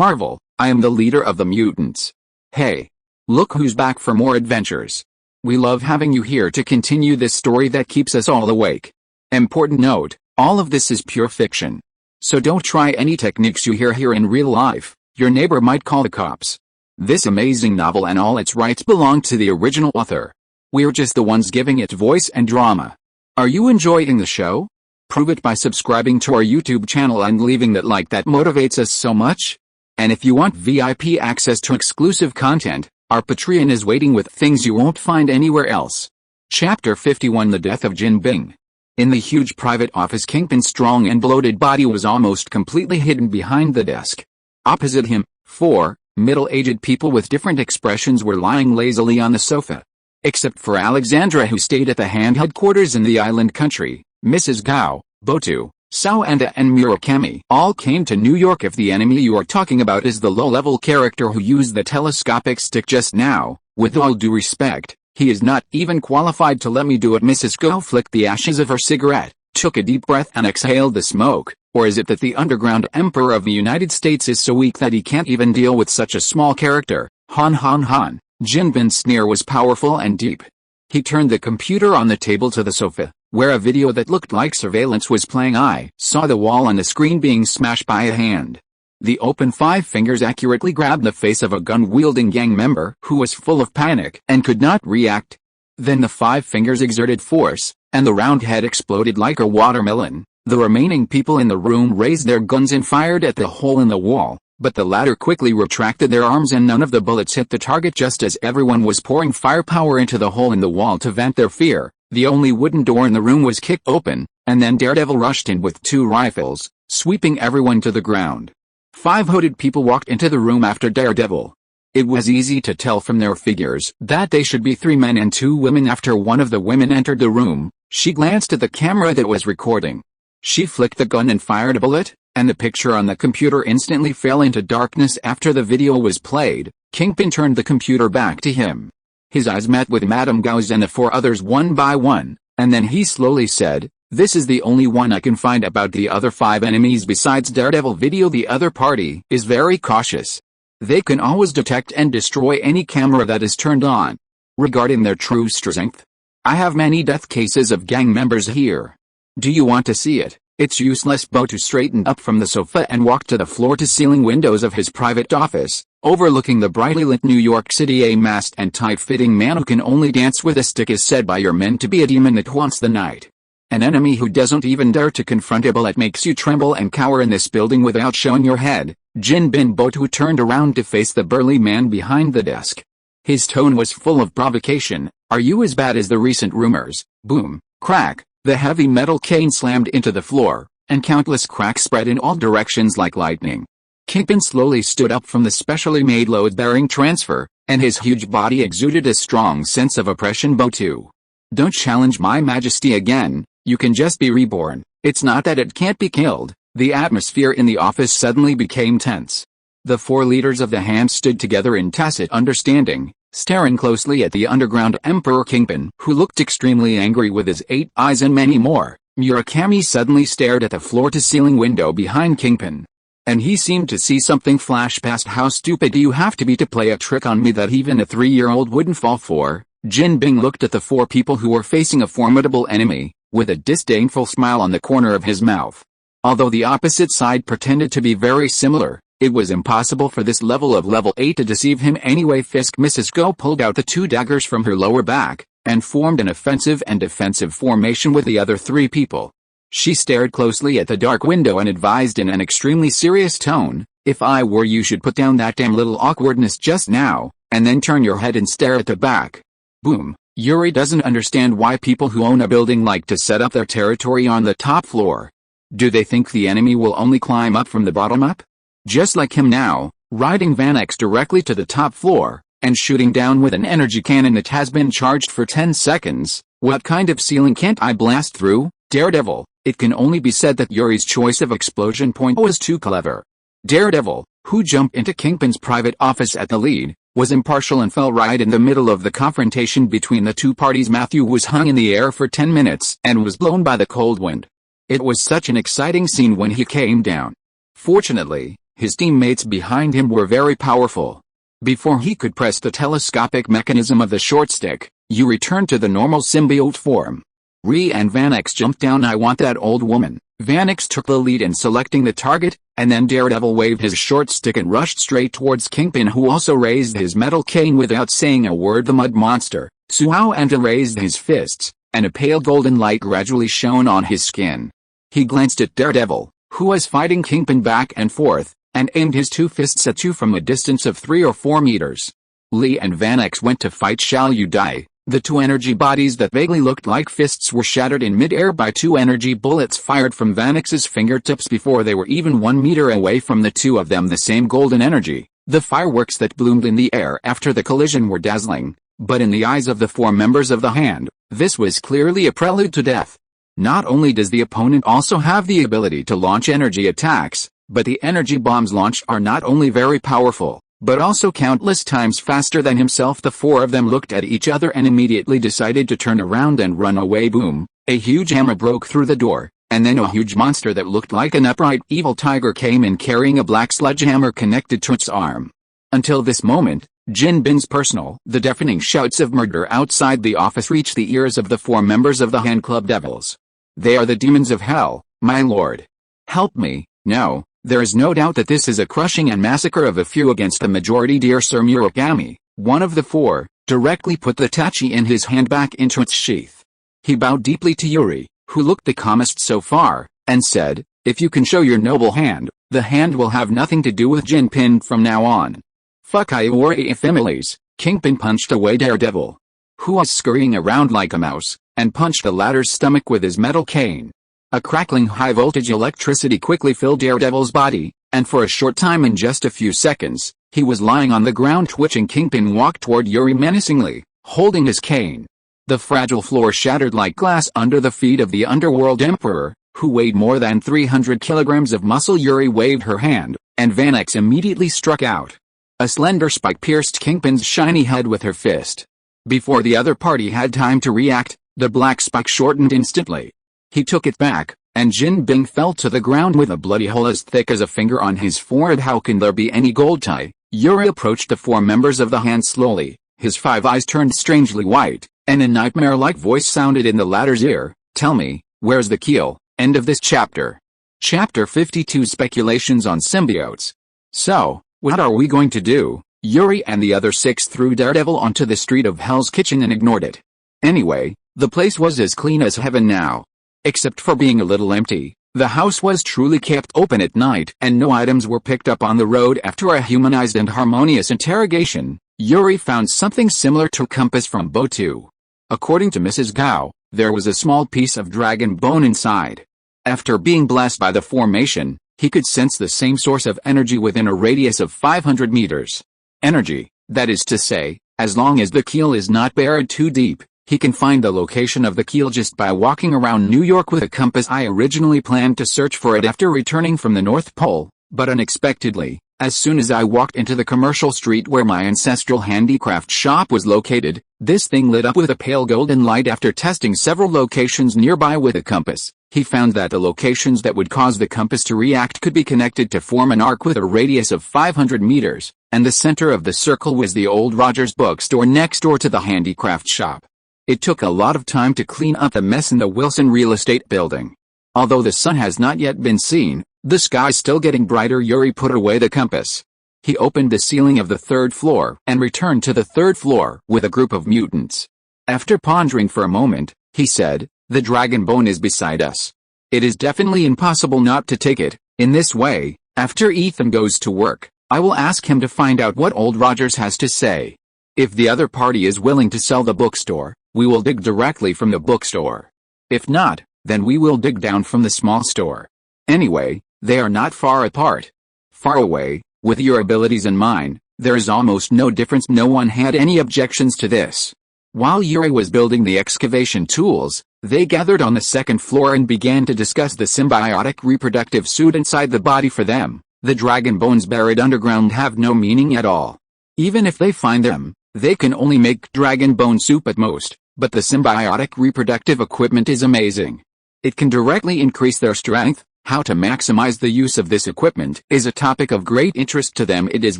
Marvel, I am the leader of the mutants. Hey! Look who's back for more adventures. We love having you here to continue this story that keeps us all awake. Important note, all of this is pure fiction. So don't try any techniques you hear here in real life, your neighbor might call the cops. This amazing novel and all its rights belong to the original author. We're just the ones giving it voice and drama. Are you enjoying the show? Prove it by subscribing to our YouTube channel and leaving that like that motivates us so much. And if you want VIP access to exclusive content, our Patreon is waiting with things you won't find anywhere else. Chapter 51: The Death of Jin Bing. In the huge private office, Kingpin's strong and bloated body was almost completely hidden behind the desk. Opposite him, 4 middle-aged people with different expressions were lying lazily on the sofa. Except for Alexandra, who stayed at the hand headquarters in the island country, Mrs. Gao, Botu, Sao-Anda and Murakami all came to New York. If the enemy you are talking about is the low-level character who used the telescopic stick just now, with all due respect, he is not even qualified to let me do it. Mrs. Gao flicked the ashes of her cigarette, took a deep breath and exhaled the smoke. Or is it that the underground emperor of the United States is so weak that he can't even deal with such a small character? Han han han. Jin Bin's sneer was powerful and deep. He turned the computer on the table to the sofa, where a video that looked like surveillance was playing. I saw the wall on the screen being smashed by a hand. The open 5 fingers accurately grabbed the face of a gun-wielding gang member who was full of panic and could not react. Then the 5 fingers exerted force, and the round head exploded like a watermelon. The remaining people in the room raised their guns and fired at the hole in the wall, but the latter quickly retracted their arms and none of the bullets hit the target. Just as everyone was pouring firepower into the hole in the wall to vent their fear, the only wooden door in the room was kicked open, and then Daredevil rushed in with 2 rifles, sweeping everyone to the ground. 5 hooded people walked into the room after Daredevil. It was easy to tell from their figures that they should be 3 men and 2 women. After one of the women entered the room, she glanced at the camera that was recording. She flicked the gun and fired a bullet, and the picture on the computer instantly fell into darkness. After the video was played, Kingpin turned the computer back to him. His eyes met with Madame Gao's and the 4 others one by one, and then he slowly said, "This is the only one I can find about the other 5 enemies besides Daredevil video. The other party is very cautious. They can always detect and destroy any camera that is turned on. Regarding their true strength, I have many death cases of gang members here. Do you want to see it?" It's useless. Botu straightened up from the sofa and walked to the floor-to-ceiling windows of his private office, overlooking the brightly lit New York City. A masked and tight-fitting man who can only dance with a stick is said by your men to be a demon that haunts the night. An enemy who doesn't even dare to confront a bullet makes you tremble and cower in this building without showing your head. Jin Bin. Botu turned around to face the burly man behind the desk. His tone was full of provocation. "Are you as bad as the recent rumors?" Boom, crack. The heavy metal cane slammed into the floor, and countless cracks spread in all directions like lightning. Kingpin slowly stood up from the specially made load-bearing transfer, and his huge body exuded a strong sense of oppression. "Botu, don't challenge my majesty again. You can just be reborn. It's not that it can't be killed." The atmosphere in the office suddenly became tense. The 4 leaders of the Hand stood together in tacit understanding, staring closely at the underground Emperor Kingpin, who looked extremely angry with his 8 eyes and many more. Murakami suddenly stared at the floor-to-ceiling window behind Kingpin. And he seemed to see something flash past. "How stupid do you have to be to play a trick on me that even a 3-year-old wouldn't fall for?" Jin Bing looked at the 4 people who were facing a formidable enemy, with a disdainful smile on the corner of his mouth. Although the opposite side pretended to be very similar, it was impossible for this level 8 to deceive him anyway. Fisk. Mrs. Go pulled out the 2 daggers from her lower back, and formed an offensive and defensive formation with the other 3 people. She stared closely at the dark window and advised in an extremely serious tone, "If I were you should put down that damn little awkwardness just now, and then turn your head and stare at the back." Boom. Yuri doesn't understand why people who own a building like to set up their territory on the top floor. Do they think the enemy will only climb up from the bottom up? Just like him now, riding Van X directly to the top floor, and shooting down with an energy cannon that has been charged for 10 seconds. What kind of ceiling can't I blast through? Daredevil. It can only be said that Yuri's choice of explosion point was too clever. Daredevil, who jumped into Kingpin's private office at the lead, was impartial and fell right in the middle of the confrontation between the 2 parties. Matthew was hung in the air for 10 minutes and was blown by the cold wind. It was such an exciting scene when he came down. Fortunately, His teammates behind him were very powerful. Before he could press the telescopic mechanism of the short stick, Yuri returned to the normal symbiote form. Ree and Vanix jumped down. I want that old woman. Vanix took the lead in selecting the target, and then Daredevil waved his short stick and rushed straight towards Kingpin, who also raised his metal cane without saying a word. The mud monster, Suicidal, raised his fists, and a pale golden light gradually shone on his skin. He glanced at Daredevil, who was fighting Kingpin back and forth, and aimed his two fists at you from a distance of 3 or 4 meters. Lee and Vanix went to fight. Shall you die? The two energy bodies that vaguely looked like fists were shattered in mid-air by 2 energy bullets fired from Vanix's fingertips before they were even 1 meter away from the two of them. The same golden energy, the fireworks that bloomed in the air after the collision were dazzling, but in the eyes of the 4 members of the Hand, this was clearly a prelude to death. Not only does the opponent also have the ability to launch energy attacks, but the energy bombs launched are not only very powerful, but also countless times faster than himself. The 4 of them looked at each other and immediately decided to turn around and run away. Boom! A huge hammer broke through the door, and then a huge monster that looked like an upright evil tiger came in carrying a black sledgehammer connected to its arm. Until this moment, Jin Bin's personal. The deafening shouts of murder outside the office reached the ears of the 4 members of the Hand Club Devils. They are the demons of hell, my lord. Help me. No. There is no doubt that this is a crushing and massacre of a few against the majority. Dear Sir Murakami, one of the 4, directly put the tachi in his hand back into its sheath. He bowed deeply to Yuri, who looked the calmest so far, and said, if you can show your noble hand, the hand will have nothing to do with Jinpin from now on. Fuck Iori Ephemeles. Kingpin punched away Daredevil, who was scurrying around like a mouse, and punched the latter's stomach with his metal cane. A crackling high-voltage electricity quickly filled Daredevil's body, and for a short time, in just a few seconds, he was lying on the ground twitching. Kingpin walked toward Yuri menacingly, holding his cane. The fragile floor shattered like glass under the feet of the Underworld Emperor, who weighed more than 300 kilograms of muscle. Yuri waved her hand, and Vanix immediately struck out. A slender spike pierced Kingpin's shiny head with her fist. Before the other party had time to react, the black spike shortened instantly. He took it back, and Jin Bing fell to the ground with a bloody hole as thick as a finger on his forehead. How can there be any gold tie? Yuri approached the 4 members of the Hand slowly, his 5 eyes turned strangely white, and a nightmare-like voice sounded in the latter's ear, tell me, where's the keel? End of this chapter. Chapter 52 Speculations on Symbiotes. So, what are we going to do? Yuri and the other 6 threw Daredevil onto the street of Hell's Kitchen and ignored it. Anyway, the place was as clean as heaven now. Except for being a little empty, the house was truly kept open at night and no items were picked up on the road. After a humanized and harmonious interrogation, Yuri found something similar to a compass from Botu. According to Mrs. Gao, there was a small piece of dragon bone inside. After being blessed by the formation, he could sense the same source of energy within a radius of 500 meters. Energy, that is to say, as long as the keel is not buried too deep. He can find the location of the keel just by walking around New York with a compass. I originally planned to search for it after returning from the North Pole, but unexpectedly, as soon as I walked into the commercial street where my ancestral handicraft shop was located, this thing lit up with a pale golden light. After testing several locations nearby with a compass, he found that the locations that would cause the compass to react could be connected to form an arc with a radius of 500 meters, and the center of the circle was the old Rogers bookstore next door to the handicraft shop. It took a lot of time to clean up the mess in the Wilson Real Estate building. Although the sun has not yet been seen, the sky's still getting brighter. Yuri put away the compass. He opened the ceiling of the 3rd floor and returned to the 3rd floor with a group of mutants. After pondering for a moment, he said, the dragon bone is beside us. It is definitely impossible not to take it. In this way, after Ethan goes to work, I will ask him to find out what old Rogers has to say. If the other party is willing to sell the bookstore, we will dig directly from the bookstore. If not, then we will dig down from the small store. Anyway, they are not far apart. Far away, with your abilities and mine, there is almost no difference. No one had any objections to this. While Yuri was building the excavation tools, they gathered on the 2nd floor and began to discuss the symbiotic reproductive suit inside the body. For them, the dragon bones buried underground have no meaning at all. Even if they find them, they can only make dragon bone soup at most. But the symbiotic reproductive equipment is amazing. It can directly increase their strength, How to maximize the use of this equipment is a topic of great interest to them. It is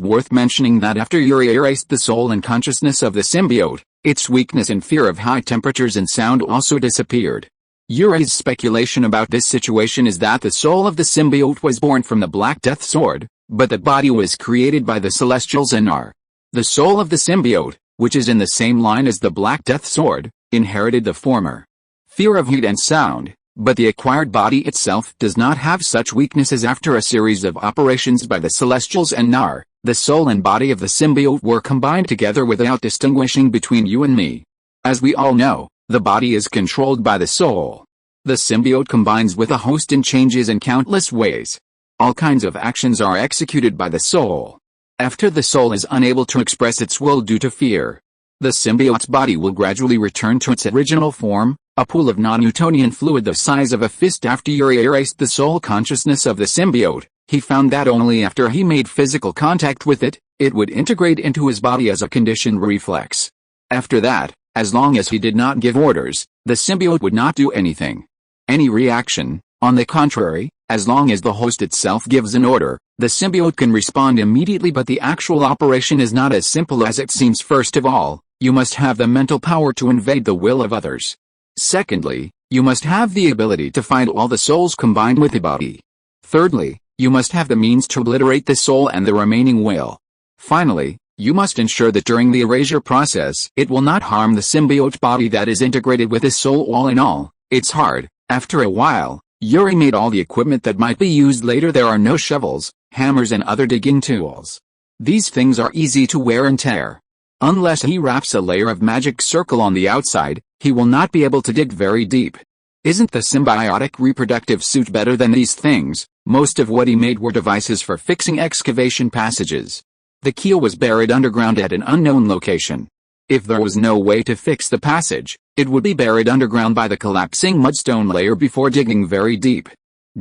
worth mentioning that after Yuri erased the soul and consciousness of the symbiote, its weakness and fear of high temperatures and sound also disappeared. Yuri's speculation about this situation is that the soul of the symbiote was born from the Black Death Sword, but the body was created by the Celestials and are. The soul of the symbiote, which is in the same line as the Black Death Sword, inherited the former fear of heat and sound, but the acquired body itself does not have such weaknesses. After a series of operations by the Celestials and Nar, the soul and body of the symbiote were combined together without distinguishing between you and me. As we all know, the body is controlled by the soul. The symbiote combines with a host and changes in countless ways. All kinds of actions are executed by the soul. After the soul is unable to express its will due to fear, the symbiote's body will gradually return to its original form, a pool of non-Newtonian fluid the size of a fist. After Yuri erased the soul consciousness of the symbiote, he found that only after he made physical contact with it, it would integrate into his body as a conditioned reflex. After that, as long as he did not give orders, the symbiote would not do anything. Any reaction, on the contrary, as long as the host itself gives an order, the symbiote can respond immediately. But the actual operation is not as simple as it seems. First of all, you must have the mental power to invade the will of others. Secondly, you must have the ability to find all the souls combined with the body. Thirdly, you must have the means to obliterate the soul and the remaining will. Finally, you must ensure that during the erasure process, it will not harm the symbiote body that is integrated with his soul. All in all, it's hard. After a while, Yuri made all the equipment that might be used later. There are no shovels, hammers and other digging tools. These things are easy to wear and tear. Unless he wraps a layer of magic circle on the outside, he will not be able to dig very deep. Isn't the symbiotic reproductive suit better than these things? Most of what he made were devices for fixing excavation passages. The keel was buried underground at an unknown location. If there was no way to fix the passage, it would be buried underground by the collapsing mudstone layer before digging very deep.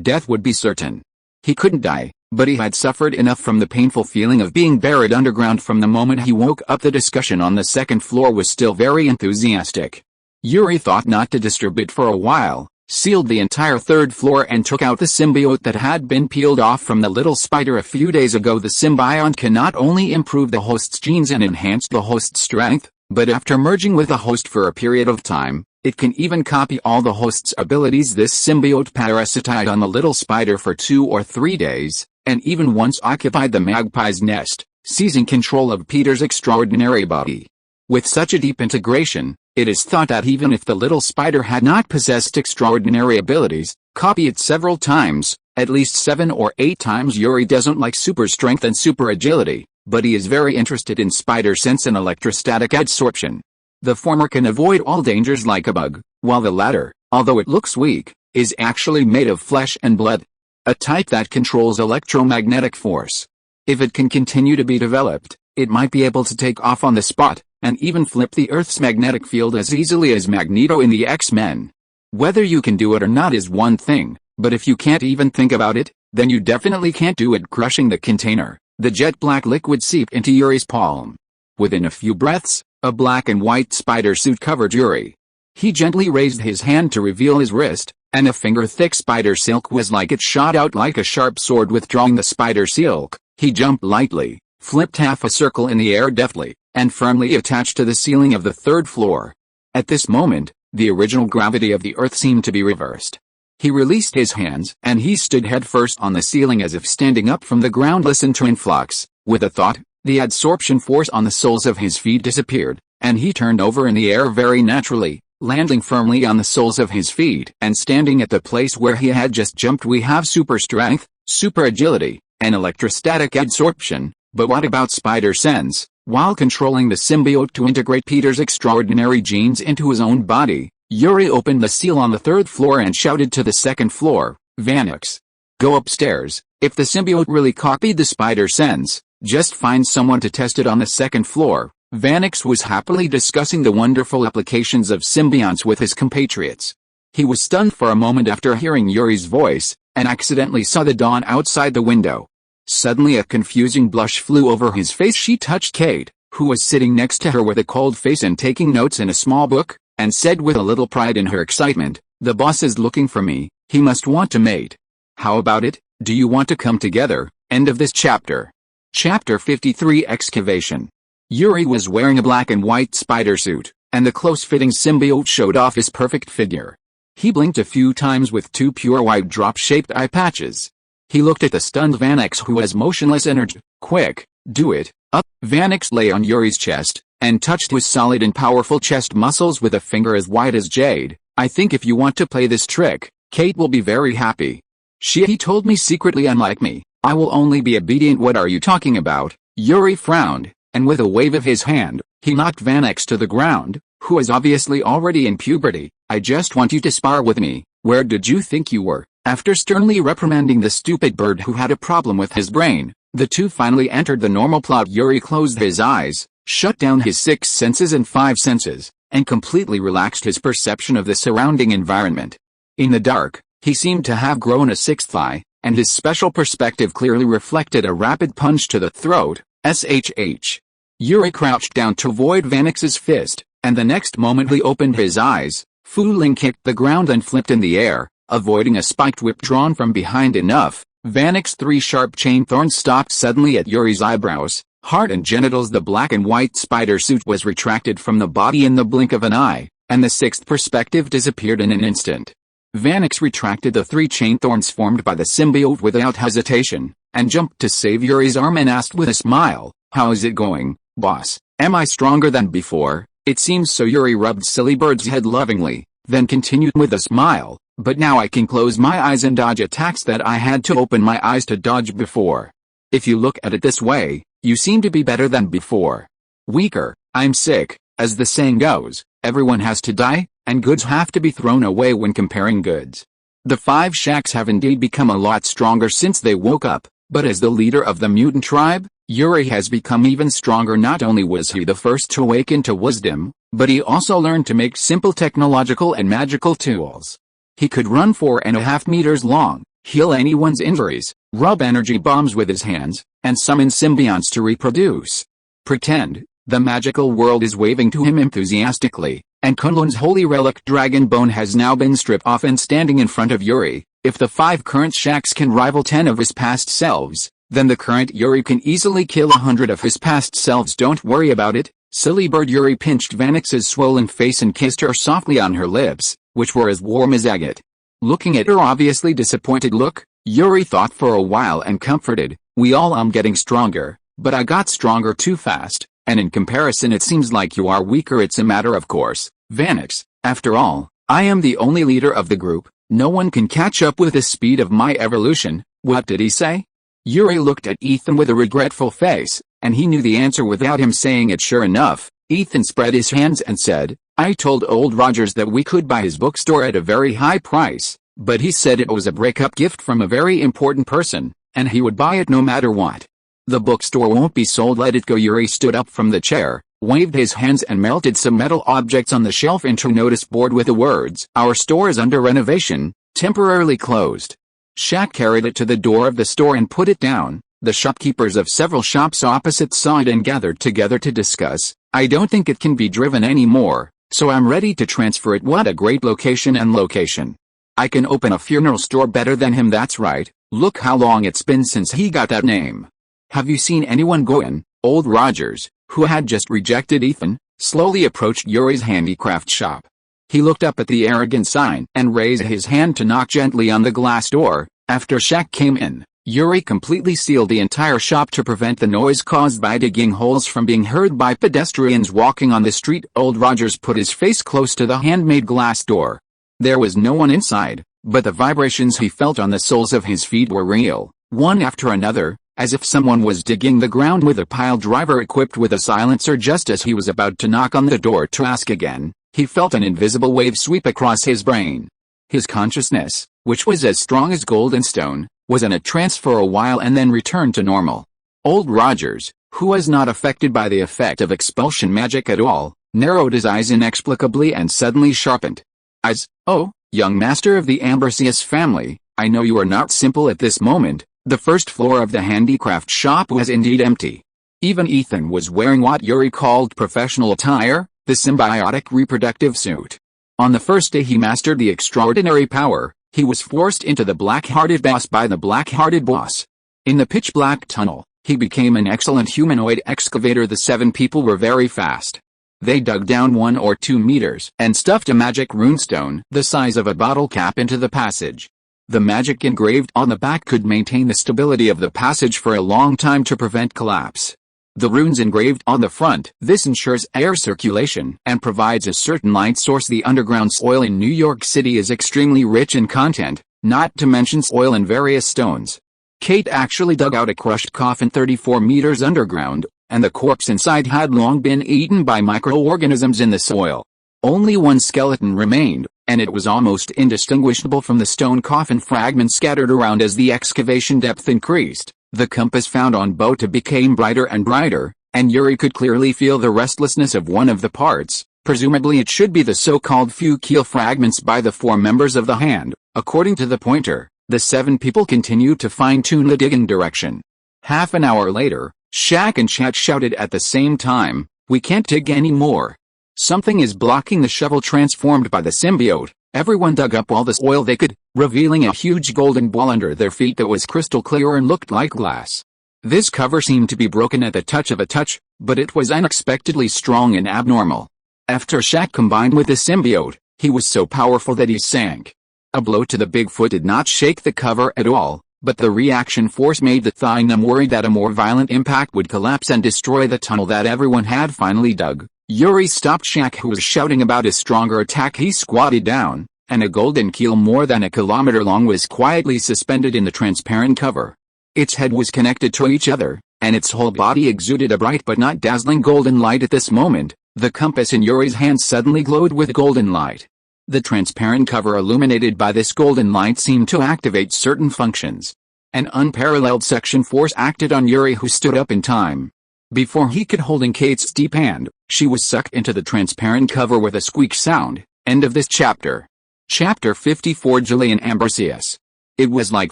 Death would be certain. He couldn't die, but he had suffered enough from the painful feeling of being buried underground from the moment he woke up. The discussion on the second floor was still very enthusiastic. Yuri thought not to disturb it for a while, sealed the entire third floor and took out the symbiote that had been peeled off from the little spider a few days ago. The symbiont can not only improve the host's genes and enhance the host's strength, but after merging with the host for a period of time, it can even copy all the host's abilities. This symbiote parasited on the little spider for 2 or 3 days, and even once occupied the magpie's nest, seizing control of Peter's extraordinary body. With such a deep integration, it is thought that even if the little spider had not possessed extraordinary abilities, copy it several times, at least 7 or 8 times. Yuri doesn't like super strength and super agility, but he is very interested in spider sense and electrostatic adsorption. The former can avoid all dangers like a bug, while the latter, although it looks weak, is actually made of flesh and blood. A type that controls electromagnetic force. If it can continue to be developed, it might be able to take off on the spot, and even flip the Earth's magnetic field as easily as Magneto in the X-Men. Whether you can do it or not is one thing, but if you can't even think about it, then you definitely can't do it. Crushing the container, the jet black liquid seeped into Yuri's palm. Within a few breaths, a black and white spider suit covered Yuri. He gently raised his hand to reveal his wrist, and a finger-thick spider silk was like it shot out like a sharp sword. Withdrawing the spider silk, he jumped lightly, flipped half a circle in the air deftly, and firmly attached to the ceiling of the third floor. At this moment, the original gravity of the Earth seemed to be reversed. He released his hands, and he stood headfirst on the ceiling as if standing up from the ground. Listened to influx. With a thought, the adsorption force on the soles of his feet disappeared, and he turned over in the air very naturally, landing firmly on the soles of his feet and standing at the place where he had just jumped. We have super strength, super agility, and electrostatic adsorption, but what about spider sense? While controlling the symbiote to integrate Peter's extraordinary genes into his own body, Yuri opened the seal on the third floor and shouted to the second floor, Vanix. Go upstairs. If the symbiote really copied the spider sense, just find someone to test it on the second floor. Vanix was happily discussing the wonderful applications of symbionts with his compatriots. He was stunned for a moment after hearing Yuri's voice, and accidentally saw the dawn outside the window. Suddenly a confusing blush flew over his face. She touched Kate, who was sitting next to her with a cold face and taking notes in a small book, and said with a little pride in her excitement, "The boss is looking for me, he must want to mate." How about it? Do you want to come together? End of this chapter. Chapter 53 Excavation. Yuri was wearing a black and white spider suit, and the close-fitting symbiote showed off his perfect figure. He blinked a few times with two pure white drop-shaped eye patches. He looked at the stunned Vanix, who was motionless and urged, "Quick, do it." Up. Vanix lay on Yuri's chest, and touched his solid and powerful chest muscles with a finger as white as jade. "I think if you want to play this trick, Kate will be very happy. He told me secretly, unlike me, I will only be obedient." "What are you talking about?" Yuri frowned, and with a wave of his hand, he knocked Vanix to the ground, who was obviously already in puberty. "I just want you to spar with me. Where did you think you were?" After sternly reprimanding the stupid bird who had a problem with his brain, the two finally entered the normal plot. Yuri closed his eyes, shut down his 6 senses and 5 senses, and completely relaxed his perception of the surrounding environment. In the dark, he seemed to have grown a 6th eye, and his special perspective clearly reflected a rapid punch to the throat. SHH. Yuri crouched down to avoid Vanix's fist, and the next moment he opened his eyes. Fu Ling kicked the ground and flipped in the air, avoiding a spiked whip drawn from behind. Enough. Vanix's 3 sharp chain thorns stopped suddenly at Yuri's eyebrows, heart and genitals. The black and white spider suit was retracted from the body in the blink of an eye, and the 6th perspective disappeared in an instant. Vanix retracted the 3 chain thorns formed by the symbiote without hesitation, and jumped to save Yuri's arm and asked with a smile, "How is it going, boss? Am I stronger than before?" "It seems so." Yuri rubbed Silly Bird's head lovingly, then continued with a smile, "But now I can close my eyes and dodge attacks that I had to open my eyes to dodge before. If you look at it this way, you seem to be better than before." "Weaker. I'm sick. As the saying goes, everyone has to die, and goods have to be thrown away when comparing goods. The 5 shacks have indeed become a lot stronger since they woke up, but as the leader of the mutant tribe, Yuri has become even stronger. Not only was he the first to awaken to wisdom, but he also learned to make simple technological and magical tools. He could run 4.5 meters long, heal anyone's injuries, rub energy bombs with his hands, and summon symbionts to reproduce. Pretend. The magical world is waving to him enthusiastically, and Kunlun's holy relic dragon bone has now been stripped off and standing in front of Yuri. If the 5 current shacks can rival 10 of his past selves, then the current Yuri can easily kill 100 of his past selves. "Don't worry about it, silly bird." Yuri pinched Vanix's swollen face and kissed her softly on her lips, which were as warm as agate. Looking at her obviously disappointed look, Yuri thought for a while and comforted, "We all am getting stronger, but I got stronger too fast, and in comparison it seems like you are weaker." "It's a matter of course, Vanix. After all, I am the only leader of the group. No one can catch up with the speed of my evolution." "What did he say?" Yuri looked at Ethan with a regretful face, and he knew the answer without him saying it. Sure enough, Ethan spread his hands and said, "I told old Rogers that we could buy his bookstore at a very high price, but he said it was a breakup gift from a very important person, and he would buy it no matter what. The bookstore won't be sold. Let it go." Yuri stood up from the chair, waved his hands and melted some metal objects on the shelf into a notice board with the words, "Our store is under renovation, temporarily closed." Shaq carried it to the door of the store and put it down. The shopkeepers of several shops opposite saw it and gathered together to discuss. "I don't think it can be driven anymore, so I'm ready to transfer it." "What a great location and location. I can open a funeral store better than him." "That's right. Look how long it's been since he got that name." "Have you seen anyone go in?" Old Rogers, who had just rejected Ethan, slowly approached Yuri's handicraft shop. He looked up at the arrogant sign and raised his hand to knock gently on the glass door. After Shaq came in, Yuri completely sealed the entire shop to prevent the noise caused by digging holes from being heard by pedestrians walking on the street. Old Rogers put his face close to the handmade glass door. There was no one inside, but the vibrations he felt on the soles of his feet were real, one after another, as if someone was digging the ground with a pile driver equipped with a silencer. Just as he was about to knock on the door to ask again, he felt an invisible wave sweep across his brain. His consciousness, which was as strong as gold and stone, was in a trance for a while and then returned to normal. Old Rogers, who was not affected by the effect of expulsion magic at all, narrowed his eyes inexplicably and suddenly sharpened. "Eyes, oh, young master of the Ambrosius family, I know you are not simple at this moment." The first floor of the handicraft shop was indeed empty. Even Ethan was wearing what Yuri called professional attire, the symbiotic reproductive suit. On the first day he mastered the extraordinary power, He was forced into the black-hearted boss by the black-hearted boss. In the pitch-black tunnel, he became an excellent humanoid excavator. The 7 people were very fast. They dug down 1 or 2 meters and stuffed a magic runestone the size of a bottle cap into the passage. The magic engraved on the back could maintain the stability of the passage for a long time to prevent collapse. The runes engraved on the front, this ensures air circulation and provides a certain light source. The underground soil in New York City is extremely rich in content, not to mention soil and various stones. Kate actually dug out a crushed coffin 34 meters underground, and the corpse inside had long been eaten by microorganisms in the soil. Only 1 skeleton remained, and it was almost indistinguishable from the stone coffin fragments scattered around. As the excavation depth increased, the compass found on boat became brighter and brighter, and Yuri could clearly feel the restlessness of one of the parts. Presumably it should be the so-called few keel fragments by the 4 members of the hand. According to the pointer, the 7 people continued to fine-tune the digging direction. Half an hour later, Shaq and Chat shouted at the same time, "We can't dig anymore. Something is blocking the shovel." Transformed by the symbiote, everyone dug up all the soil they could, revealing a huge golden ball under their feet that was crystal clear and looked like glass. This cover seemed to be broken at the touch of a touch, but it was unexpectedly strong and abnormal. After Shaq combined with the symbiote, he was so powerful that he sank. A blow to the Bigfoot did not shake the cover at all, but the reaction force made the Thanos worried that a more violent impact would collapse and destroy the tunnel that everyone had finally dug. Yuri stopped Shaq, who was shouting about a stronger attack. He squatted down, and a golden keel more than a kilometer long was quietly suspended in the transparent cover. Its head was connected to each other, and its whole body exuded a bright but not dazzling golden light. At this moment, the compass in Yuri's hand suddenly glowed with golden light. The transparent cover illuminated by this golden light seemed to activate certain functions. An unparalleled suction force acted on Yuri, who stood up in time. Before he could hold in Kate's deep hand, she was sucked into the transparent cover with a squeak sound. End of this chapter. Chapter 54. Yuri Ambrosius. It was like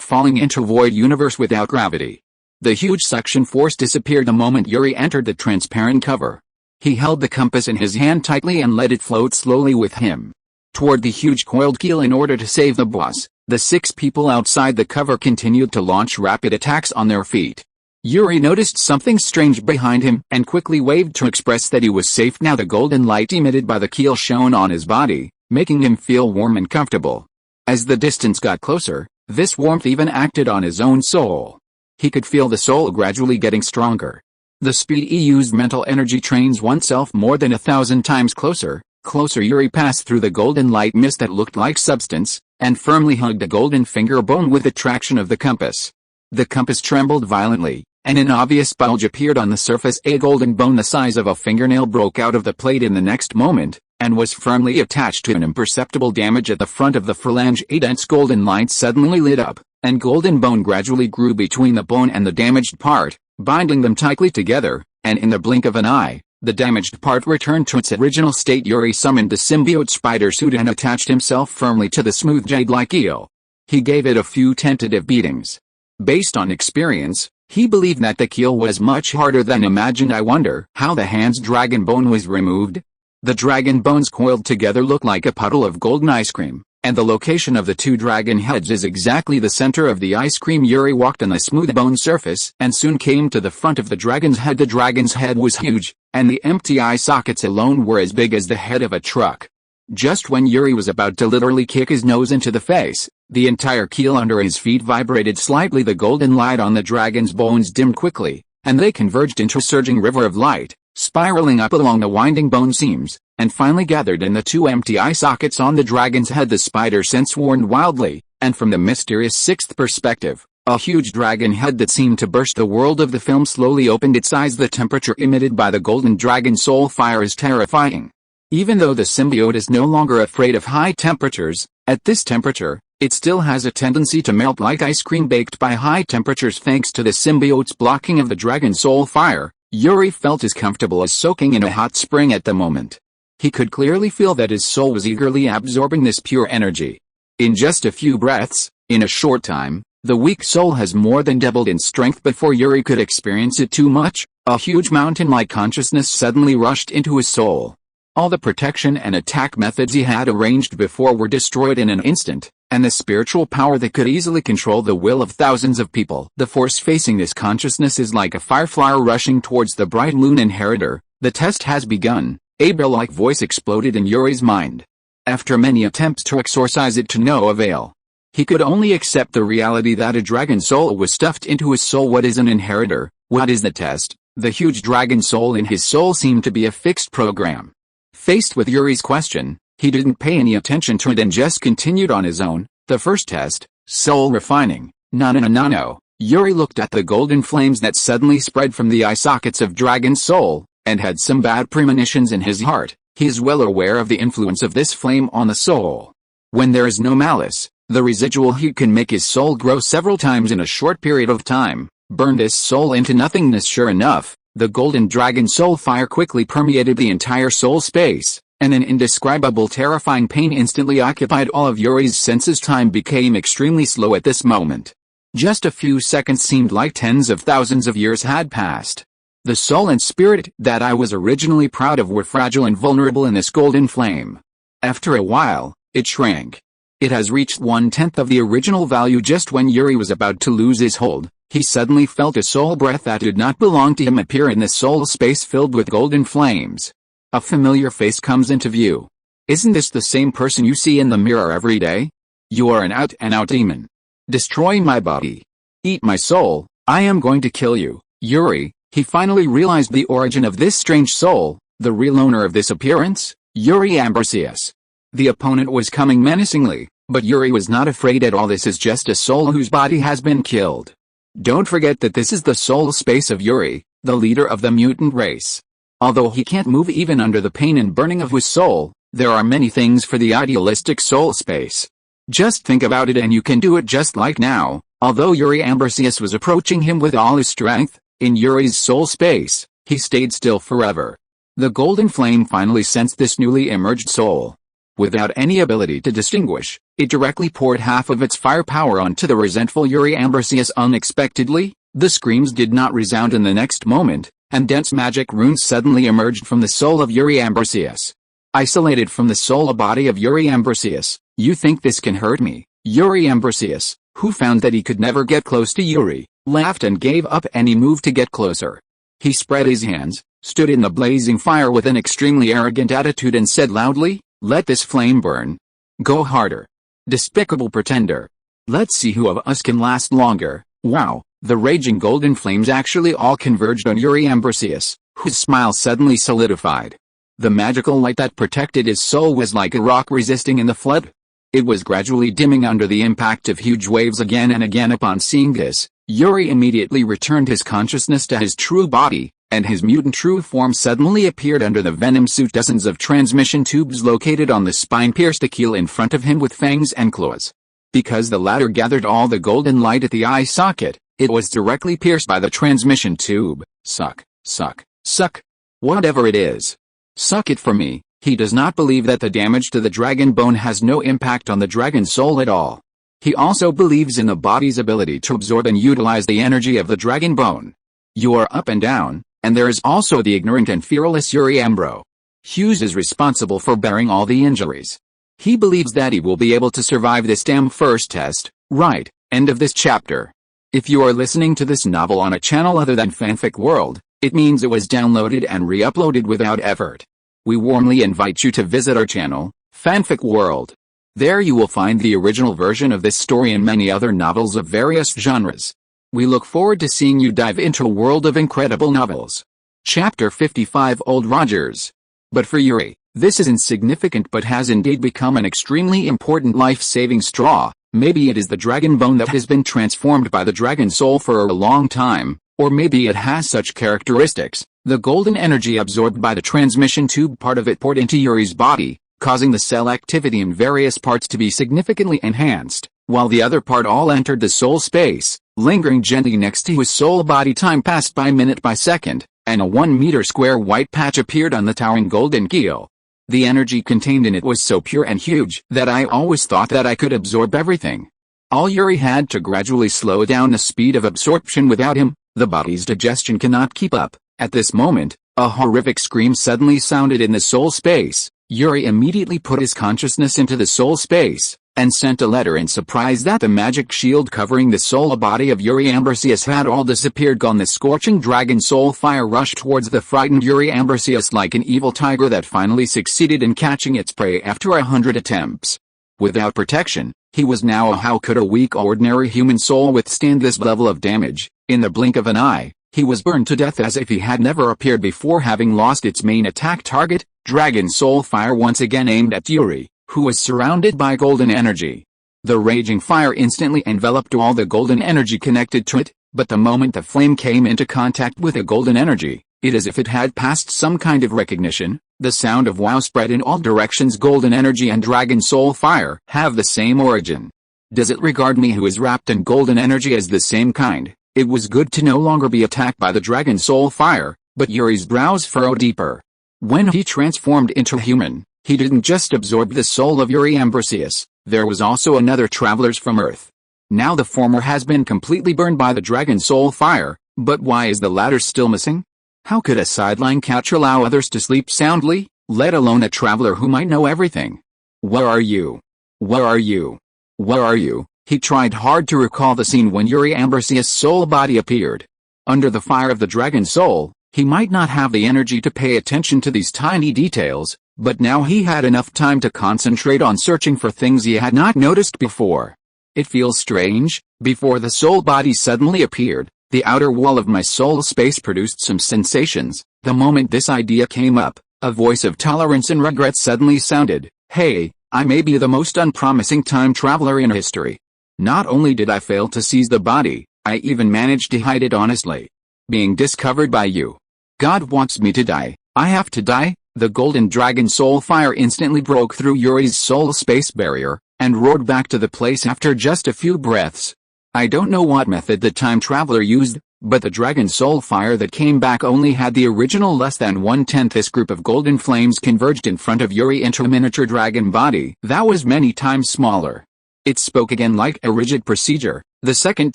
falling into a void universe without gravity. The huge suction force disappeared the moment Yuri entered the transparent cover. He held the compass in his hand tightly and let it float slowly with him toward the huge coiled keel. In order to save the boss, the 6 people outside the cover continued to launch rapid attacks on their feet. Yuri noticed something strange behind him and quickly waved to express that he was safe. Now the golden light emitted by the keel shone on his body, making him feel warm and comfortable. As the distance got closer, this warmth even acted on his own soul. He could feel the soul gradually getting stronger. The speed he used mental energy trains oneself more than 1,000 times closer. Yuri passed through the golden light mist that looked like substance, and firmly hugged the golden finger bone with the traction of the compass. The compass trembled violently, and an obvious bulge appeared on the surface. A golden bone the size of a fingernail broke out of the plate in the next moment, and was firmly attached to an imperceptible damage at the front of the phalange. A dense golden light suddenly lit up, and golden bone gradually grew between the bone and the damaged part, binding them tightly together, and in the blink of an eye, the damaged part returned to its original state. Yuri summoned the symbiote spider suit and attached himself firmly to the smooth jade-like eel. He gave it a few tentative beatings. Based on experience, he believed that the keel was much harder than imagined. I wonder how the hand's dragon bone was removed. The dragon bones coiled together look like a puddle of golden ice cream, and the location of the 2 dragon heads is exactly the center of the ice cream. Yuri walked on the smooth bone surface and soon came to the front of the dragon's head. The dragon's head was huge, and the empty eye sockets alone were as big as the head of a truck. Just when Yuri was about to literally kick his nose into the face, the entire keel under his feet vibrated slightly. The golden light on the dragon's bones dimmed quickly, and they converged into a surging river of light, spiraling up along the winding bone seams, and finally gathered in the 2 empty eye sockets on the dragon's head. The spider sense warned wildly, and from the mysterious 6th perspective, a huge dragon head that seemed to burst the world of the film slowly opened its eyes. The temperature emitted by the golden dragon soul fire is terrifying. Even though the symbiote is no longer afraid of high temperatures, at this temperature, it still has a tendency to melt like ice cream baked by high temperatures. Thanks to the symbiote's blocking of the dragon soul fire, Yuri felt as comfortable as soaking in a hot spring at the moment. He could clearly feel that his soul was eagerly absorbing this pure energy. In just a few breaths, in a short time, the weak soul has more than doubled in strength. Before Yuri could experience it too much, a huge mountain-like consciousness suddenly rushed into his soul. All the protection and attack methods he had arranged before were destroyed in an instant, and the spiritual power that could easily control the will of thousands of people. The force facing this consciousness is like a firefly rushing towards the bright moon inheritor. The test has begun, a bell-like voice exploded in Yuri's mind. After many attempts to exorcise it to no avail, he could only accept the reality that a dragon soul was stuffed into his soul. What is an inheritor? What is the test? The huge dragon soul in his soul seemed to be a fixed program. Faced with Yuri's question, he didn't pay any attention to it and just continued on his own. The first test, soul refining. No. Yuri looked at the golden flames that suddenly spread from the eye sockets of Dragon's soul, and had some bad premonitions in his heart. He is well aware of the influence of this flame on the soul. When there is no malice, the residual heat can make his soul grow several times in a short period of time. Burn this soul into nothingness. Sure enough, the golden dragon soul fire quickly permeated the entire soul space, and an indescribable terrifying pain instantly occupied all of Yuri's senses. Time became extremely slow at this moment. Just a few seconds seemed like tens of thousands of years had passed. The soul and spirit that I was originally proud of were fragile and vulnerable in this golden flame. After a while, it shrank. It has reached 1/10 of the original value. Just when Yuri was about to lose his hold, he suddenly felt a soul breath that did not belong to him appear in the soul space filled with golden flames. A familiar face comes into view. Isn't this the same person you see in the mirror every day? You are an out-and-out demon. Destroy my body. Eat my soul. I am going to kill you. Yuri, he finally realized the origin of this strange soul, the real owner of this appearance, Yuri Ambrosius. The opponent was coming menacingly, but Yuri was not afraid at all. This is just a soul whose body has been killed. Don't forget that this is the soul space of Yuri, the leader of the mutant race. Although he can't move even under the pain and burning of his soul, there are many things for the idealistic soul space. Just think about it and you can do it just like now. Although Yuri Ambrosius was approaching him with all his strength, in Yuri's soul space, he stayed still forever. The golden flame finally sensed this newly emerged soul. Without any ability to distinguish, it directly poured half of its firepower onto the resentful Yuri Ambrosius. Unexpectedly, the screams did not resound in the next moment, and dense magic runes suddenly emerged from the soul of Yuri Ambrosius. Isolated from the soul body of Yuri Ambrosius, you think this can hurt me? Yuri Ambrosius, who found that he could never get close to Yuri, laughed and gave up any move to get closer. He spread his hands, stood in the blazing fire with an extremely arrogant attitude and said loudly, "Let this flame burn. Go harder. Despicable pretender. Let's see who of us can last longer." Wow, the raging golden flames actually all converged on Yuri Ambrosius, whose smile suddenly solidified. The magical light that protected his soul was like a rock resisting in the flood. It was gradually dimming under the impact of huge waves again and again. Upon seeing this, Yuri immediately returned his consciousness to his true body, and his mutant true form suddenly appeared under the venom suit. Dozens of transmission tubes located on the spine pierced the keel in front of him with fangs and claws. Because the latter gathered all the golden light at the eye socket, it was directly pierced by the transmission tube. Suck, suck, suck. Whatever it is. Suck it for me. He does not believe that the damage to the dragon bone has no impact on the dragon soul at all. He also believes in the body's ability to absorb and utilize the energy of the dragon bone. You are up and down, and there is also the ignorant and fearless Yuri Ambro. Hughes is responsible for bearing all the injuries. He believes that he will be able to survive this damn first test. Right, end of this chapter. If you are listening to this novel on a channel other than Fanfic World, it means it was downloaded and re-uploaded without effort. We warmly invite you to visit our channel, Fanfic World. There you will find the original version of this story and many other novels of various genres. We look forward to seeing you dive into a world of incredible novels. Chapter 55 Old Rogers. But for Yuri, this is insignificant but has indeed become an extremely important life-saving straw. Maybe it is the dragon bone that has been transformed by the dragon soul for a long time, or maybe it has such characteristics. The golden energy absorbed by the transmission tube, part of it poured into Yuri's body, causing the cell activity in various parts to be significantly enhanced, while the other part all entered the soul space, lingering gently next to his soul body. Time passed by minute by second, and a 1-meter square white patch appeared on the towering golden keel. The energy contained in it was so pure and huge that I always thought that I could absorb everything. All Yuri had to gradually slow down the speed of absorption. Without him, the body's digestion cannot keep up. At this moment, a horrific scream suddenly sounded in the soul space. Yuri immediately put his consciousness into the soul space, and sent a letter in surprise that the magic shield covering the soul body of Yuri Ambrosius had all disappeared. Gone. The scorching dragon soul fire rushed towards the frightened Yuri Ambrosius like an evil tiger that finally succeeded in catching its prey after 100 attempts. Without protection, he was now. How could a weak ordinary human soul withstand this level of damage? In the blink of an eye, he was burned to death as if he had never appeared before, having lost its main attack target. Dragon soul fire once again aimed at Yuri, who was surrounded by golden energy. The raging fire instantly enveloped all the golden energy connected to it, but the moment the flame came into contact with the golden energy, it as if it had passed some kind of recognition. The sound of wow spread in all directions. Golden energy and dragon soul fire have the same origin. Does it regard me, who is wrapped in golden energy, as the same kind? It was good to no longer be attacked by the dragon soul fire, but Yuri's brows furrowed deeper. When he transformed into human, he didn't just absorb the soul of Yuri Ambrosius, there was also another travelers from Earth. Now the former has been completely burned by the dragon soul fire, but why is the latter still missing? How could a sideline couch allow others to sleep soundly, let alone a traveler who might know everything? Where are you? Where are you? Where are you? He tried hard to recall the scene when Yuri Ambrosius' soul body appeared. Under the fire of the dragon soul, he might not have the energy to pay attention to these tiny details, but now he had enough time to concentrate on searching for things he had not noticed before. It feels strange. Before the soul body suddenly appeared, the outer wall of my soul space produced some sensations. The moment this idea came up, a voice of tolerance and regret suddenly sounded. Hey, I may be the most unpromising time traveler in history. Not only did I fail to seize the body, I even managed to hide it honestly. Being discovered by you. God wants me to die. I have to die. The golden dragon soul fire instantly broke through Yuri's soul space barrier, and roared back to the place after just a few breaths. I don't know what method the time traveler used, but the dragon soul fire that came back only had the original less than 1/10. This group of golden flames converged in front of Yuri into a miniature dragon body that was many times smaller. It spoke again like a rigid procedure. The second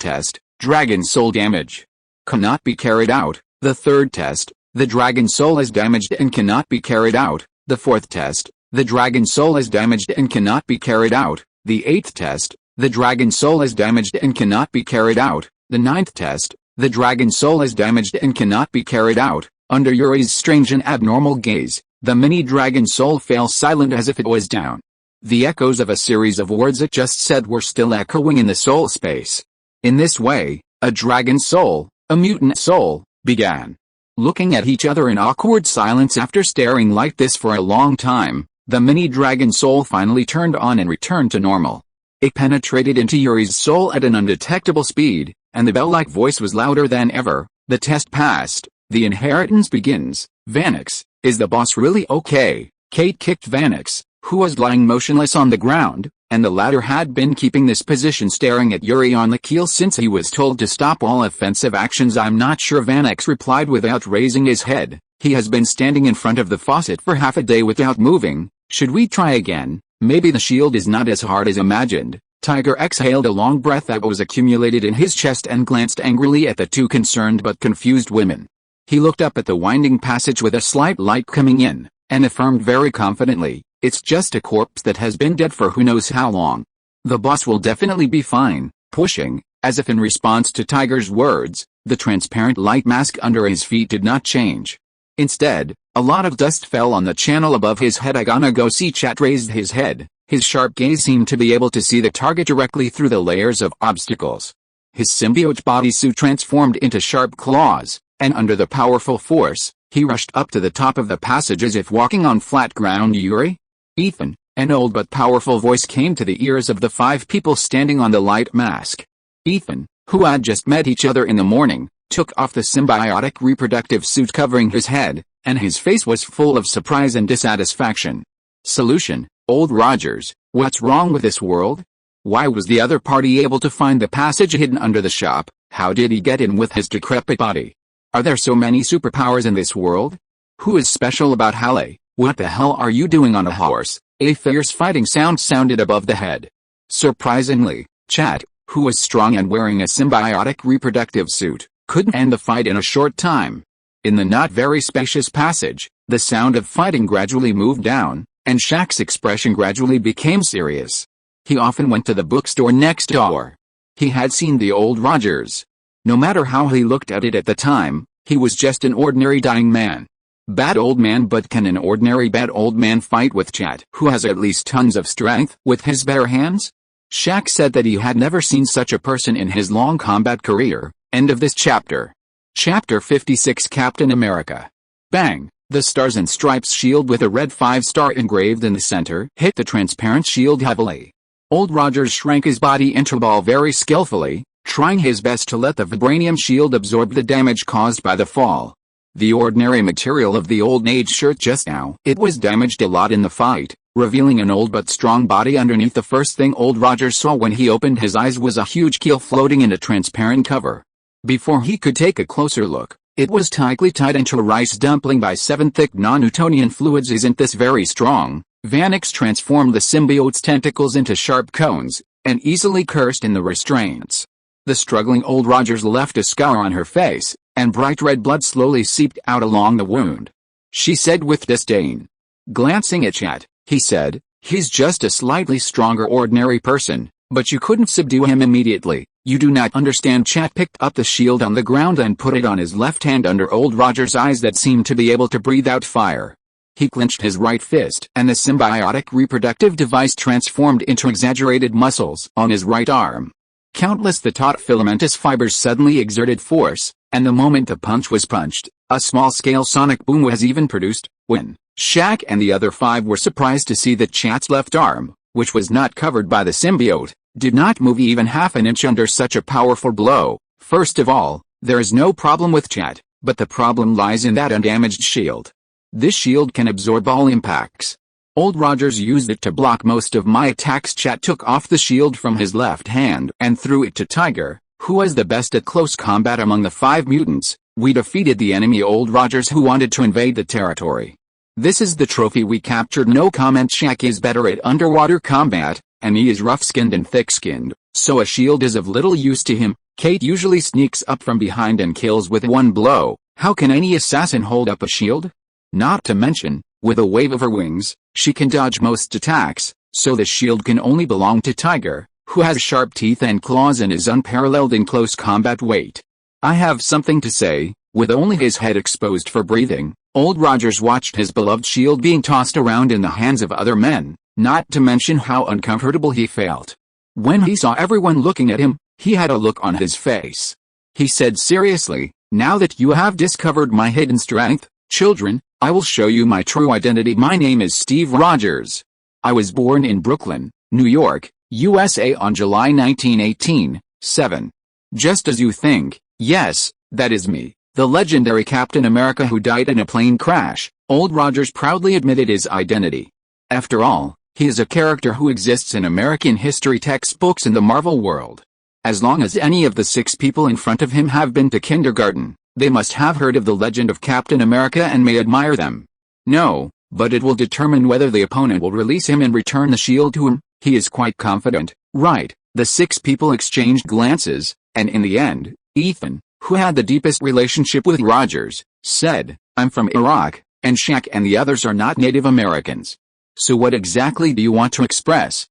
test, dragon soul damage, cannot be carried out. The third test, the dragon soul is damaged and cannot be carried out. The fourth test, the dragon soul is damaged and cannot be carried out. The eighth test, the dragon soul is damaged and cannot be carried out. The ninth test, the dragon soul is damaged and cannot be carried out. Under Yuri's strange and abnormal gaze, the mini dragon soul fell silent as if it was down. The echoes of a series of words it just said were still echoing in the soul space. In this way, a dragon soul, a mutant soul, began. Looking at each other in awkward silence after staring like this for a long time, the mini dragon soul finally turned on and returned to normal. It penetrated into Yuri's soul at an undetectable speed, and the bell-like voice was louder than ever. The test passed. The inheritance begins. Vanix, is the boss really okay? Kate kicked Vanix, who was lying motionless on the ground, and the latter had been keeping this position staring at Yuri on the keel since he was told to stop all offensive actions. I'm not sure, Vanix replied without raising his head. He has been standing in front of the faucet for half a day without moving. Should we try again? Maybe the shield is not as hard as imagined. Tiger exhaled a long breath that was accumulated in his chest and glanced angrily at the two concerned but confused women. He looked up at the winding passage with a slight light coming in, and affirmed very confidently, it's just a corpse that has been dead for who knows how long. The boss will definitely be fine. Pushing, as if in response to Tiger's words, the transparent light mask under his feet did not change. Instead, a lot of dust fell on the channel above his head. I gonna go see. Chat raised his head. His sharp gaze seemed to be able to see the target directly through the layers of obstacles. His symbiote bodysuit transformed into sharp claws, and under the powerful force, he rushed up to the top of the passage as if walking on flat ground. Yuri? Ethan, an old but powerful voice came to the ears of the 5 people standing on the light mask. Ethan, who had just met each other in the morning, took off the symbiotic reproductive suit covering his head, and his face was full of surprise and dissatisfaction. Solution, Old Rogers, what's wrong with this world? Why was the other party able to find the passage hidden under the shop? How did he get in with his decrepit body? Are there so many superpowers in this world? Who is special about Halle? What the hell are you doing on a horse? A fierce fighting sound sounded above the head. Surprisingly, Chat, who was strong and wearing a symbiotic reproductive suit, couldn't end the fight in a short time. In the not very spacious passage, the sound of fighting gradually moved down, and Shaq's expression gradually became serious. He often went to the bookstore next door. He had seen the old Rogers. No matter how he looked at it at the time, he was just an ordinary dying man. Bad old man, but can an ordinary bad old man fight with Chat, who has at least tons of strength, with his bare hands? Shaq said that he had never seen such a person in his long combat career. End of this chapter. Chapter 56 Captain America. Bang! The Stars and Stripes shield with a red 5-star engraved in the center hit the transparent shield heavily. Old Rogers shrank his body into a ball very skillfully, trying his best to let the vibranium shield absorb the damage caused by the fall. The ordinary material of the old age shirt just now, it was damaged a lot in the fight, revealing an old but strong body underneath. The first thing old Rogers saw when he opened his eyes was a huge keel floating in a transparent cover. Before he could take a closer look, it was tightly tied into a rice dumpling by 7 thick non-Newtonian fluids. Isn't this very strong? Vanix transformed the symbiote's tentacles into sharp cones, and easily cursed in the restraints. The struggling old Rogers left a scar on her face, and bright red blood slowly seeped out along the wound. She said with disdain. Glancing at Chat, he said, "He's just a slightly stronger ordinary person, but you couldn't subdue him immediately. You do not understand." Chat picked up the shield on the ground and put it on his left hand under old Rogers' eyes that seemed to be able to breathe out fire. He clenched his right fist, and the symbiotic reproductive device transformed into exaggerated muscles on his right arm. Countless the taut filamentous fibers suddenly exerted force, and the moment the punch was punched, a small-scale sonic boom was even produced. When Shaq and the other 5 were surprised to see that Chat's left arm, which was not covered by the symbiote, did not move even half an inch under such a powerful blow. First of all, there is no problem with Chat, but the problem lies in that undamaged shield. This shield can absorb all impacts. Old Rogers used it to block most of my attacks. Chat took off the shield from his left hand and threw it to Tiger, who was the best at close combat among the 5 mutants. "We defeated the enemy Old Rogers who wanted to invade the territory. This is the trophy we captured." No comment. Shaq is better at underwater combat, and he is rough-skinned and thick-skinned, so a shield is of little use to him. Kate usually sneaks up from behind and kills with one blow. How can any assassin hold up a shield? Not to mention, with a wave of her wings, she can dodge most attacks, so the shield can only belong to Tiger, who has sharp teeth and claws and is unparalleled in close combat. Wait. I have something to say. With only his head exposed for breathing, Old Rogers watched his beloved shield being tossed around in the hands of other men, not to mention how uncomfortable he felt. When he saw everyone looking at him, he had a look on his face. He said seriously, "Now that you have discovered my hidden strength, children, I will show you my true identity. My name is Steve Rogers. I was born in Brooklyn, New York, USA on July 1918, 7. Just as you think, yes, that is me, the legendary Captain America who died in a plane crash." Old Rogers proudly admitted his identity. After all, he is a character who exists in American history textbooks in the Marvel world. As long as any of the 6 people in front of him have been to kindergarten, they must have heard of the legend of Captain America and may admire them. No, but it will determine whether the opponent will release him and return the shield to him. He is quite confident, right? The 6 people exchanged glances, and in the end, Ethan, who had the deepest relationship with Rogers, said, "I'm from Iraq, and Shaq and the others are not Native Americans. So what exactly do you want to express?"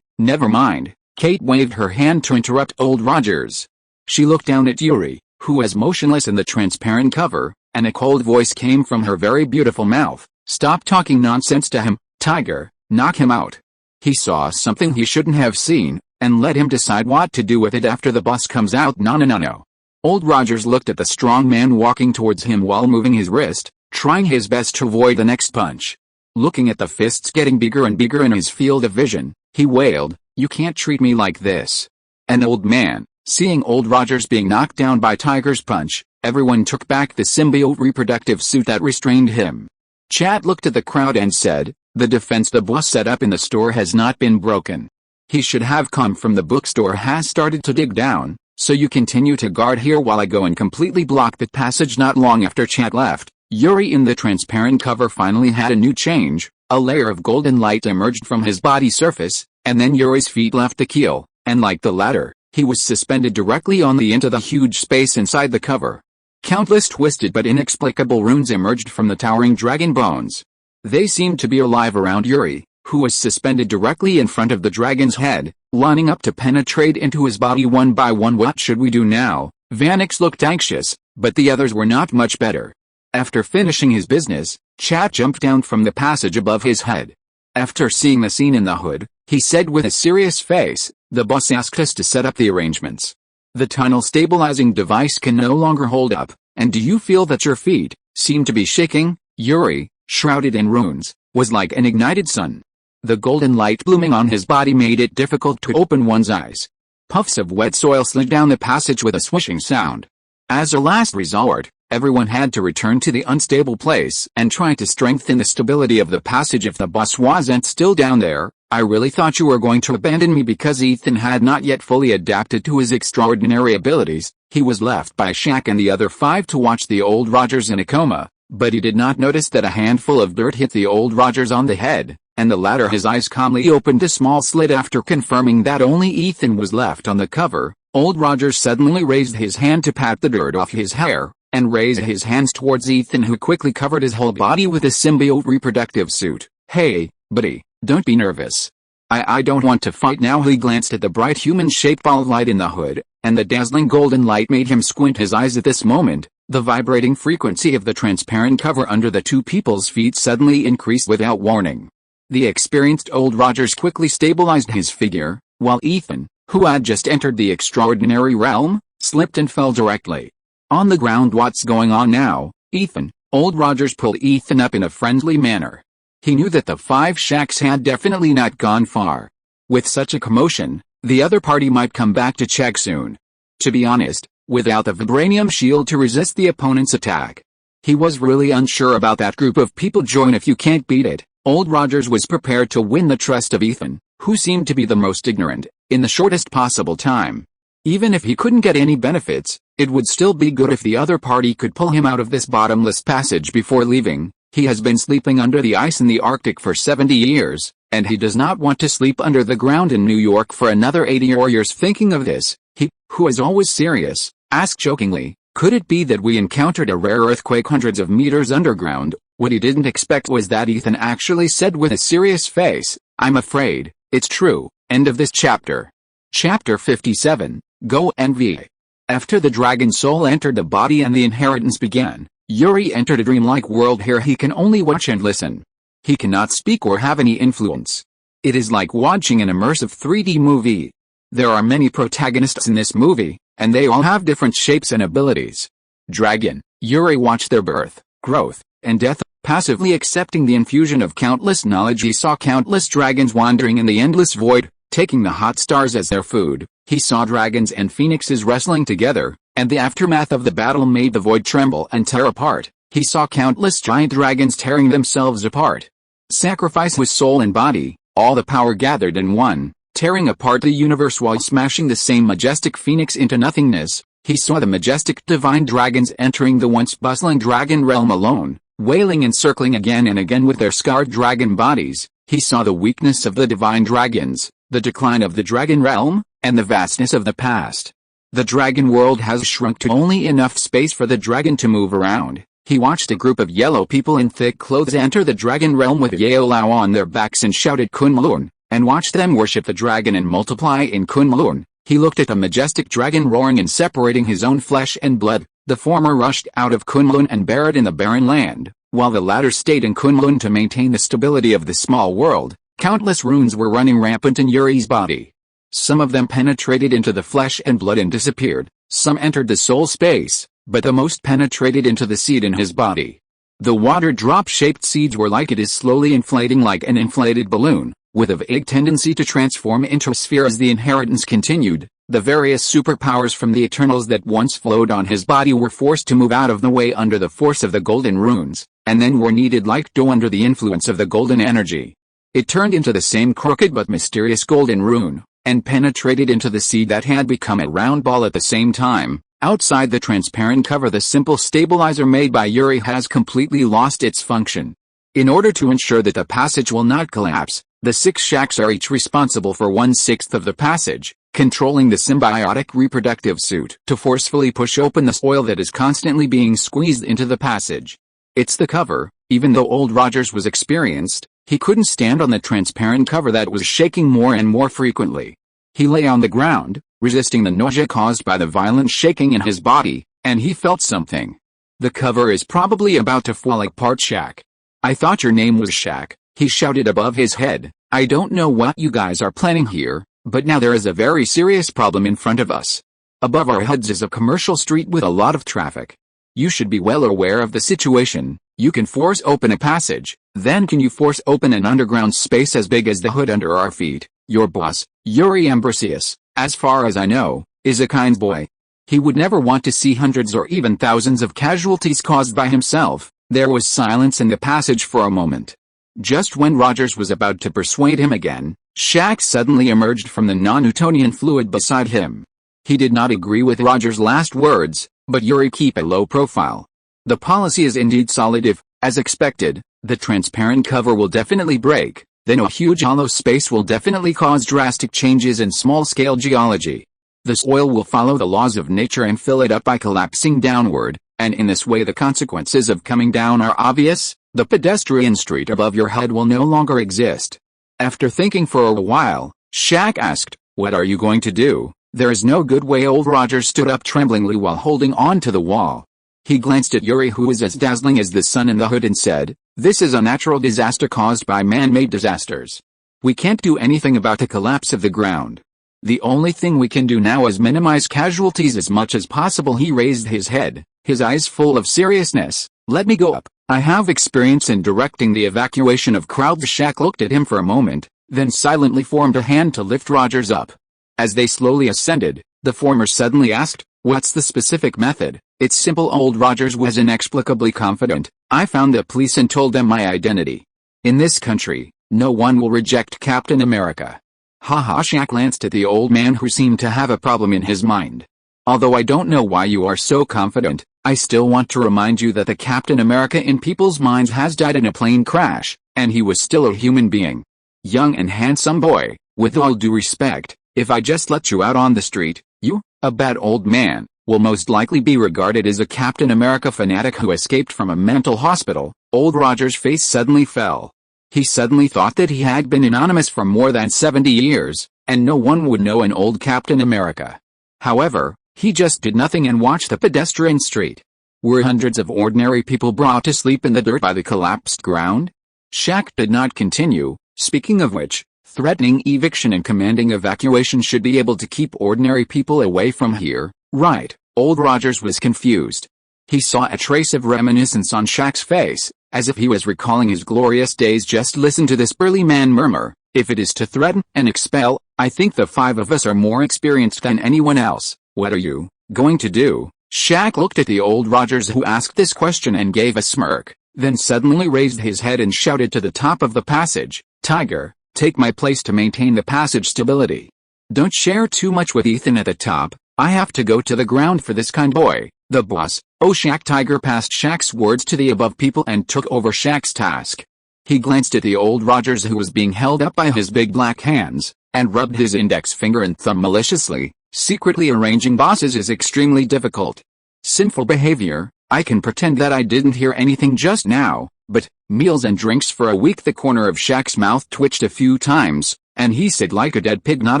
Never mind." Kate waved her hand to interrupt Old Rogers. She looked down at Yuri, who was motionless in the transparent cover, and a cold voice came from her very beautiful mouth. "Stop talking nonsense to him, Tiger. Knock him out." He saw something he shouldn't have seen, and let him decide what to do with it after the boss comes out. No. Old Rogers looked at the strong man walking towards him while moving his wrist, trying his best to avoid the next punch. Looking at the fists getting bigger and bigger in his field of vision, he wailed, "You can't treat me like this." An old man, seeing Old Rogers being knocked down by Tiger's punch, everyone took back the symbiote reproductive suit that restrained him. Chat looked at the crowd and said, "The defense the boss set up in the store has not been broken. He should have come from the bookstore has started to dig down, so you continue to guard here while I go and completely block the passage." Not long after Chat left, Yuri in the transparent cover finally had a new change. A layer of golden light emerged from his body surface, and then Yuri's feet left the keel, and like the ladder, he was suspended directly on the into the huge space inside the cover. Countless twisted but inexplicable runes emerged from the towering dragon bones. They seemed to be alive around Yuri, who was suspended directly in front of the dragon's head, lining up to penetrate into his body one by one. What should we do now? Vanix looked anxious, but the others were not much better. After finishing his business, Chat jumped down from the passage above his head. After seeing the scene in the hood, he said with a serious face, "The boss asked us to set up the arrangements. The tunnel stabilizing device can no longer hold up, and do you feel that your feet seem to be shaking?" Yuri, shrouded in runes, was like an ignited sun. The golden light blooming on his body made it difficult to open one's eyes. Puffs of wet soil slid down the passage with a swishing sound. As a last resort, everyone had to return to the unstable place and try to strengthen the stability of the passage if the boss wasn't still down there. "I really thought you were going to abandon me." Because Ethan had not yet fully adapted to his extraordinary abilities, he was left by Shaq and the other 5 to watch the Old Rogers in a coma, but he did not notice that a handful of dirt hit the Old Rogers on the head, and the latter his eyes calmly opened a small slit. After confirming that only Ethan was left on the cover, Old Rogers suddenly raised his hand to pat the dirt off his hair, and raised his hands towards Ethan, who quickly covered his whole body with a symbiote reproductive suit. "Hey, buddy, don't be nervous. I don't want to fight now." He glanced at the bright human-shaped ball of light in the hood, and the dazzling golden light made him squint his eyes at this moment. The vibrating frequency of the transparent cover under the 2 people's feet suddenly increased without warning. The experienced Old Rogers quickly stabilized his figure, while Ethan, who had just entered the extraordinary realm, slipped and fell directly on the ground. "What's going on now, Ethan?" Old Rogers pulled Ethan up in a friendly manner. He knew that the 5 Shaqs had definitely not gone far. With such a commotion, the other party might come back to check soon. To be honest, without the vibranium shield to resist the opponent's attack, he was really unsure about that group of people. "Join if you can't beat it." Old Rogers was prepared to win the trust of Ethan, who seemed to be the most ignorant, in the shortest possible time. Even if he couldn't get any benefits, it would still be good if the other party could pull him out of this bottomless passage before leaving. He has been sleeping under the ice in the Arctic for 70 years, and he does not want to sleep under the ground in New York for another 80 or years. Thinking of this, he, who is always serious, asked jokingly, "Could it be that we encountered a rare earthquake hundreds of meters underground?" What he didn't expect was that Ethan actually said with a serious face, "I'm afraid it's true." End of this chapter. Chapter 57, Go NV. After the dragon soul entered the body and the inheritance began, Yuri entered a dreamlike world. Here he can only watch and listen. He cannot speak or have any influence. It is like watching an immersive 3D movie. There are many protagonists in this movie, and they all have different shapes and abilities. Dragon. Yuri watched their birth, growth, and death, passively accepting the infusion of countless knowledge. He saw countless dragons wandering in the endless void, taking the hot stars as their food. He saw dragons and phoenixes wrestling together, and the aftermath of the battle made the void tremble and tear apart. He saw countless giant dragons tearing themselves apart. Sacrifice with soul and body, all the power gathered in one, tearing apart the universe while smashing the same majestic phoenix into nothingness. He saw the majestic divine dragons entering the once bustling dragon realm alone, wailing and circling again and again with their scarred dragon bodies. He saw the weakness of the divine dragons, the decline of the dragon realm, and the vastness of the past. The dragon world has shrunk to only enough space for the dragon to move around. He watched a group of yellow people in thick clothes enter the dragon realm with Yao Lao on their backs and shouted Kunlun, and watched them worship the dragon and multiply in Kunlun. He looked at the majestic dragon roaring and separating his own flesh and blood. The former rushed out of Kunlun and buried in the barren land, while the latter stayed in Kunlun to maintain the stability of the small world. Countless runes were running rampant in Yuri's body. Some of them penetrated into the flesh and blood and disappeared. Some entered the soul space, but the most penetrated into the seed in his body. The water drop-shaped seeds were like it is slowly inflating like an inflated balloon, with a vague tendency to transform into a sphere as the inheritance continued. The various superpowers from the Eternals that once flowed on his body were forced to move out of the way under the force of the golden runes, and then were kneaded like dough under the influence of the golden energy. It turned into the same crooked but mysterious golden rune, and penetrated into the seed that had become a round ball at the same time. Outside the transparent cover, the simple stabilizer made by Yuri has completely lost its function. In order to ensure that the passage will not collapse, the 6 Shaqs are each responsible for 1/6 of the passage, controlling the symbiotic reproductive suit to forcefully push open the soil that is constantly being squeezed into the passage. It's the cover. Even though Old Rogers was experienced, He couldn't stand on the transparent cover that was shaking more and more frequently. He lay on the ground, resisting the nausea caused by the violent shaking in his body, and he felt something. The cover is probably about to fall apart. Shaq. I thought your name was Shaq, he shouted above his head. I don't know what you guys are planning here, but now there is a very serious problem in front of us. Above our heads is a commercial street with a lot of traffic. You should be well aware of the situation. You can force open a passage, then can you force open an underground space as big as the hood under our feet? Your boss, Yuri Ambrosius, as far as I know, is a kind boy. He would never want to see hundreds or even thousands of casualties caused by himself. There was silence in the passage for a moment. Just when Rogers was about to persuade him again, Shaq suddenly emerged from the non-Newtonian fluid beside him. He did not agree with Rogers' last words, but Yuri keep a low profile. The policy is indeed solid if, as expected, the transparent cover will definitely break, then a huge hollow space will definitely cause drastic changes in small-scale geology. The soil will follow the laws of nature and fill it up by collapsing downward, and in this way the consequences of coming down are obvious. The pedestrian street above your head will no longer exist. After thinking for a while, Shaq asked, what are you going to do? There is no good way. Old Rogers stood up tremblingly while holding on to the wall. He glanced at Yuri, who was as dazzling as the sun in the hood, and said, this is a natural disaster caused by man-made disasters. We can't do anything about the collapse of the ground. The only thing we can do now is minimize casualties as much as possible. He raised his head, his eyes full of seriousness. Let me go up. I have experience in directing the evacuation of crowds. Shaq looked at him for a moment, then silently formed a hand to lift Rogers up. As they slowly ascended, the former suddenly asked, what's the specific method? It's simple. Old Rogers was inexplicably confident. I found the police and told them my identity. In this country, no one will reject Captain America. Haha. Shaq glanced at the old man, who seemed to have a problem in his mind. Although I don't know why you are so confident, I still want to remind you that the Captain America in people's minds has died in a plane crash, and he was still a human being. Young and handsome boy, with all due respect, if I just let you out on the street, you, a bad old man, will most likely be regarded as a Captain America fanatic who escaped from a mental hospital. Old Rogers' face suddenly fell. He suddenly thought that he had been anonymous for more than 70 years, and no one would know an old Captain America. However, he just did nothing and watched the pedestrian street. Were hundreds of ordinary people brought to sleep in the dirt by the collapsed ground? Shaq did not continue. Speaking of which, threatening eviction and commanding evacuation should be able to keep ordinary people away from here, right? Old Rogers was confused. He saw a trace of reminiscence on Shaq's face, as if he was recalling his glorious days. Just listen to this burly man murmur, if it is to threaten and expel, I think the five of us are more experienced than anyone else. What are you going to do? Shaq looked at the old Rogers who asked this question and gave a smirk, then suddenly raised his head and shouted to the top of the passage, Tiger, take my place to maintain the passage stability. Don't share too much with Ethan at the top. I have to go to the ground for this kind boy, the boss. Oh, Shaq. Tiger passed Shaq's words to the above people and took over Shaq's task. He glanced at the old Rogers who was being held up by his big black hands, and rubbed his index finger and thumb maliciously. Secretly arranging bosses is extremely difficult. Sinful behavior. I can pretend that I didn't hear anything just now, but, meals and drinks for a week. The corner of Shaq's mouth twitched a few times, and he said like a dead pig not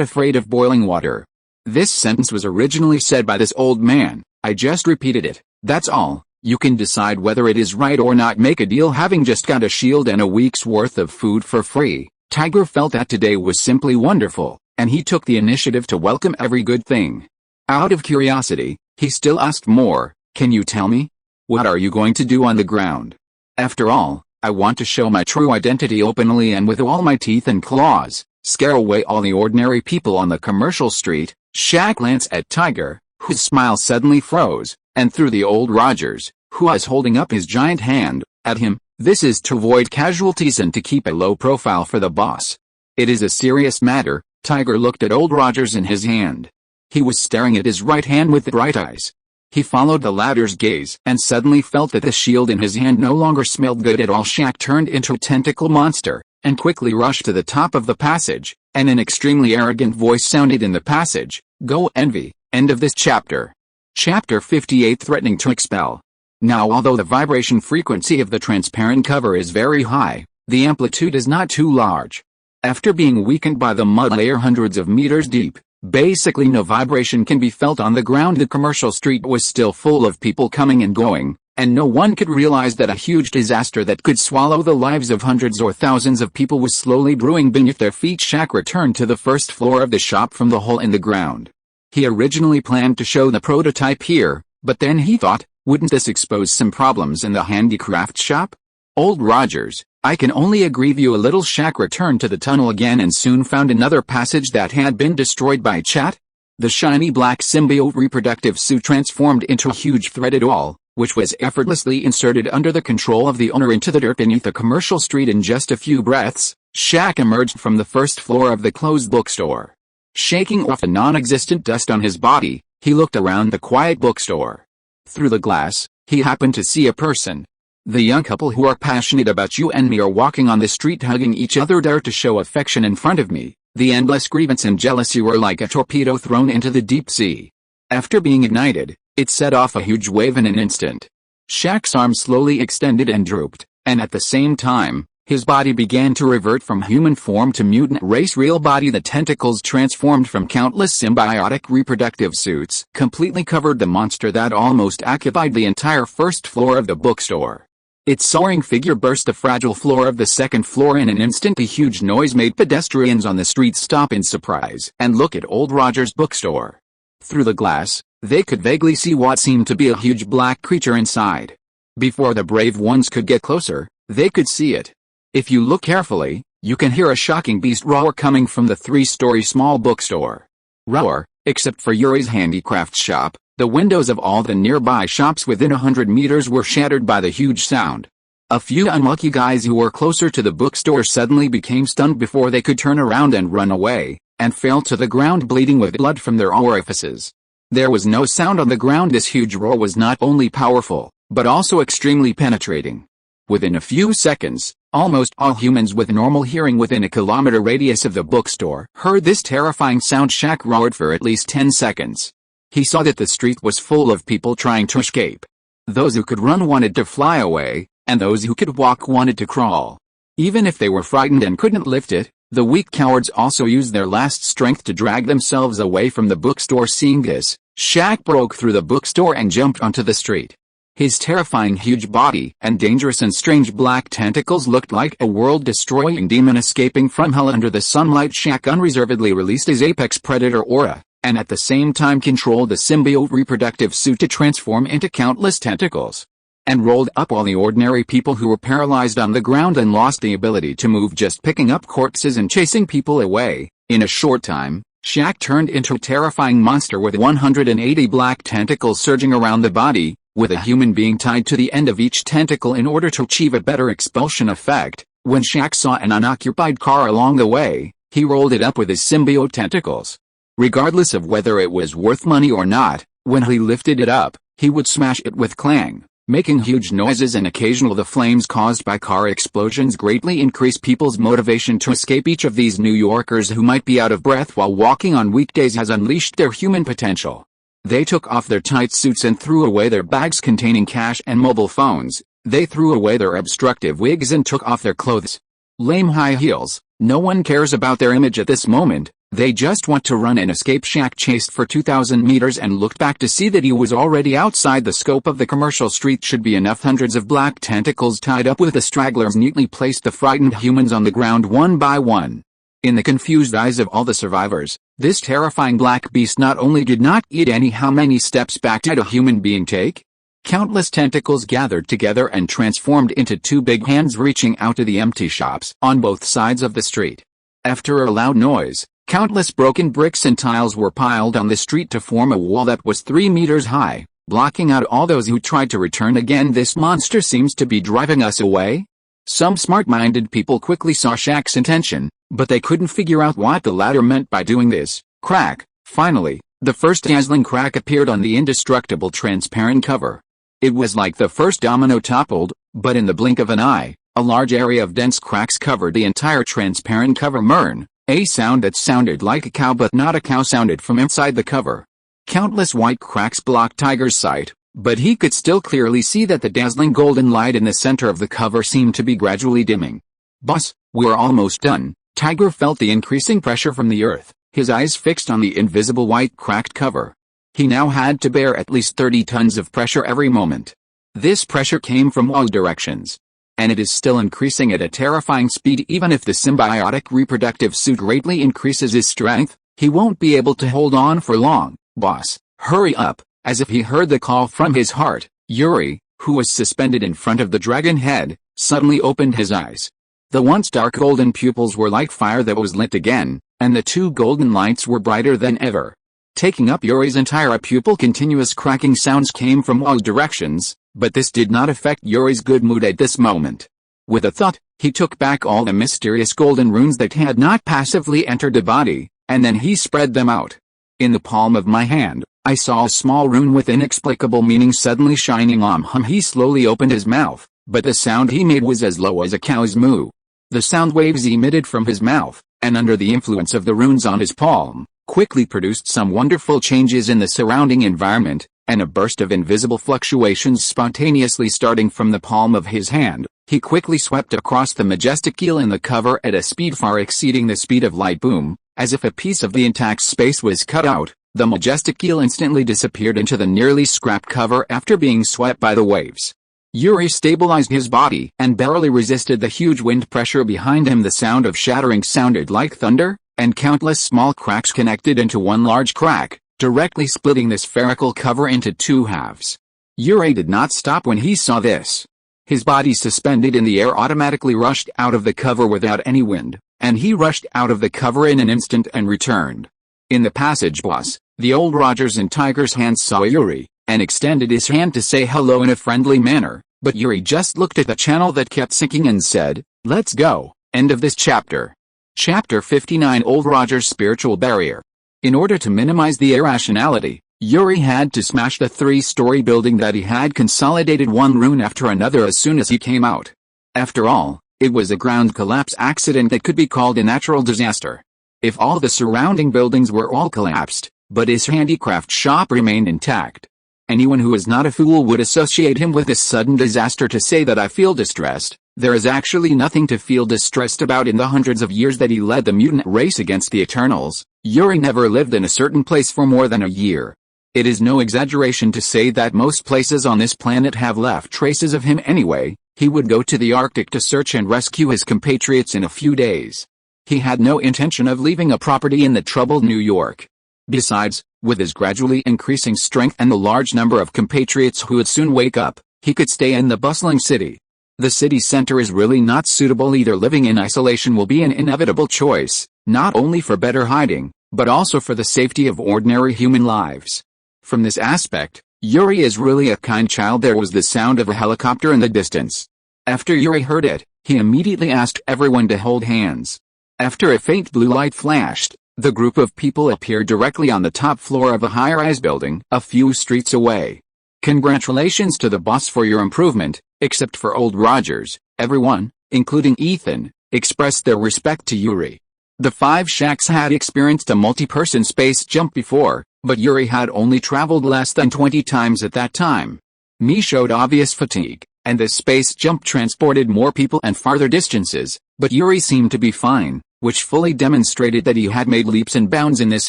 afraid of boiling water. This sentence was originally said by this old man. I just repeated it. That's all. You can decide whether it is right or not. Make a deal. Having just got a shield and a week's worth of food for free, Tiger felt that today was simply wonderful, and he took the initiative to welcome every good thing. Out of curiosity, he still asked more. Can you tell me? What are you going to do on the ground? After all, I want to show my true identity openly and with all my teeth and claws, scare away all the ordinary people on the commercial street. Shaq glanced at Tiger, whose smile suddenly froze, and through the old Rogers, who was holding up his giant hand, at him. This is to avoid casualties and to keep a low profile for the boss. It is a serious matter. Tiger looked at old Rogers in his hand. He was staring at his right hand with bright eyes. He followed the latter's gaze and suddenly felt that the shield in his hand no longer smelled good at all. Shaq turned into a tentacle monster, and quickly rushed to the top of the passage, and an extremely arrogant voice sounded in the passage, Go Envy. End of this chapter. Chapter 58. Threatening to expel. Now although the vibration frequency of the transparent cover is very high, The amplitude is not too large. After being weakened by the mud layer hundreds of meters deep, basically no vibration can be felt on the ground. The commercial street was still full of people coming and going, and no one could realize that a huge disaster that could swallow the lives of hundreds or thousands of people was slowly brewing beneath their feet. Shaq returned to the first floor of the shop from the hole in the ground. He originally planned to show the prototype here, but then he thought, wouldn't this expose some problems in the handicraft shop? Old Rogers, I can only aggrieve you a little. Shaq returned to the tunnel again and soon found another passage that had been destroyed by Chat. The shiny black symbiote reproductive suit transformed into a huge threaded awl, which was effortlessly inserted under the control of the owner into the dirt beneath the commercial street. In just a few breaths, Shaq emerged from the first floor of the closed bookstore. Shaking off the non-existent dust on his body, he looked around the quiet bookstore. Through the glass, he happened to see a person. The young couple who are passionate about you and me are walking on the street hugging each other. Dare to show affection in front of me. The endless grievance and jealousy were like a torpedo thrown into the deep sea. After being ignited, it set off a huge wave in an instant. Shaq's arm slowly extended and drooped, and at the same time, his body began to revert from human form to mutant race real body. The tentacles transformed from countless symbiotic reproductive suits completely covered the monster that almost occupied the entire first floor of the bookstore. Its soaring figure burst the fragile floor of the second floor. In an instant, a huge noise made pedestrians on the street stop in surprise and look at Old Rogers' bookstore. Through the glass, they could vaguely see what seemed to be a huge black creature inside. Before the brave ones could get closer, they could see it. If you look carefully, you can hear a shocking beast roar coming from the three-story small bookstore. Roar, except for Yuri's handicraft shop. The windows of all the nearby shops within 100 meters were shattered by the huge sound. A few unlucky guys who were closer to the bookstore suddenly became stunned before they could turn around and run away, and fell to the ground bleeding with blood from their orifices. There was no sound on the ground. This huge roar was not only powerful, but also extremely penetrating. Within a few seconds, almost all humans with normal hearing within a kilometer radius of the bookstore heard this terrifying sound. Shaq roared for at least 10 seconds. He saw that the street was full of people trying to escape. Those who could run wanted to fly away, and those who could walk wanted to crawl. Even if they were frightened and couldn't lift it, the weak cowards also used their last strength to drag themselves away from the bookstore. Seeing this, Shaq broke through the bookstore and jumped onto the street. His terrifying huge body and dangerous and strange black tentacles looked like a world-destroying demon escaping from hell under the sunlight. Shaq unreservedly released his apex predator aura, and at the same time controlled the symbiote reproductive suit to transform into countless tentacles, and rolled up all the ordinary people who were paralyzed on the ground and lost the ability to move, just picking up corpses and chasing people away. In a short time, Shaq turned into a terrifying monster with 180 black tentacles surging around the body, with a human being tied to the end of each tentacle in order to achieve a better expulsion effect. When Shaq saw an unoccupied car along the way, he rolled it up with his symbiote tentacles. Regardless of whether it was worth money or not, when he lifted it up, he would smash it with clang, making huge noises, and occasionally the flames caused by car explosions greatly increase people's motivation to escape. Each of these New Yorkers who might be out of breath while walking on weekdays has unleashed their human potential. They took off their tight suits and threw away their bags containing cash and mobile phones. They threw away their obstructive wigs and took off their clothes. Lame high heels. No one cares about their image at this moment. They just want to run and escape. Shaq chased for 2,000 meters and looked back to see that he was already outside the scope of the commercial street. Should be enough. Hundreds of black tentacles tied up with the stragglers neatly placed the frightened humans on the ground one by one. In the confused eyes of all the survivors, this terrifying black beast not only did not eat any. How many steps back did a human being take? Countless tentacles gathered together and transformed into two big hands reaching out to the empty shops on both sides of the street. After a loud noise, countless broken bricks and tiles were piled on the street to form a wall that was 3 meters high, blocking out all those who tried to return. Again, this monster seems to be driving us away. Some smart-minded people quickly saw Shaq's intention, but they couldn't figure out what the latter meant by doing this. Crack! Finally, the first dazzling crack appeared on the indestructible transparent cover. It was like the first domino toppled, but in the blink of an eye, a large area of dense cracks covered the entire transparent cover. Mern, a sound that sounded like a cow but not a cow sounded from inside the cover. Countless white cracks blocked Tiger's sight, but he could still clearly see that the dazzling golden light in the center of the cover seemed to be gradually dimming. "Boss, we're almost done." Tiger felt the increasing pressure from the earth, his eyes fixed on the invisible white cracked cover. He now had to bear at least 30 tons of pressure every moment. This pressure came from all directions. And it is still increasing at a terrifying speed. Even if the symbiotic reproductive suit greatly increases his strength, he won't be able to hold on for long. "Boss, hurry up." As if he heard the call from his heart, Yuri, who was suspended in front of the dragon head, suddenly opened his eyes. The once dark golden pupils were like fire that was lit again, and the two golden lights were brighter than ever. Taking up Yuri's entire pupil, continuous cracking sounds came from all directions, but this did not affect Yuri's good mood at this moment. With a thought, he took back all the mysterious golden runes that had not passively entered the body, and then he spread them out. "In the palm of my hand, I saw a small rune with inexplicable meaning suddenly shining on him." He slowly opened his mouth, but the sound he made was as low as a cow's moo. The sound waves emitted from his mouth, and under the influence of the runes on his palm, quickly produced some wonderful changes in the surrounding environment, and a burst of invisible fluctuations spontaneously starting from the palm of his hand. He quickly swept across the majestic eel in the cover at a speed far exceeding the speed of light. Boom! As if a piece of the intact space was cut out, the majestic eel instantly disappeared into the nearly scrapped cover after being swept by the waves. Yuri stabilized his body and barely resisted the huge wind pressure behind him. The sound of shattering sounded like thunder, and countless small cracks connected into one large crack, directly splitting the spherical cover into two halves. Yuri did not stop when he saw this. His body suspended in the air automatically rushed out of the cover without any wind, and he rushed out of the cover in an instant and returned. In the passage, boss, the old Rogers and Tiger's hands saw Yuri, and extended his hand to say hello in a friendly manner, but Yuri just looked at the channel that kept sinking and said, "Let's go." End of this chapter. Chapter 59, Old Roger's Spiritual Barrier. In order to minimize the irrationality, Yuri had to smash the 3-story building that he had consolidated one rune after another as soon as he came out. After all, it was a ground collapse accident that could be called a natural disaster. If all the surrounding buildings were all collapsed, but his handicraft shop remained intact. Anyone who is not a fool would associate him with this sudden disaster. To say that I feel distressed, there is actually nothing to feel distressed about. In the hundreds of years that he led the mutant race against the Eternals, Yuri never lived in a certain place for more than a year. It is no exaggeration to say that most places on this planet have left traces of him anyway. He would go to the Arctic to search and rescue his compatriots in a few days. He had no intention of leaving a property in the troubled New York. Besides, with his gradually increasing strength and the large number of compatriots who would soon wake up, he could stay in the bustling city. The city center is really not suitable either. Living in isolation will be an inevitable choice, not only for better hiding, but also for the safety of ordinary human lives. From this aspect, Yuri is really a kind child. There was the sound of a helicopter in the distance. After Yuri heard it, he immediately asked everyone to hold hands. After a faint blue light flashed, the group of people appeared directly on the top floor of a high-rise building a few streets away. "Congratulations to the boss for your improvement," except for Old Rogers. Everyone, including Ethan, expressed their respect to Yuri. The 5 Shacks had experienced a multi-person space jump before, but Yuri had only traveled less than 20 times at that time. Me showed obvious fatigue, and the space jump transported more people and farther distances, but Yuri seemed to be fine, which fully demonstrated that he had made leaps and bounds in this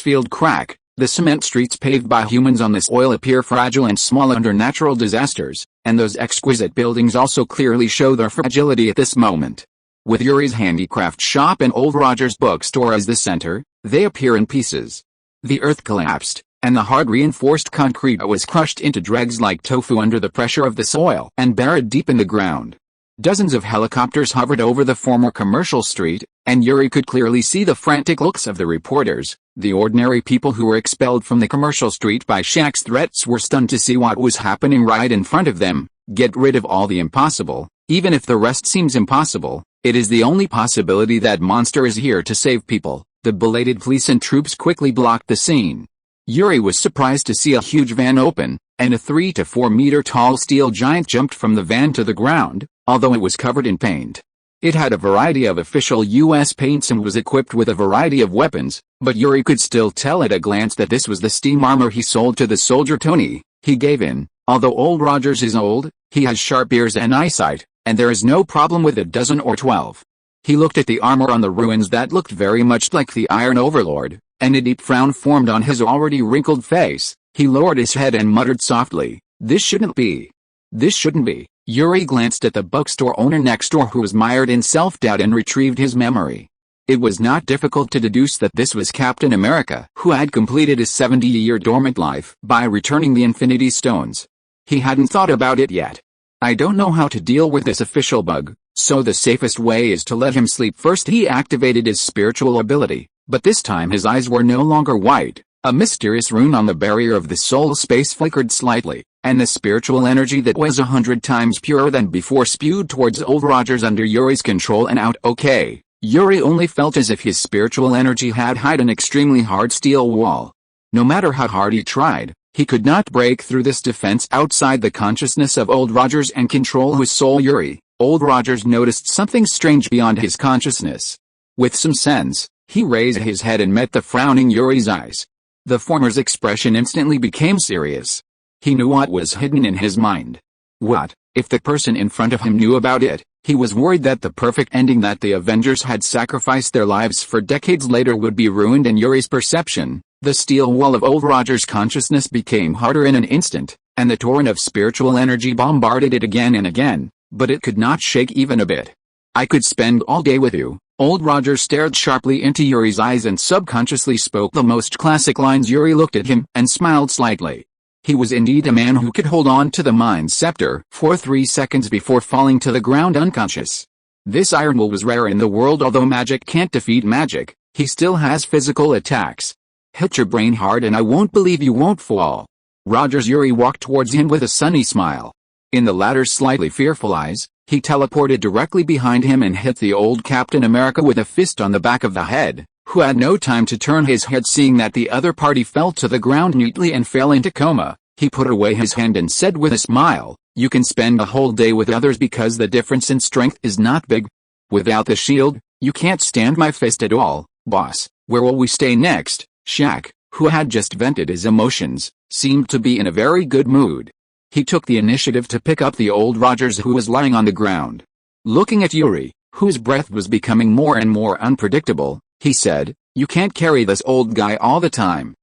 field. Crack. The cement streets paved by humans on this oil appear fragile and small under natural disasters, and those exquisite buildings also clearly show their fragility at this moment. With Yuri's handicraft shop and Old Rogers bookstore as the center, they appear in pieces. The earth collapsed, and the hard reinforced concrete was crushed into dregs like tofu under the pressure of the soil and buried deep in the ground. Dozens of helicopters hovered over the former commercial street, and Yuri could clearly see the frantic looks of the reporters. The ordinary people who were expelled from the commercial street by Shaq's threats were stunned to see what was happening right in front of them. Get rid of all the impossible. Even if the rest seems impossible, it is the only possibility. That monster is here to save people. The belated police and troops quickly blocked the scene. Yuri was surprised to see a huge van open, and a 3 to 4 meter tall steel giant jumped from the van to the ground, although it was covered in paint. It had a variety of official U.S. paints and was equipped with a variety of weapons, but Yuri could still tell at a glance that this was the steam armor he sold to the soldier Tony. He gave in. Although Old Rogers is old, he has sharp ears and eyesight, and there is no problem with a dozen or 12. He looked at the armor on the ruins that looked very much like the Iron Overlord, and a deep frown formed on his already wrinkled face. He lowered his head and muttered softly, "This shouldn't be. This shouldn't be." Yuri glanced at the bookstore owner next door who was mired in self-doubt and retrieved his memory. It was not difficult to deduce that this was Captain America, who had completed his 70-year dormant life by returning the Infinity Stones. He hadn't thought about it yet. "I don't know how to deal with this official bug, so the safest way is to let him sleep first." He activated his spiritual ability, but this time his eyes were no longer white. A mysterious rune on the barrier of the soul space flickered slightly, and the spiritual energy that was 100 times purer than before spewed towards Old Rogers under Yuri's control and out. Okay. Yuri only felt as if his spiritual energy had hit an extremely hard steel wall. No matter how hard he tried, he could not break through this defense outside the consciousness of Old Rogers and control his soul. Yuri, Old Rogers noticed something strange beyond his consciousness. With some sense, he raised his head and met the frowning Yuri's eyes. The former's expression instantly became serious. He knew what was hidden in his mind. What, if the person in front of him knew about it? He was worried that the perfect ending that the Avengers had sacrificed their lives for decades later would be ruined in Yuri's perception. The steel wall of Old Rogers' consciousness became harder in an instant, and the torrent of spiritual energy bombarded it again and again, but it could not shake even a bit. "I could spend all day with you." Old Rogers stared sharply into Yuri's eyes and subconsciously spoke the most classic lines. Yuri looked at him and smiled slightly. He was indeed a man who could hold on to the mind scepter for 3 seconds before falling to the ground unconscious. This Iron Will was rare in the world. Although magic can't defeat magic, he still has physical attacks. "Hit your brain hard and I won't believe you won't fall." Rogers. Yuri walked towards him with a sunny smile. In the latter's slightly fearful eyes, he teleported directly behind him and hit the old Captain America with a fist on the back of the head, who had no time to turn his head. Seeing that the other party fell to the ground neatly and fell into coma, he put away his hand and said with a smile, "You can spend a whole day with others because the difference in strength is not big. Without the shield, you can't stand my fist at all, boss." "Where will we stay next?" Shaq, who had just vented his emotions, seemed to be in a very good mood. He took the initiative to pick up the Old Rogers who was lying on the ground. Looking at Yuri, whose breath was becoming more and more unpredictable, he said, "You can't carry this old guy all the time."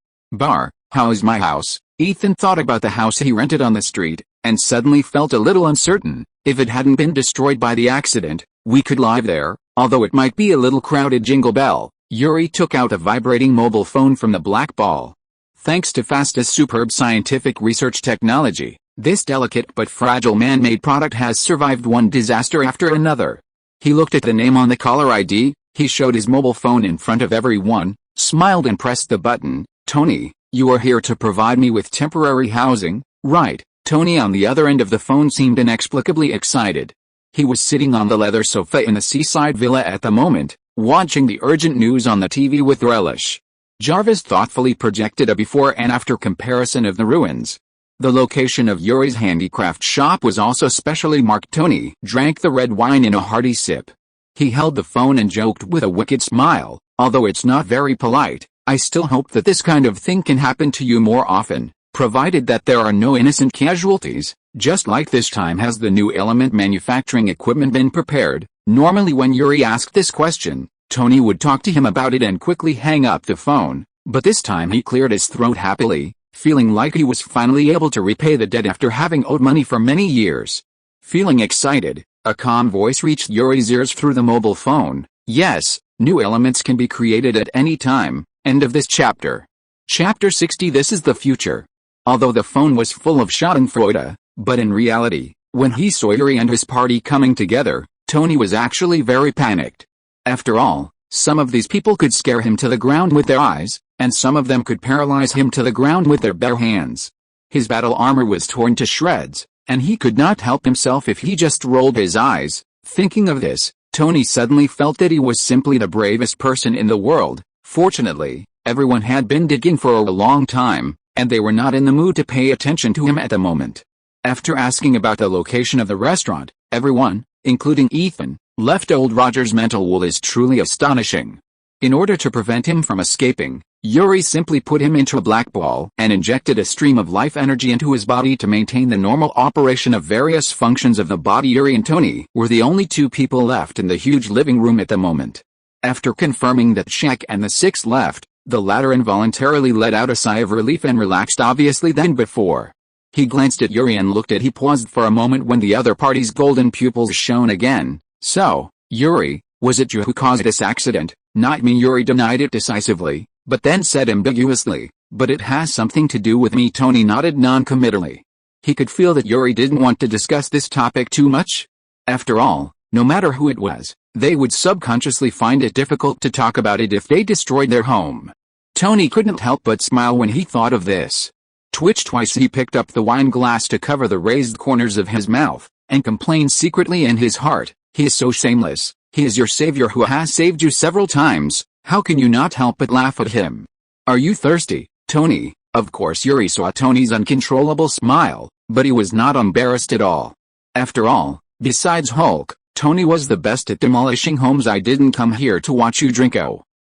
How's my house?" Ethan thought about the house he rented on the street, and suddenly felt a little uncertain. If it hadn't been destroyed by the accident, we could live there, although it might be a little crowded. Jingle bell. Yuri took out a vibrating mobile phone from the black ball. Thanks to Fasta's superb scientific research technology, this delicate but fragile man-made product has survived one disaster after another. He looked at the name on the caller ID, he showed his mobile phone in front of everyone, smiled and pressed the button. "Tony, you are here to provide me with temporary housing, right?" Tony on the other end of the phone seemed inexplicably excited. He was sitting on the leather sofa in the seaside villa at the moment, watching the urgent news on the TV with relish. Jarvis thoughtfully projected a before and after comparison of the ruins. The location of Yuri's handicraft shop was also specially marked. Tony drank the red wine in a hearty sip. He held the phone and joked with a wicked smile, "Although it's not very polite, I still hope that this kind of thing can happen to you more often, provided that there are no innocent casualties, just like this time." Has the new element manufacturing equipment been prepared? Normally when Yuri asked this question, Tony would talk to him about it and quickly hang up the phone, but this time he cleared his throat happily, feeling like he was finally able to repay the debt after having owed money for many years. Feeling excited, a calm voice reached Yuri's ears through the mobile phone. "Yes, new elements can be created at any time." End of this chapter. Chapter 60. This is the future. Although the phone was full of schadenfreude, but in reality, when he saw Yuri and his party coming together, Tony was actually very panicked. After all, some of these people could scare him to the ground with their eyes, and some of them could paralyze him to the ground with their bare hands. His battle armor was torn to shreds, and he could not help himself if he just rolled his eyes. Thinking of this, Tony suddenly felt that he was simply the bravest person in the world. Fortunately, everyone had been digging for a long time, and they were not in the mood to pay attention to him at the moment. After asking about the location of the restaurant, everyone, including Ethan, left. Old Rogers' mental wall is truly astonishing. In order to prevent him from escaping, Yuri simply put him into a black ball and injected a stream of life energy into his body to maintain the normal operation of various functions of the body. Yuri and Tony were the only two people left in the huge living room at the moment. After confirming that Shaq and the six left, the latter involuntarily let out a sigh of relief and relaxed obviously than before. He glanced at Yuri and looked at he paused for a moment when the other party's golden pupils shone again. So, Yuri, was it you who caused this accident? Not me. Yuri denied it decisively, but then said ambiguously, but it has something to do with me. Tony nodded non-committally. He could feel that Yuri didn't want to discuss this topic too much. After all, no matter who it was, they would subconsciously find it difficult to talk about it if they destroyed their home. Tony couldn't help but smile when he thought of this. Twice he picked up the wine glass to cover the raised corners of his mouth, and complained secretly in his heart, he is so shameless, he is your savior who has saved you several times, how can you not help but laugh at him? Are you thirsty, Tony? Of course Yuri saw Tony's uncontrollable smile, but he was not embarrassed at all. After all, besides Hulk, Tony was the best at demolishing homes. I didn't come here to watch you drink.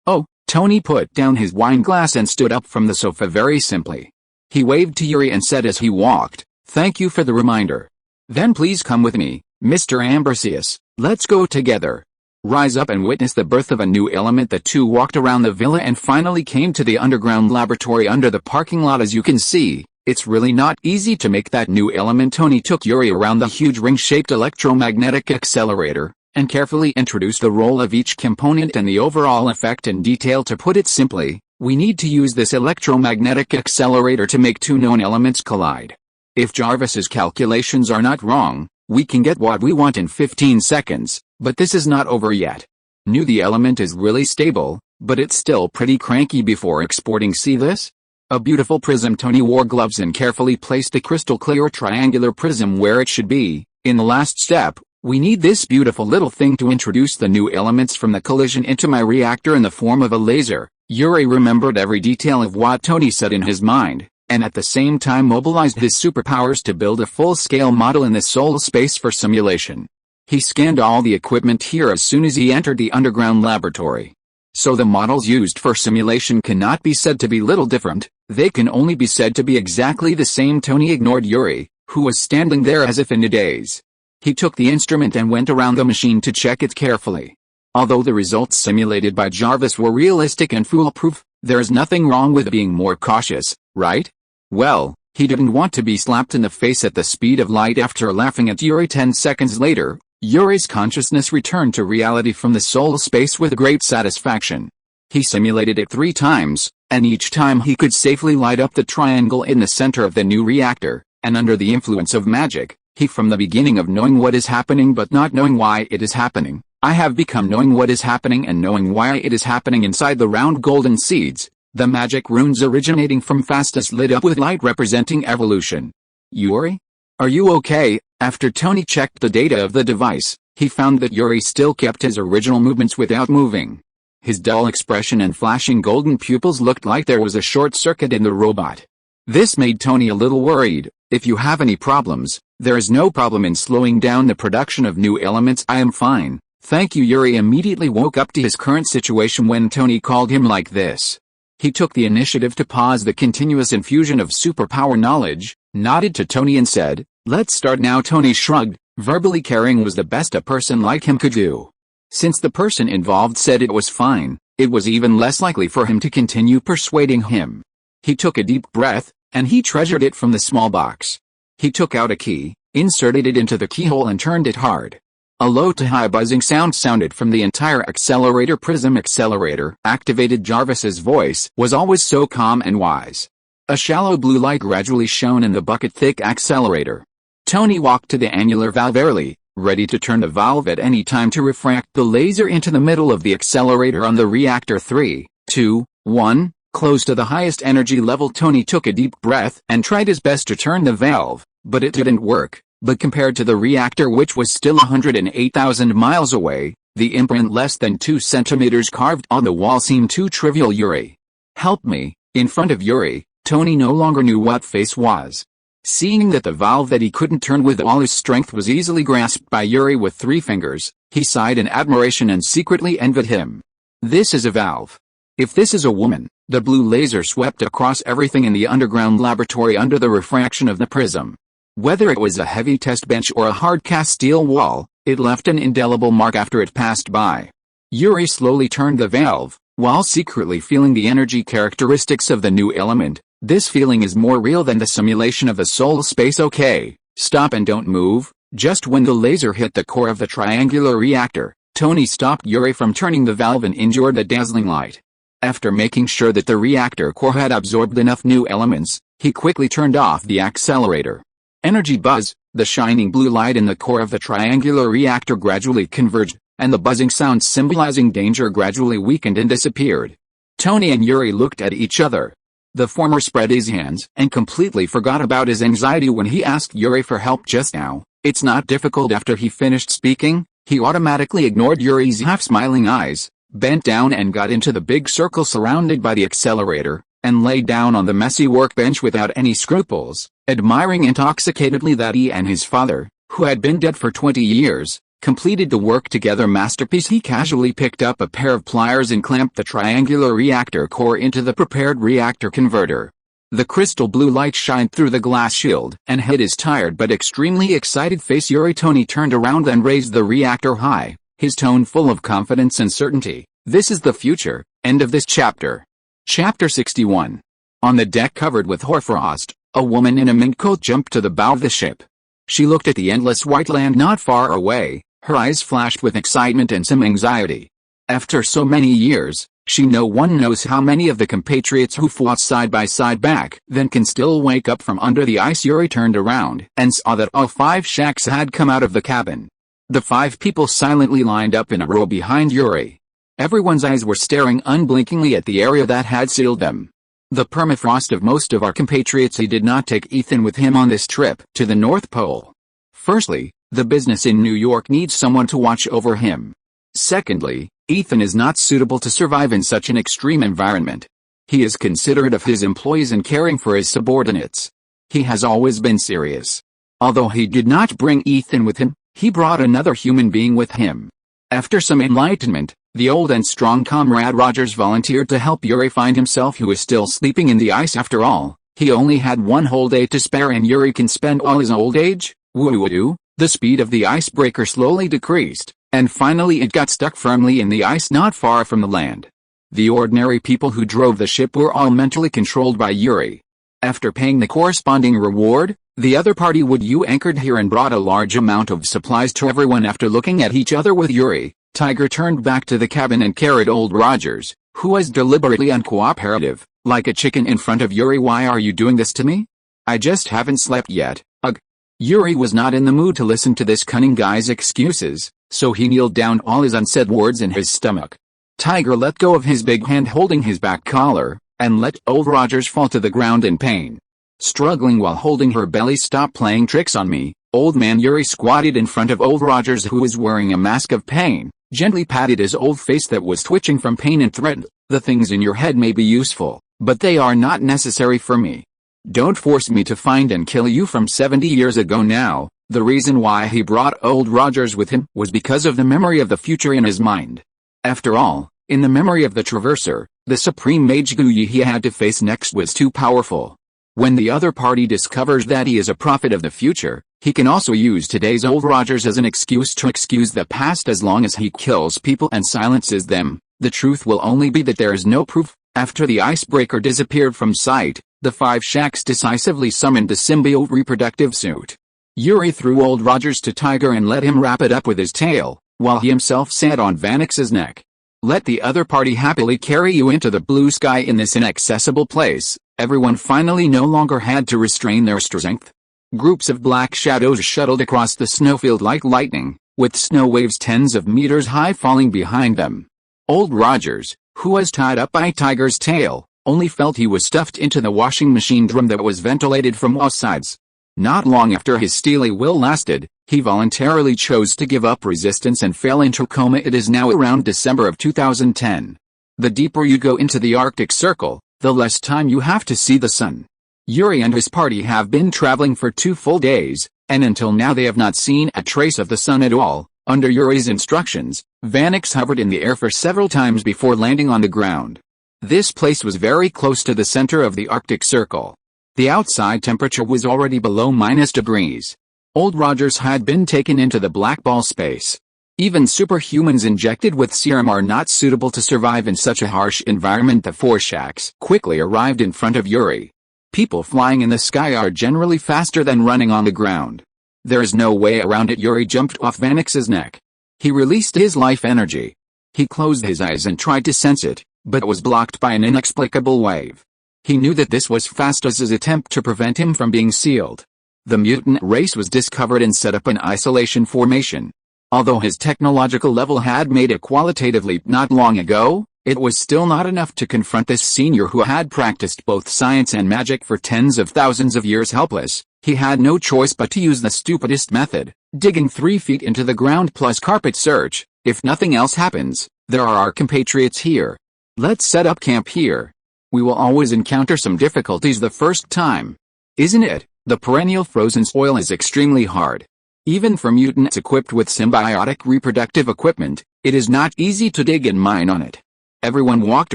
Oh, Tony put down his wine glass and stood up from the sofa very simply. He waved to Yuri and said as he walked, thank you for the reminder. Then please come with me, Mr. Ambrosius, let's go together. Rise up and witness the birth of a new element. The two walked around the villa and finally came to the underground laboratory under the parking lot. As you can see, it's really not easy to make that new element. Tony took Yuri around the huge ring-shaped electromagnetic accelerator, and carefully introduced the role of each component and the overall effect in detail. To put it simply, we need to use this electromagnetic accelerator to make two known elements collide. If Jarvis's calculations are not wrong, we can get what we want in 15 seconds, but this is not over yet. The element is really stable, but it's still pretty cranky before exporting. See this? A beautiful prism. Tony wore gloves and carefully placed the crystal clear triangular prism where it should be. In the last step, we need this beautiful little thing to introduce the new elements from the collision into my reactor in the form of a laser. Yuri remembered every detail of what Tony said in his mind, and at the same time mobilized his superpowers to build a full-scale model in the soul space for simulation. He scanned all the equipment here as soon as he entered the underground laboratory. So the models used for simulation cannot be said to be little different, they can only be said to be exactly the same. Tony ignored Yuri, who was standing there as if in a daze. He took the instrument and went around the machine to check it carefully. Although the results simulated by Jarvis were realistic and foolproof, there is nothing wrong with being more cautious, right? Well, he didn't want to be slapped in the face at the speed of light. After laughing at Yuri 10 seconds later, Yuri's consciousness returned to reality from the soul space with great satisfaction. He simulated it 3 times, and each time he could safely light up the triangle in the center of the new reactor, and under the influence of magic, he from the beginning of knowing what is happening but not knowing why it is happening, I have become knowing what is happening and knowing why it is happening. Inside the round golden seeds, the magic runes originating from Fastus lit up with light representing evolution. Yuri? Are you okay? After Tony checked the data of the device, he found that Yuri still kept his original movements without moving. His dull expression and flashing golden pupils looked like there was a short circuit in the robot. This made Tony a little worried. If you have any problems, there is no problem in slowing down the production of new elements. I am fine, thank you. Yuri immediately woke up to his current situation when Tony called him like this. He took the initiative to pause the continuous infusion of superpower knowledge, nodded to Tony and said, let's start now. Tony shrugged, verbally caring was the best a person like him could do. Since the person involved said it was fine, it was even less likely for him to continue persuading him. He took a deep breath, and he treasured it from the small box. He took out a key, inserted it into the keyhole and turned it hard. A low to high buzzing sound sounded from the entire accelerator. Prism accelerator activated. Jarvis's voice was always so calm and wise. A shallow blue light gradually shone in the bucket-thick accelerator. Tony walked to the annular valve early, ready to turn the valve at any time to refract the laser into the middle of the accelerator on the reactor. 3, 2, 1, close to the highest energy level. Tony took a deep breath and tried his best to turn the valve, but it didn't work. But compared to the reactor, which was still 108,000 miles away, the imprint less than 2 centimeters carved on the wall seemed too trivial. Yuri, help me. In front of Yuri, Tony no longer knew what face was. Seeing that the valve that he couldn't turn with all his strength was easily grasped by Yuri with 3 fingers, he sighed in admiration and secretly envied him. This is a valve. If this is a woman, the blue laser swept across everything in the underground laboratory under the refraction of the prism. Whether it was a heavy test bench or a hard cast steel wall, it left an indelible mark after it passed by. Yuri slowly turned the valve, while secretly feeling the energy characteristics of the new element. This feeling is more real than the simulation of the soul space. Okay, stop and don't move. Just when the laser hit the core of the triangular reactor, Tony stopped Yuri from turning the valve and endured the dazzling light. After making sure that the reactor core had absorbed enough new elements, he quickly turned off the accelerator. Energy buzz, the shining blue light in the core of the triangular reactor gradually converged, and the buzzing sound symbolizing danger gradually weakened and disappeared. Tony and Yuri looked at each other. The former spread his hands and completely forgot about his anxiety when he asked Yuri for help just now. It's not difficult. After he finished speaking, he automatically ignored Yuri's half-smiling eyes, bent down and got into the big circle surrounded by the accelerator, and lay down on the messy workbench without any scruples, admiring intoxicatedly that he and his father, who had been dead for 20 years, completed the work together masterpiece. He casually picked up a pair of pliers and clamped the triangular reactor core into the prepared reactor converter. The crystal blue light shined through the glass shield and hit his tired but extremely excited face. Tony turned around and raised the reactor high, his tone full of confidence and certainty. This is the future. End of this chapter. Chapter 61. On the deck covered with hoarfrost, a woman in a mink coat jumped to the bow of the ship. She looked at the endless white land not far away, her eyes flashed with excitement and some anxiety. After so many years, no one knows how many of the compatriots who fought side by side back then can still wake up from under the ice. Yuri turned around and saw that all 5 shacks had come out of the cabin. The 5 people silently lined up in a row behind Yuri. Everyone's eyes were staring unblinkingly at the area that had sealed them. The permafrost of most of our compatriots. He did not take Ethan with him on this trip to the North Pole. Firstly, the business in New York needs someone to watch over him. Secondly, Ethan is not suitable to survive in such an extreme environment. He is considerate of his employees and caring for his subordinates. He has always been serious. Although he did not bring Ethan with him, he brought another human being with him. After some enlightenment, the old and strong comrade Rogers volunteered to help Yuri find himself, who is still sleeping in the ice. After all, he only had 1 whole day to spare, and Yuri can spend all his old age. Woo-woo. The speed of the icebreaker slowly decreased, and finally it got stuck firmly in the ice not far from the land. The ordinary people who drove the ship were all mentally controlled by Yuri. After paying the corresponding reward, the other party would anchored here and brought a large amount of supplies to everyone. After looking at each other with Yuri, Tiger turned back to the cabin and carried old Rogers, who was deliberately uncooperative, like a chicken in front of Yuri. Why are you doing this to me? I just haven't slept yet. Ugh. Yuri was not in the mood to listen to this cunning guy's excuses, so he kneeled down, all his unsaid words in his stomach. Tiger let go of his big hand holding his back collar, and let old Rogers fall to the ground in pain. Struggling while holding her belly. Stop playing tricks on me, old man. Yuri squatted in front of old Rogers, who was wearing a mask of pain, gently patted his old face that was twitching from pain, and threatened, the things in your head may be useful, but they are not necessary for me. Don't force me to find and kill you. From 70 years ago now, the reason why he brought old Rogers with him was because of the memory of the future in his mind. After all, in the memory of the Traverser, the supreme mage Guyi he had to face next was too powerful. When the other party discovers that he is a prophet of the future, he can also use today's old Rogers as an excuse to excuse the past. As long as he kills people and silences them, the truth will only be that there is no proof. After the icebreaker disappeared from sight, the 5 shacks decisively summoned the symbiote reproductive suit. Yuri threw old Rogers to Tiger and let him wrap it up with his tail, while he himself sat on Vanix's neck. Let the other party happily carry you into the blue sky in this inaccessible place. Everyone finally no longer had to restrain their strength. Groups of black shadows shuttled across the snowfield like lightning, with snow waves tens of meters high falling behind them. Old Rogers, who was tied up by Tiger's tail, only felt he was stuffed into the washing machine drum that was ventilated from all sides. Not long after his steely will lasted, he voluntarily chose to give up resistance and fell into coma. It is now around December of 2010. The deeper you go into the Arctic Circle, the less time you have to see the sun. Yuri and his party have been traveling for 2 full days, and until now they have not seen a trace of the sun at all. Under Yuri's instructions, Vanix hovered in the air for several times before landing on the ground. This place was very close to the center of the Arctic Circle. The outside temperature was already below -degrees. Old Rogers had been taken into the black ball space. Even superhumans injected with serum are not suitable to survive in such a harsh environment. The four shacks quickly arrived in front of Yuri. People flying in the sky are generally faster than running on the ground. There is no way around it. Yuri jumped off Vanix's neck. He released his life energy. He closed his eyes and tried to sense it, but was blocked by an inexplicable wave. He knew that this was Fastus's attempt to prevent him from being sealed. The mutant race was discovered and set up an isolation formation. Although his technological level had made a qualitative leap not long ago, it was still not enough to confront this senior who had practiced both science and magic for tens of thousands of years. Helpless, he had no choice but to use the stupidest method, digging 3 feet into the ground plus carpet search. If nothing else happens, there are our compatriots here. Let's set up camp here. We will always encounter some difficulties the first time. Isn't it? The perennial frozen soil is extremely hard. Even for mutants equipped with symbiotic reproductive equipment, it is not easy to dig and mine on it. Everyone walked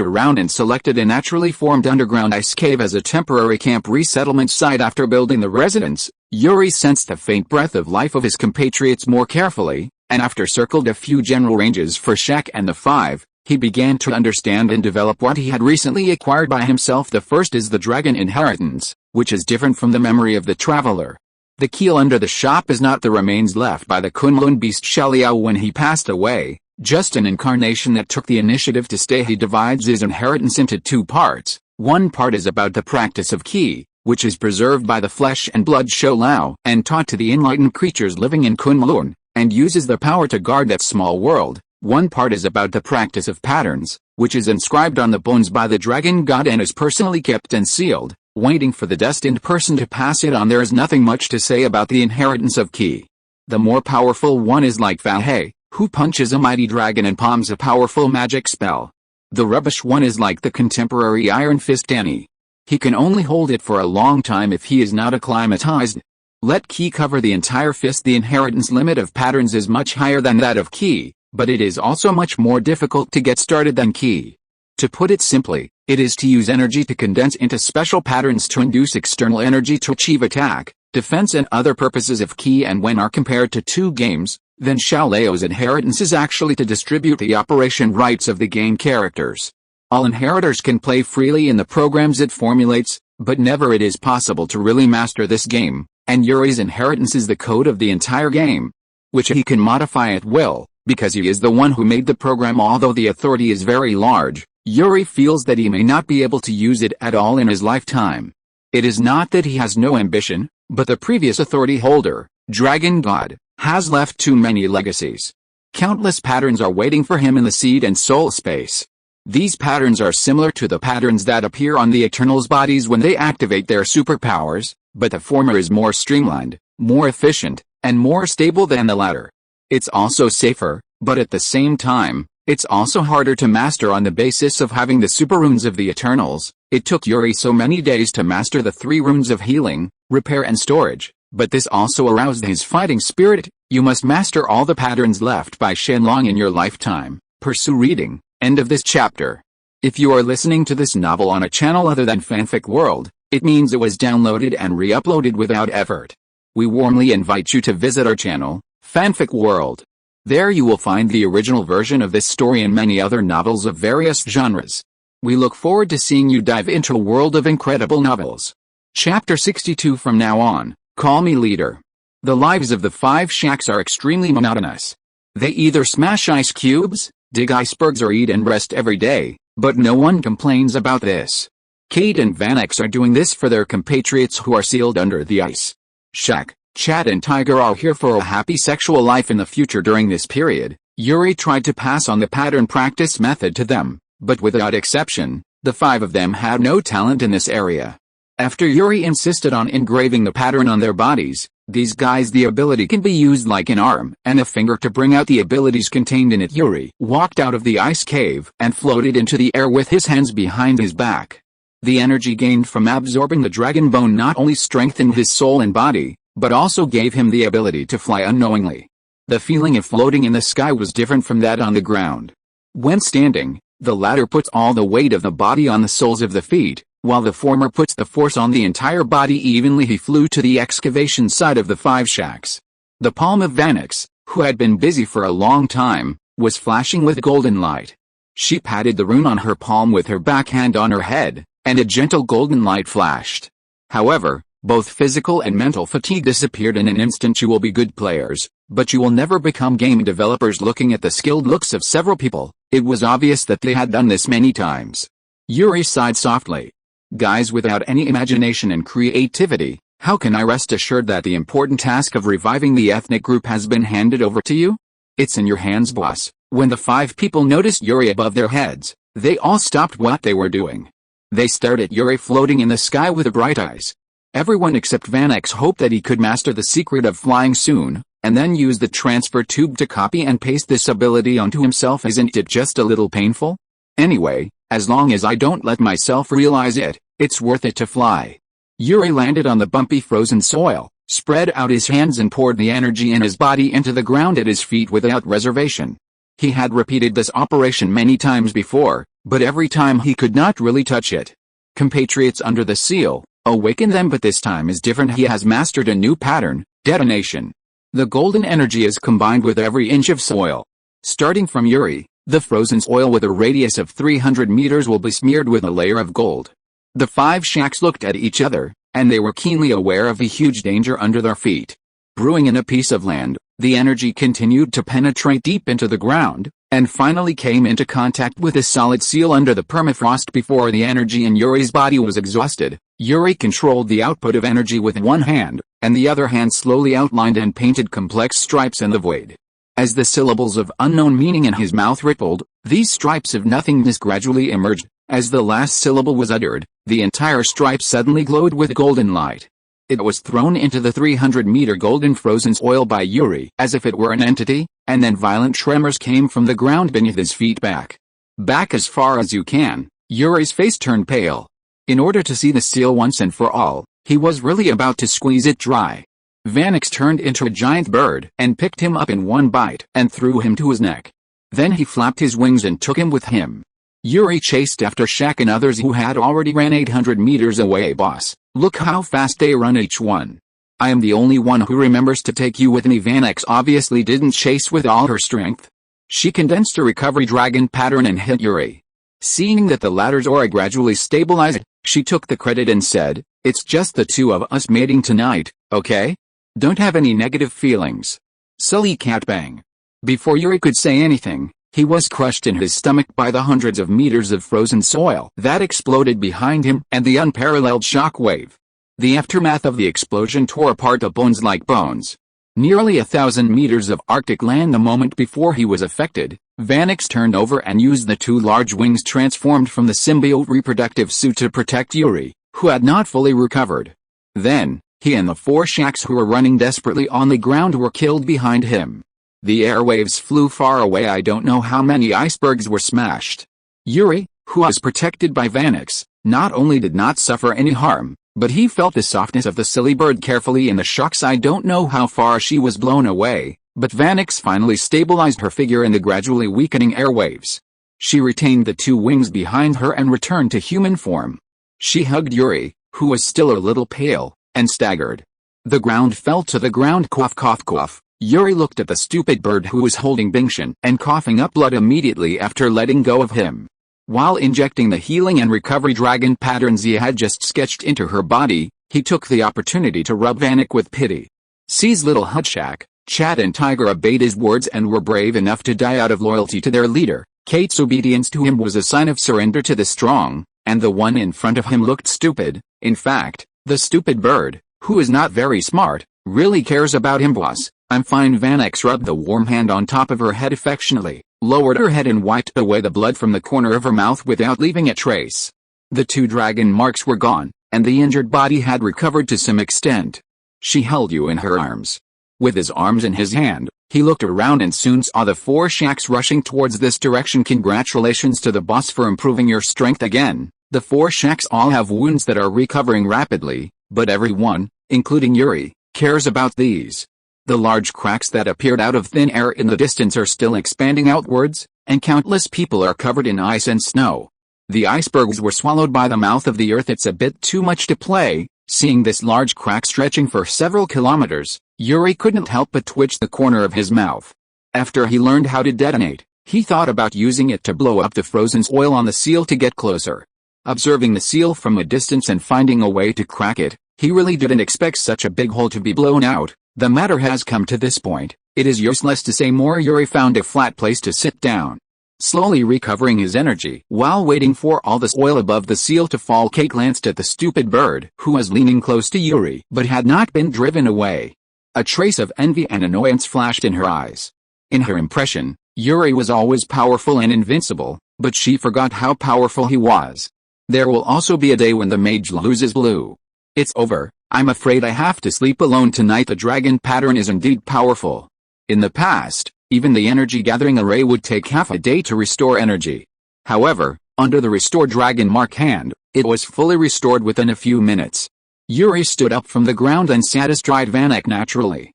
around and selected a naturally formed underground ice cave as a temporary camp resettlement site. After building the residence, Yuri sensed the faint breath of life of his compatriots more carefully, and after circled a few general ranges for Shaq and the Five, he began to understand and develop what he had recently acquired by himself. The first is the Dragon Inheritance, which is different from the memory of the Traveler. The keel under the shop is not the remains left by the Kunlun beast Shaliao when he passed away, just an incarnation that took the initiative to stay. He divides his inheritance into 2 parts. One part is about the practice of Qi, which is preserved by the flesh and blood Sholao and taught to the enlightened creatures living in Kunlun, and uses the power to guard that small world. One part is about the practice of patterns, which is inscribed on the bones by the dragon god and is personally kept and sealed, waiting for the destined person to pass it on. There is nothing much to say about the inheritance of Qi. The more powerful one is like Fahey, who punches a mighty dragon and palms a powerful magic spell. The rubbish one is like the contemporary Iron Fist Danny. He can only hold it for a long time if he is not acclimatized. Let Qi cover the entire fist. The inheritance limit of patterns is much higher than that of Qi, but it is also much more difficult to get started than Qi. To put it simply, it is to use energy to condense into special patterns to induce external energy to achieve attack, defense and other purposes of Qi. And when are compared to 2 games, then Shalao's inheritance is actually to distribute the operation rights of the game characters. All inheritors can play freely in the programs it formulates, but never it is possible to really master this game, and Yuri's inheritance is the code of the entire game, which he can modify at will, because he is the one who made the program. Although the authority is very large, Yuri feels that he may not be able to use it at all in his lifetime. It is not that he has no ambition, but the previous authority holder, Dragon God, has left too many legacies. Countless patterns are waiting for him in the seed and soul space. These patterns are similar to the patterns that appear on the Eternals' bodies when they activate their superpowers, but the former is more streamlined, more efficient, and more stable than the latter. It's also safer, but at the same time, it's also harder to master on the basis of having the super runes of the Eternals. It took Yuri so many days to master the 3 runes of healing, repair and storage. But this also aroused his fighting spirit. You must master all the patterns left by Shenlong in your lifetime. Pursue reading. End of this chapter. If you are listening to this novel on a channel other than Fanfic World, it means it was downloaded and re-uploaded without effort. We warmly invite you to visit our channel, Fanfic World. There you will find the original version of this story and many other novels of various genres. We look forward to seeing you dive into a world of incredible novels. Chapter 62. From now on, call me leader. The lives of the 5 shacks are extremely monotonous. They either smash ice cubes, dig icebergs or eat and rest every day, but no one complains about this. Kate and Vanix are doing this for their compatriots who are sealed under the ice. Shaq, Chad and Tiger are here for a happy sexual life in the future. During this period, Yuri tried to pass on the pattern practice method to them, but without exception, the 5 of them had no talent in this area. After Yuri insisted on engraving the pattern on their bodies, these guys the ability can be used like an arm and a finger to bring out the abilities contained in it. Yuri walked out of the ice cave and floated into the air with his hands behind his back. The energy gained from absorbing the dragon bone not only strengthened his soul and body, but also gave him the ability to fly unknowingly. The feeling of floating in the sky was different from that on the ground. When standing, the latter puts all the weight of the body on the soles of the feet, while the former puts the force on the entire body evenly. He flew to the excavation site of the 5 shacks. The palm of Vanix, who had been busy for a long time, was flashing with golden light. She patted the rune on her palm with her backhand on her head, and a gentle golden light flashed. However, both physical and mental fatigue disappeared in an instant. You will be good players, but you will never become game developers. Looking at the skilled looks of several people, it was obvious that they had done this many times. Yuri sighed softly. Guys without any imagination and creativity, how can I rest assured that the important task of reviving the ethnic group has been handed over to you? It's in your hands, boss. When the 5 people noticed Yuri above their heads, they all stopped what they were doing. They stared at Yuri floating in the sky with bright eyes. Everyone except Vanix hoped that he could master the secret of flying soon, and then use the transfer tube to copy and paste this ability onto himself. Isn't it just a little painful? Anyway, as long as I don't let myself realize it, it's worth it to fly. Yuri landed on the bumpy frozen soil, spread out his hands and poured the energy in his body into the ground at his feet without reservation. He had repeated this operation many times before, but every time he could not really touch it. Compatriots under the seal, awaken them, but this time is different. He has mastered a new pattern, detonation. The golden energy is combined with every inch of soil. Starting from Yuri, the frozen soil with a radius of 300 meters will be smeared with a layer of gold. The 5 shacks looked at each other, and they were keenly aware of the huge danger under their feet. Brewing in a piece of land, the energy continued to penetrate deep into the ground, and finally came into contact with a solid seal under the permafrost. Before the energy in Yuri's body was exhausted, Yuri controlled the output of energy with one hand, and the other hand slowly outlined and painted complex stripes in the void. As the syllables of unknown meaning in his mouth rippled, these stripes of nothingness gradually emerged. As the last syllable was uttered, the entire stripe suddenly glowed with golden light. It was thrown into the 300-meter golden frozen soil by Yuri as if it were an entity, and then violent tremors came from the ground beneath his feet. Back as far as you can. Yuri's face turned pale. In order to see the seal once and for all, he was really about to squeeze it dry. Vanix turned into a giant bird and picked him up in one bite and threw him to his neck. Then he flapped his wings and took him with him. Yuri chased after Shaq and others who had already ran 800 meters away. Boss, look how fast they run each one. I am the only one who remembers to take you with me. Vanix obviously didn't chase with all her strength. She condensed a recovery dragon pattern and hit Yuri. Seeing that the latter's aura gradually stabilized, she took the credit and said, "It's just the 2 of us mating tonight, okay? Don't have any negative feelings." Silly cat bang. Before Yuri could say anything, he was crushed in his stomach by the hundreds of meters of frozen soil that exploded behind him and the unparalleled shock wave. The aftermath of the explosion tore apart the bones like bones. Nearly 1,000 meters of Arctic land. The moment before he was affected, Vanix turned over and used the 2 large wings transformed from the symbiote reproductive suit to protect Yuri, who had not fully recovered. Then, he and the 4 shacks who were running desperately on the ground were killed behind him. The airwaves flew far away. I don't know how many icebergs were smashed. Yuri, who was protected by Vanix, not only did not suffer any harm, but he felt the softness of the silly bird carefully in the shocks. I don't know how far she was blown away, but Vanix finally stabilized her figure in the gradually weakening airwaves. She retained the 2 wings behind her and returned to human form. She hugged Yuri, who was still a little pale, and staggered. The ground fell to the ground. Cough cough cough. Yuri looked at the stupid bird who was holding Bingshan and coughing up blood immediately after letting go of him. While injecting the healing and recovery dragon patterns he had just sketched into her body, he took the opportunity to rub Vanix with pity. C's little Hutchak, Chad and Tiger obeyed his words and were brave enough to die out of loyalty to their leader. Kate's obedience to him was a sign of surrender to the strong, and the one in front of him looked stupid. In fact, the stupid bird, who is not very smart, really cares about him. Boss, I'm fine. Vanix rubbed the warm hand on top of her head affectionately, lowered her head and wiped away the blood from the corner of her mouth without leaving a trace. The 2 dragon marks were gone, and the injured body had recovered to some extent. She held you in her arms. With his arms in his hand, he looked around and soon saw the 4 shacks rushing towards this direction. Congratulations to the boss for improving your strength again. The 4 shacks all have wounds that are recovering rapidly, but everyone, including Yuri, cares about these. The large cracks that appeared out of thin air in the distance are still expanding outwards, and countless people are covered in ice and snow. The icebergs were swallowed by the mouth of the earth. It's a bit too much to play. Seeing this large crack stretching for several kilometers, Yuri couldn't help but twitch the corner of his mouth. After he learned how to detonate, he thought about using it to blow up the frozen oil on the seal to get closer. Observing the seal from a distance and finding a way to crack it, he really didn't expect such a big hole to be blown out. The matter has come to this point, it is useless to say more. Yuri found a flat place to sit down. Slowly recovering his energy while waiting for all the oil above the seal to fall, Kate glanced at the stupid bird who was leaning close to Yuri but had not been driven away. A trace of envy and annoyance flashed in her eyes. In her impression, Yuri was always powerful and invincible, but she forgot how powerful he was. There will also be a day when the mage loses blue. It's over. I'm afraid I have to sleep alone tonight. The dragon pattern is indeed powerful. In the past, even the energy gathering array would take half a day to restore energy. However, under the Restore Dragon Mark hand, it was fully restored within a few minutes. Yuri stood up from the ground and sat astride Vanek naturally.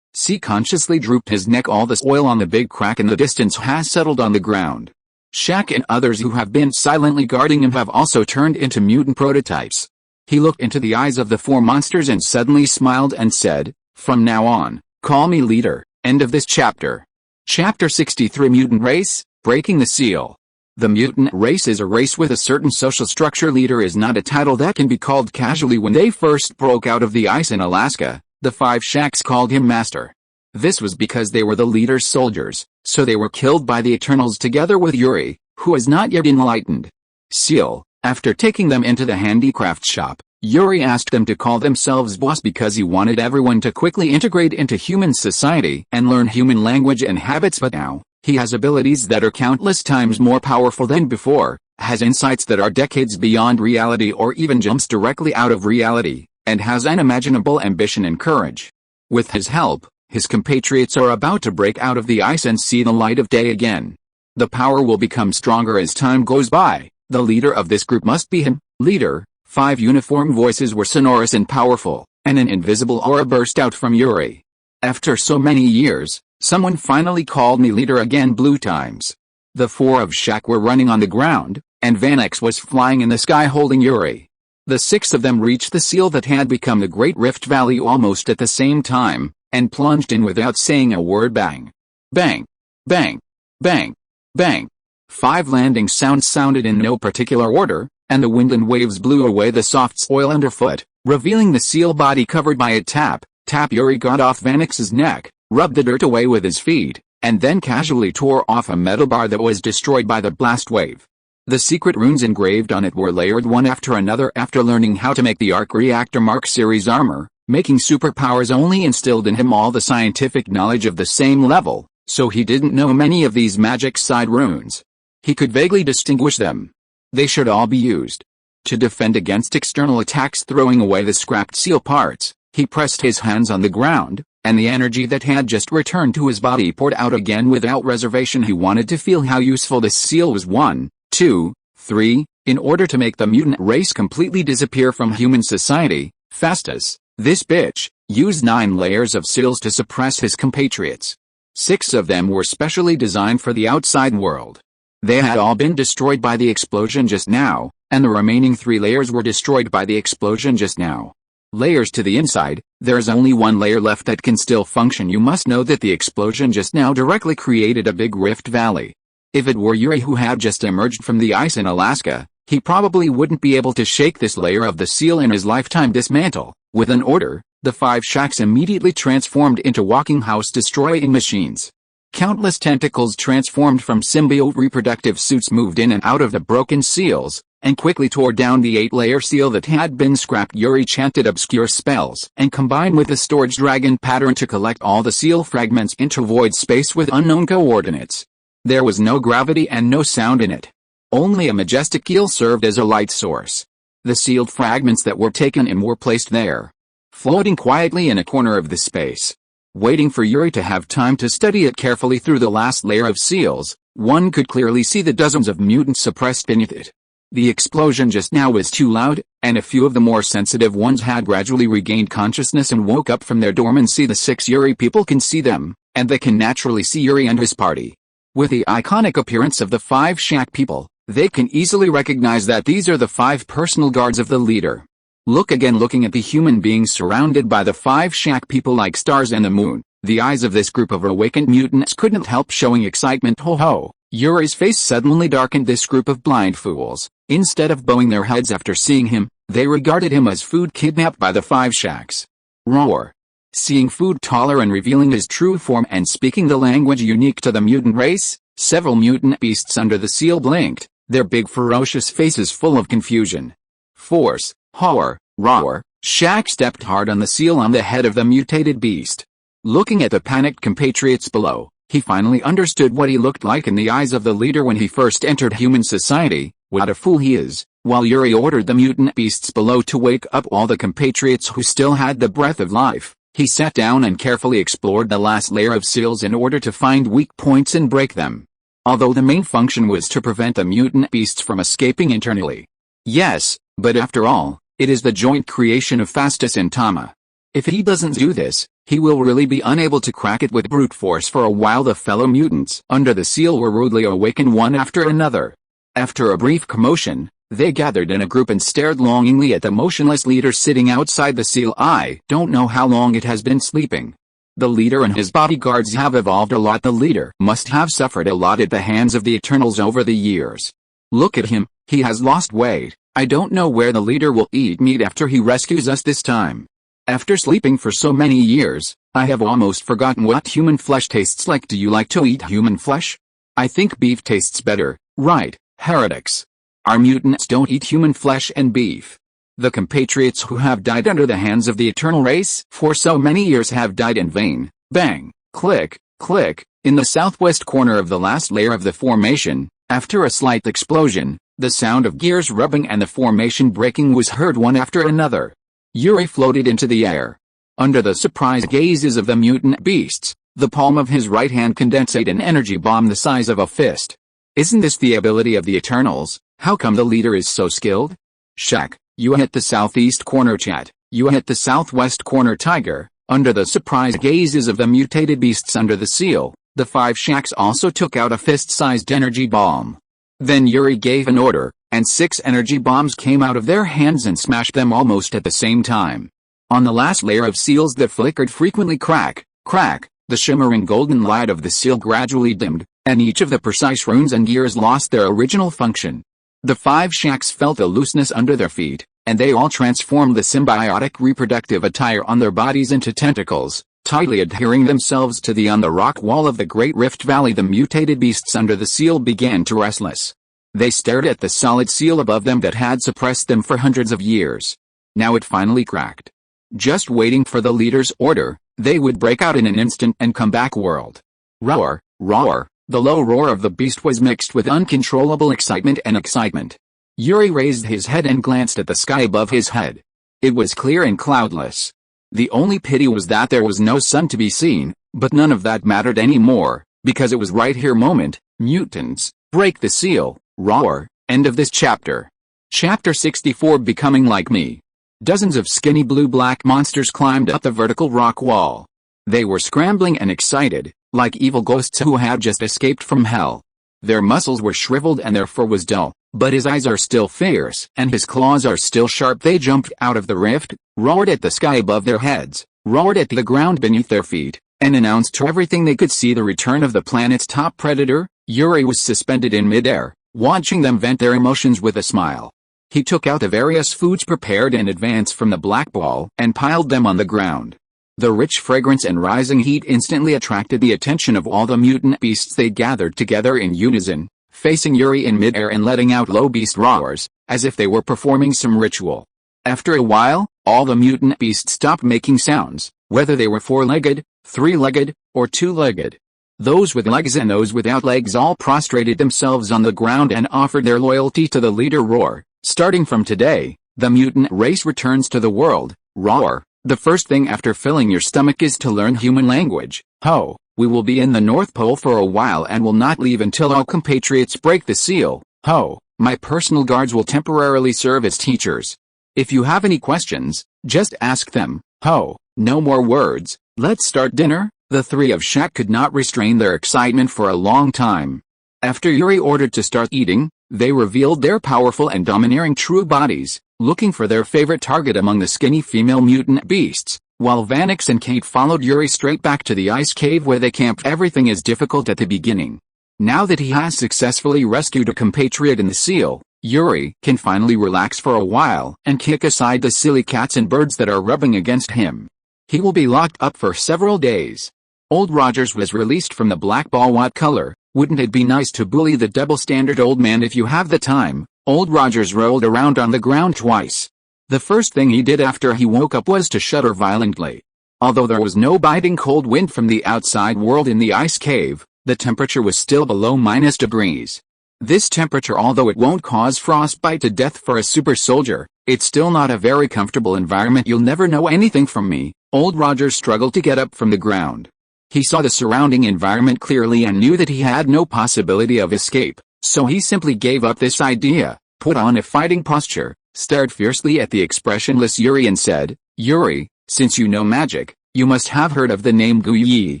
He consciously drooped his neck. All this oil on the big crack in the distance has settled on the ground. Shaq and others who have been silently guarding him have also turned into mutant prototypes. He looked into the eyes of the four monsters and suddenly smiled and said, "From now on, call me leader." End of this chapter. Chapter 63 Mutant Race, Breaking the Seal. The mutant race is a race with a certain social structure. Leader is not a title that can be called casually. When they first broke out of the ice in Alaska, the five Shaqs called him Master. This was because they were the leader's soldiers, so they were killed by the Eternals together with Yuri, who is not yet enlightened. Seal. After taking them into the handicraft shop, Yuri asked them to call themselves boss because he wanted everyone to quickly integrate into human society and learn human language and habits. But now, he has abilities that are countless times more powerful than before, has insights that are decades beyond reality or even jumps directly out of reality, and has unimaginable ambition and courage. With his help, his compatriots are about to break out of the ice and see the light of day again. The power will become stronger as time goes by. The leader of this group must be him. Leader. 5 uniform voices were sonorous and powerful, and an invisible aura burst out from Yuri. After so many years, someone finally called me leader again. Blue times. The 4 of Shaq were running on the ground, and Vanek was flying in the sky holding Yuri. The 6 of them reached the seal that had become the Great Rift Valley almost at the same time, and plunged in without saying a word. Bang! Bang! Bang! Bang! Bang! 5 landing sounds sounded in no particular order, and the wind and waves blew away the soft soil underfoot, revealing the seal body covered by a tap. Yuri got off Vanek's neck, rubbed the dirt away with his feet, and then casually tore off a metal bar that was destroyed by the blast wave. The secret runes engraved on it were layered one after another. After learning how to make the Arc Reactor Mark series armor, making superpowers only instilled in him all the scientific knowledge of the same level, so he didn't know many of these magic side runes. He could vaguely distinguish them. They should all be used to defend against external attacks. Throwing away the scrapped seal parts, he pressed his hands on the ground, and the energy that had just returned to his body poured out again without reservation. He wanted to feel how useful this seal was. 1, 2, 3, in order to make the mutant race completely disappear from human society. Festus, this bitch, used 9 layers of seals to suppress his compatriots. 6 of them were specially designed for the outside world. They had all been destroyed by the explosion just now, and the remaining 3 layers were destroyed by the explosion just now. Layers to the inside, there is only 1 layer left that can still function. You must know that the explosion just now directly created a big rift valley. If it were Yuri who had just emerged from the ice in Alaska, he probably wouldn't be able to shake this layer of the seal in his lifetime. Dismantle. With an order, the 5 Shaqs immediately transformed into walking house-destroying machines. Countless tentacles transformed from symbiote reproductive suits moved in and out of the broken seals, and quickly tore down the 8-layer seal that had been scrapped. Yuri chanted obscure spells and combined with the storage dragon pattern to collect all the seal fragments into void space with unknown coordinates. There was no gravity and no sound in it. Only a majestic eel served as a light source. The sealed fragments that were taken in were placed there, floating quietly in a corner of the space. Waiting for Yuri to have time to study it carefully. Through the last layer of seals, one could clearly see the dozens of mutants suppressed beneath it. The explosion just now was too loud, and a few of the more sensitive ones had gradually regained consciousness and woke up from their dormancy. The 6 Yuri people can see them, and they can naturally see Yuri and his party. With the iconic appearance of the 5 Shack people, they can easily recognize that these are the 5 personal guards of the leader. Look again. Looking at the human beings surrounded by the 5 Shack people like stars and the moon, the eyes of this group of awakened mutants couldn't help showing excitement. Ho ho! Yuri's face suddenly darkened. This group of blind fools, instead of bowing their heads after seeing him, they regarded him as food kidnapped by the 5 Shacks. Roar! Seeing food taller and revealing his true form and speaking the language unique to the mutant race, several mutant beasts under the seal blinked, their big ferocious faces full of confusion. Force, horror, roar! Shack stepped hard on the seal on the head of the mutated beast. Looking at the panicked compatriots below, he finally understood what he looked like in the eyes of the leader when he first entered human society. What a fool he is! While Yuri ordered the mutant beasts below to wake up all the compatriots who still had the breath of life, he sat down and carefully explored the last layer of seals in order to find weak points and break them. Although the main function was to prevent the mutant beasts from escaping internally. Yes, but after all, it is the joint creation of Fastus and Tama. If he doesn't do this, he will really be unable to crack it with brute force. For a while the fellow mutants under the seal were rudely awakened one after another. After a brief commotion, they gathered in a group and stared longingly at the motionless leader sitting outside the seal. I don't know how long it has been sleeping. The leader and his bodyguards have evolved a lot. The leader must have suffered a lot at the hands of the Eternals over the years. Look at him, he has lost weight. I don't know where the leader will eat meat after he rescues us this time. After sleeping for so many years, I have almost forgotten what human flesh tastes like. Do you like to eat human flesh? I think beef tastes better, right, heretics? Our mutants don't eat human flesh and beef. The compatriots who have died under the hands of the eternal race for so many years have died in vain. Bang, click, click, in the southwest corner of the last layer of the formation, after a slight explosion, the sound of gears rubbing and the formation breaking was heard one after another. Yuri floated into the air. Under the surprised gazes of the mutant beasts, the palm of his right hand condensed an energy bomb the size of a fist. Isn't this the ability of the Eternals? How come the leader is so skilled? Shack, you hit the southeast corner. Chat, you hit the southwest corner. Tiger, under the surprised gazes of the mutated beasts under the seal, the 5 Shacks also took out a fist-sized energy bomb. Then Yuri gave an order, and 6 energy bombs came out of their hands and smashed them almost at the same time. On the last layer of seals that flickered frequently, crack, crack, the shimmering golden light of the seal gradually dimmed, and each of the precise runes and gears lost their original function. The 5 Shacks felt a looseness under their feet, and they all transformed the symbiotic reproductive attire on their bodies into tentacles, tightly adhering themselves to on the rock wall of the Great Rift Valley. The mutated beasts under the seal began to restless. They stared at the solid seal above them that had suppressed them for hundreds of years. Now it finally cracked. Just waiting for the leader's order, they would break out in an instant and come back. World. Roar, roar. The low roar of the beast was mixed with uncontrollable excitement and excitement. Yuri raised his head and glanced at the sky above his head. It was clear and cloudless. The only pity was that there was no sun to be seen, but none of that mattered anymore, because it was right here. Moment, mutants, break the seal, roar. End of this chapter. Chapter 64. Becoming like me. Dozens of skinny blue-black monsters climbed up the vertical rock wall. They were scrambling and excited, like evil ghosts who had just escaped from hell. Their muscles were shriveled and their fur was dull, but his eyes are still fierce and his claws are still sharp. They jumped out of the rift, roared at the sky above their heads, roared at the ground beneath their feet, and announced to everything they could see the return of the planet's top predator. Yuri was suspended in midair, watching them vent their emotions with a smile. He took out the various foods prepared in advance from the black ball and piled them on the ground. The rich fragrance and rising heat instantly attracted the attention of all the mutant beasts. They gathered together in unison, facing Yuri in midair and letting out low beast roars, as if they were performing some ritual. After a while, all the mutant beasts stopped making sounds, whether they were 4-legged, 3-legged, or 2-legged. Those with legs and those without legs all prostrated themselves on the ground and offered their loyalty to the leader. Roar. Starting from today, the mutant race returns to the world. Roar. The first thing after filling your stomach is to learn human language. Ho, we will be in the North Pole for a while and will not leave until all compatriots break the seal. Ho, my personal guards will temporarily serve as teachers. If you have any questions, just ask them. Ho, no more words, let's start dinner. The three of Shaq could not restrain their excitement for a long time. After Yuri ordered to start eating, they revealed their powerful and domineering true bodies, looking for their favorite target among the skinny female mutant beasts, while Vanix and Kate followed Yuri straight back to the ice cave where they camped. Everything is difficult at the beginning. Now that he has successfully rescued a compatriot in the seal, Yuri can finally relax for a while and kick aside the silly cats and birds that are rubbing against him. He will be locked up for several days. Old Rogers was released from the black ball. What color? Wouldn't it be nice to bully the double-standard old man if you have the time? Old Rogers rolled around on the ground twice. The first thing he did after he woke up was to shudder violently. Although there was no biting cold wind from the outside world in the ice cave, the temperature was still below -degrees. This temperature, although it won't cause frostbite to death for a super soldier, it's still not a very comfortable environment. You'll never know anything from me. Old Rogers struggled to get up from the ground. He saw the surrounding environment clearly and knew that he had no possibility of escape, so he simply gave up this idea, put on a fighting posture, stared fiercely at the expressionless Yuri and said, "Yuri, since you know magic, you must have heard of the name Guyi.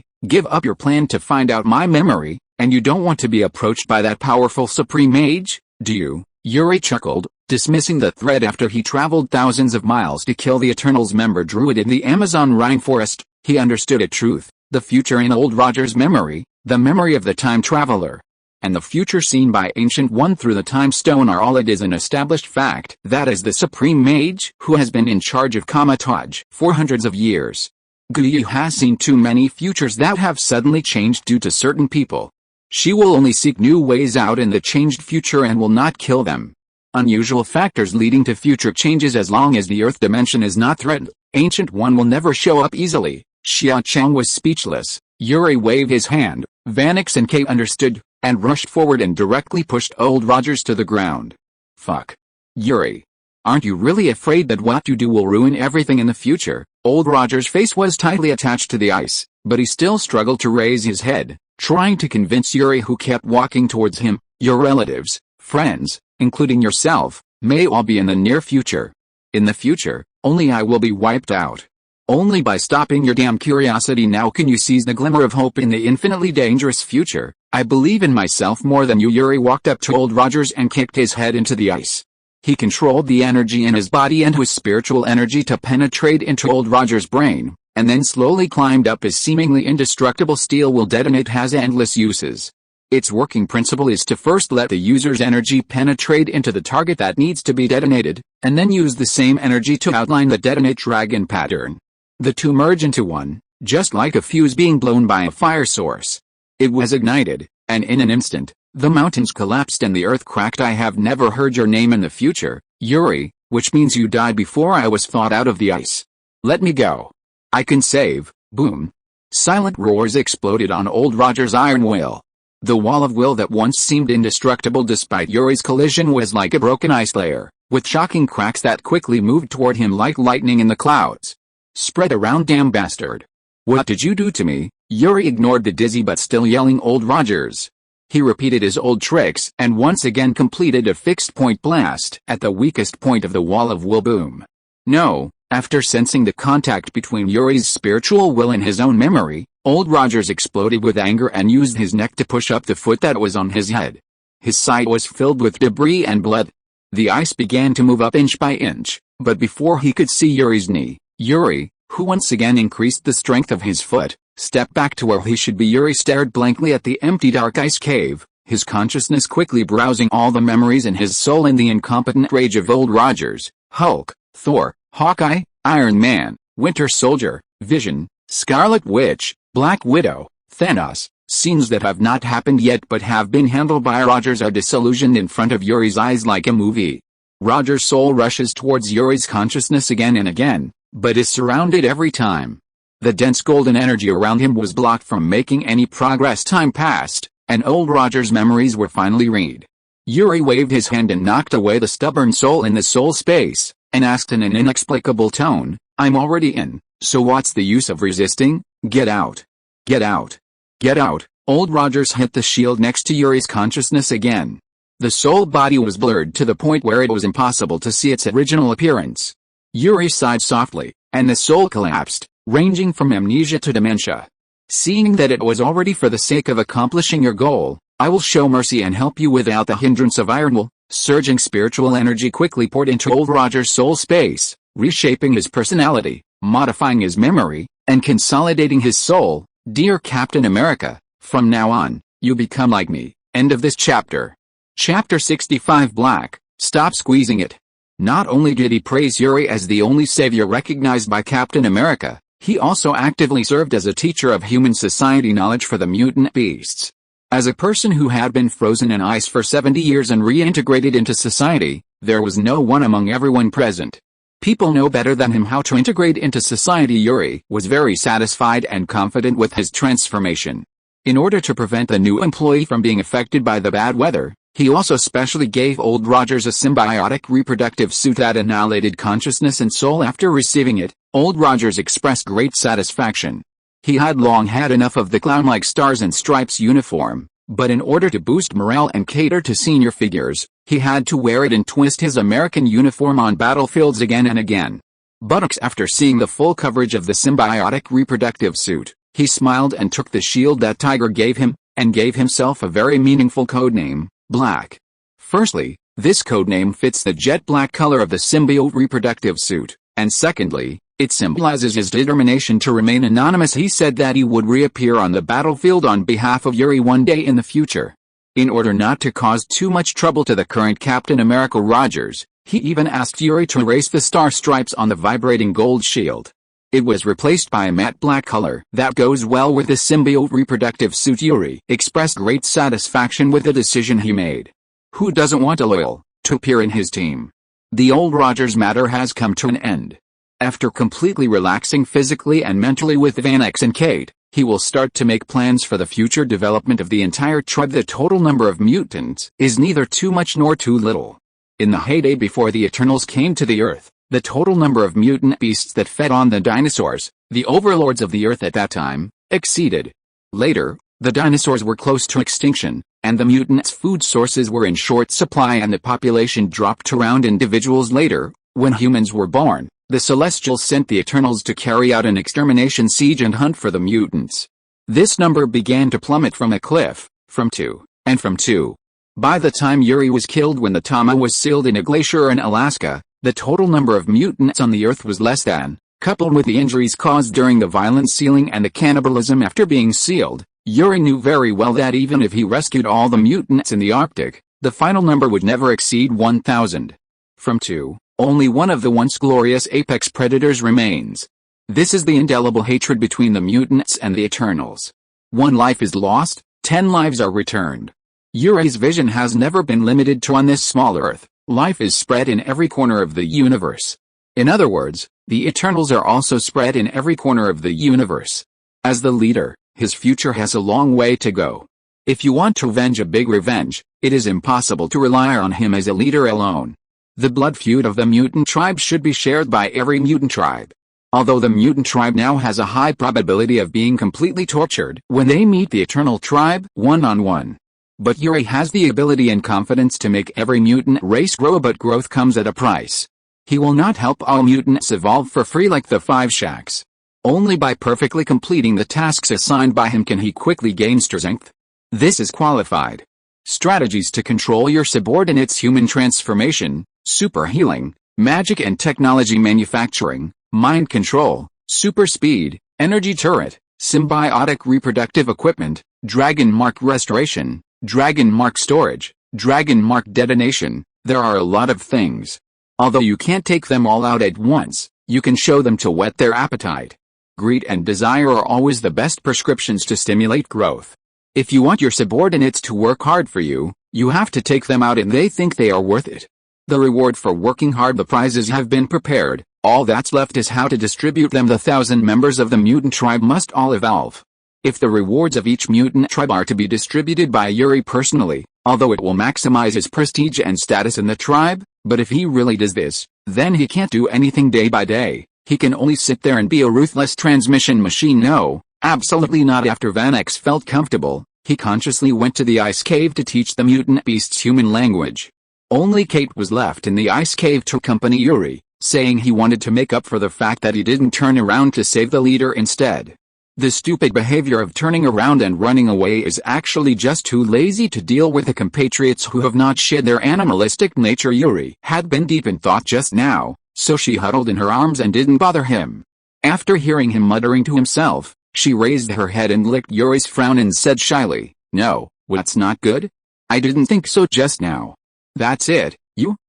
Give up your plan to find out my memory, and you don't want to be approached by that powerful supreme mage, do you?" Yuri chuckled, dismissing the threat after he traveled thousands of miles to kill the Eternals member druid in the Amazon rainforest. He understood a truth. The future in Old Rogers' memory, the memory of the time traveler, and the future seen by Ancient One through the Time Stone are all. It is an established fact that is the Supreme Mage who has been in charge of Kamataj for hundreds of years. Guyi has seen too many futures that have suddenly changed due to certain people. She will only seek new ways out in the changed future and will not kill them. Unusual factors leading to future changes. As long as the Earth dimension is not threatened, Ancient One will never show up easily. Xia Chang was speechless. Yuri waved his hand. Vanix and Kate understood, and rushed forward and directly pushed Old Rogers to the ground. Fuck. Yuri. Aren't you really afraid that what you do will ruin everything in the future? Old Rogers' face was tightly attached to the ice, but he still struggled to raise his head, trying to convince Yuri, who kept walking towards him. Your relatives, friends, including yourself, may all be in the near future. In the future, only I will be wiped out. Only by stopping your damn curiosity now can you seize the glimmer of hope in the infinitely dangerous future. I believe in myself more than you. Yuri walked up to Old Rogers and kicked his head into the ice. He controlled the energy in his body and his spiritual energy to penetrate into Old Rogers' brain, and then slowly climbed up. His seemingly indestructible steel will detonate has endless uses. Its working principle is to first let the user's energy penetrate into the target that needs to be detonated, and then use the same energy to outline the detonate dragon pattern. The two merge into one, just like a fuse being blown by a fire source. It was ignited, and in an instant, the mountains collapsed and the earth cracked. I have never heard your name in the future, Yuri, which means you died before I was thawed out of the ice. Let me go. I can save. Boom. Silent roars exploded on Old Rogers' iron will. The wall of will that once seemed indestructible despite Yuri's collision was like a broken ice layer, with shocking cracks that quickly moved toward him like lightning in the clouds. Spread around, damn bastard. What did you do to me? Yuri ignored the dizzy but still yelling Old Rogers. He repeated his old tricks and once again completed a fixed point blast at the weakest point of the wall of will. Boom. No, after sensing the contact between Yuri's spiritual will and his own memory, Old Rogers exploded with anger and used his neck to push up the foot that was on his head. His side was filled with debris and blood. The ice began to move up inch by inch, but before he could see Yuri's knee, Yuri, who once again increased the strength of his foot, stepped back to where he should be. Yuri stared blankly at the empty dark ice cave, his consciousness quickly browsing all the memories in his soul in the incompetent rage of Old Rogers. Hulk, Thor, Hawkeye, Iron Man, Winter Soldier, Vision, Scarlet Witch, Black Widow, Thanos. Scenes that have not happened yet but have been handled by Rogers are disillusioned in front of Yuri's eyes like a movie. Rogers' soul rushes towards Yuri's consciousness again and again, but is surrounded every time. The dense golden energy around him was blocked from making any progress. Time passed, and Old Rogers' memories were finally read. Yuri waved his hand and knocked away the stubborn soul in the soul space, and asked in an inexplicable tone, "I'm already in, so what's the use of resisting? Get out. Get out. Get out." Old Rogers hit the shield next to Yuri's consciousness again. The soul body was blurred to the point where it was impossible to see its original appearance. Yuri sighed softly, and the soul collapsed, ranging from amnesia to dementia. Seeing that it was already for the sake of accomplishing your goal, I will show mercy and help you without the hindrance of iron will. Surging spiritual energy quickly poured into old Roger's soul space, reshaping his personality, modifying his memory, and consolidating his soul. Dear Captain America, from now on, you become like me. End of this chapter. Chapter 65 Black, stop squeezing it. Not only did he praise Yuri as the only savior recognized by Captain America, he also actively served as a teacher of human society knowledge for the mutant beasts. As a person who had been frozen in ice for 70 years and reintegrated into society, there was no one among everyone present. People know better than him how to integrate into society. Yuri was very satisfied and confident with his transformation. In order to prevent the new employee from being affected by the bad weather, he also specially gave old Rogers a symbiotic reproductive suit that annihilated consciousness and soul. After receiving it, old Rogers expressed great satisfaction. He had long had enough of the clown-like stars and stripes uniform, but in order to boost morale and cater to senior figures, he had to wear it and twist his American uniform on battlefields again and again. Buttocks. After seeing the full coverage of the symbiotic reproductive suit, he smiled and took the shield that Tiger gave him, and gave himself a very meaningful codename, Black. Firstly, this codename fits the jet black color of the symbiote reproductive suit, and secondly, it symbolizes his determination to remain anonymous. He said that he would reappear on the battlefield on behalf of Yuri one day in the future. In order not to cause too much trouble to the current Captain America Rogers, he even asked Yuri to erase the star stripes on the vibrating gold shield. It was replaced by a matte black color that goes well with the symbiote reproductive suit. Yuri expressed great satisfaction with the decision he made. Who doesn't want a loyal to appear in his team? The old Rogers matter has come to an end. After completely relaxing physically and mentally with Vannex and Kate, he will start to make plans for the future development of the entire tribe. The total number of mutants is neither too much nor too little. In the heyday before the Eternals came to the Earth, the total number of mutant beasts that fed on the dinosaurs, the overlords of the Earth at that time, exceeded. Later, the dinosaurs were close to extinction, and the mutants' food sources were in short supply and the population dropped to around individuals. Later, when humans were born, the Celestials sent the Eternals to carry out an extermination siege and hunt for the mutants. This number began to plummet from a cliff, from 2, and from 2. By the time Yuri was killed when the Tama was sealed in a glacier in Alaska, the total number of mutants on the Earth was less than, coupled with the injuries caused during the violent sealing and the cannibalism after being sealed, Yuri knew very well that even if he rescued all the mutants in the Arctic, the final number would never exceed 1,000. From 2. Only one of the once glorious apex predators remains. This is the indelible hatred between the mutants and the Eternals. 1 life is lost, 10 lives are returned. Yuri's vision has never been limited to on this small Earth. Life is spread in every corner of the universe. In other words, the Eternals are also spread in every corner of the universe. As the leader, his future has a long way to go. If you want to avenge a big revenge, it is impossible to rely on him as a leader alone. The blood feud of the mutant tribe should be shared by every mutant tribe. Although the mutant tribe now has a high probability of being completely tortured when they meet the Eternal tribe one-on-one. But Yuri has the ability and confidence to make every mutant race grow, but growth comes at a price. He will not help all mutants evolve for free like the 5 Shacks. Only by perfectly completing the tasks assigned by him can he quickly gain strength. This is qualified. Strategies to control your subordinates: human transformation, super healing, magic and technology manufacturing, mind control, super speed, energy turret, symbiotic reproductive equipment, dragon mark restoration, dragon mark storage, dragon mark detonation. There are a lot of things. Although you can't take them all out at once, you can show them to whet their appetite. Greed and desire are always the best prescriptions to stimulate growth. If you want your subordinates to work hard for you, you have to take them out and they think they are worth it. The reward for working hard: the prizes have been prepared, all that's left is how to distribute them. The 1,000 members of the mutant tribe must all evolve. If the rewards of each mutant tribe are to be distributed by Yuri personally, although it will maximize his prestige and status in the tribe, but if he really does this, then he can't do anything day by day. He can only sit there and be a ruthless transmission machine. No, absolutely not. After Vannex felt comfortable, He consciously went to the ice cave to teach the mutant beasts human language. Only Kate was left in the ice cave to accompany Yuri, saying he wanted to make up for the fact that he didn't turn around to save the leader instead. The stupid behavior of turning around and running away is actually just too lazy to deal with the compatriots who have not shed their animalistic nature. Yuri had been deep in thought just now, so she huddled in her arms and didn't bother him. After hearing him muttering to himself, she raised her head and licked Yuri's frown and said shyly, "No, what's not good? I didn't think so just now." "That's it,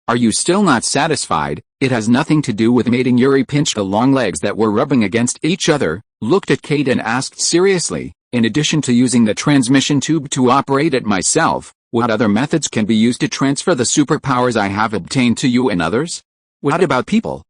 are you still not satisfied?" It has nothing to do with mating. Yuri pinched the long legs that were rubbing against each other, looked at Kate and asked seriously, "In addition to using the transmission tube to operate it myself, what other methods can be used to transfer the superpowers I have obtained to you and others?" "What about people?"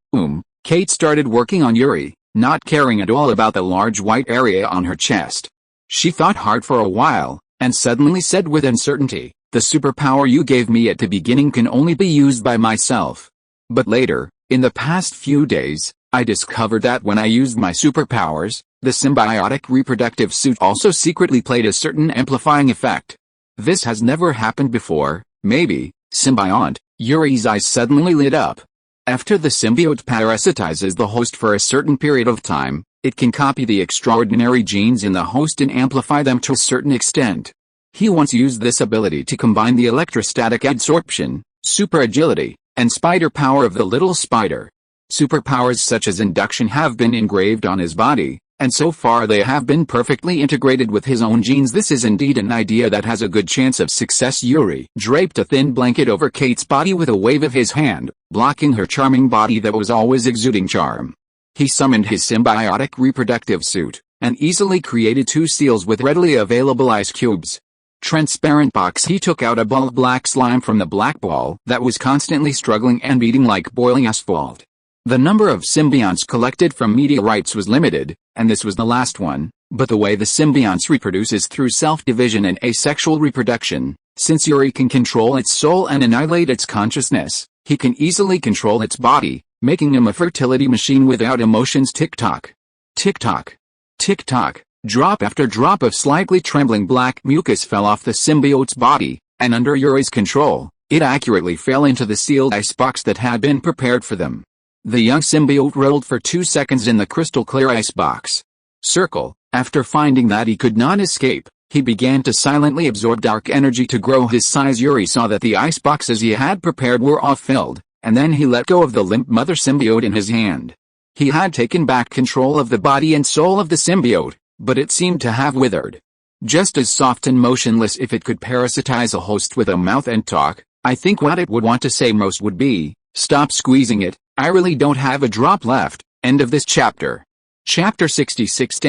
Kate started working on Yuri, not caring at all about the large white area on her chest. She thought hard for a while, and suddenly said with uncertainty, "The superpower you gave me at the beginning can only be used by myself. But later, in the past few days, I discovered that when I used my superpowers, the symbiotic reproductive suit also secretly played a certain amplifying effect. This has never happened before, maybe, symbiont." Yuri's eyes suddenly lit up. After the symbiote parasitizes the host for a certain period of time, it can copy the extraordinary genes in the host and amplify them to a certain extent. He once used this ability to combine the electrostatic adsorption, super agility, and spider power of the little spider. Superpowers such as induction have been engraved on his body, and so far they have been perfectly integrated with his own genes. This is indeed an idea that has a good chance of success. Yuri draped a thin blanket over Kate's body with a wave of his hand, blocking her charming body that was always exuding charm. He summoned his symbiotic reproductive suit, and easily created 2 seals with readily available ice cubes. Transparent box. He took out a ball of black slime from the black ball that was constantly struggling and beating like boiling asphalt. The number of symbionts collected from meteorites was limited, and this was the last one, but the way the symbionts reproduce is through self-division and asexual reproduction. Since Yuri can control its soul and annihilate its consciousness, he can easily control its body, making him a fertility machine without emotions. Tick-tock. Tick-tock. Tick-tock. Drop after drop of slightly trembling black mucus fell off the symbiote's body, and under Yuri's control, it accurately fell into the sealed icebox that had been prepared for them. The young symbiote rolled for 2 seconds in the crystal-clear icebox. Circle. After finding that he could not escape, he began to silently absorb dark energy to grow his size. Yuri saw that the iceboxes he had prepared were all filled, and then he let go of the limp mother symbiote in his hand. He had taken back control of the body and soul of the symbiote, but it seemed to have withered. Just as soft and motionless. If it could parasitize a host with a mouth and talk, I think what it would want to say most would be, "Stop squeezing it, I really don't have a drop left." End of this chapter. Chapter 66.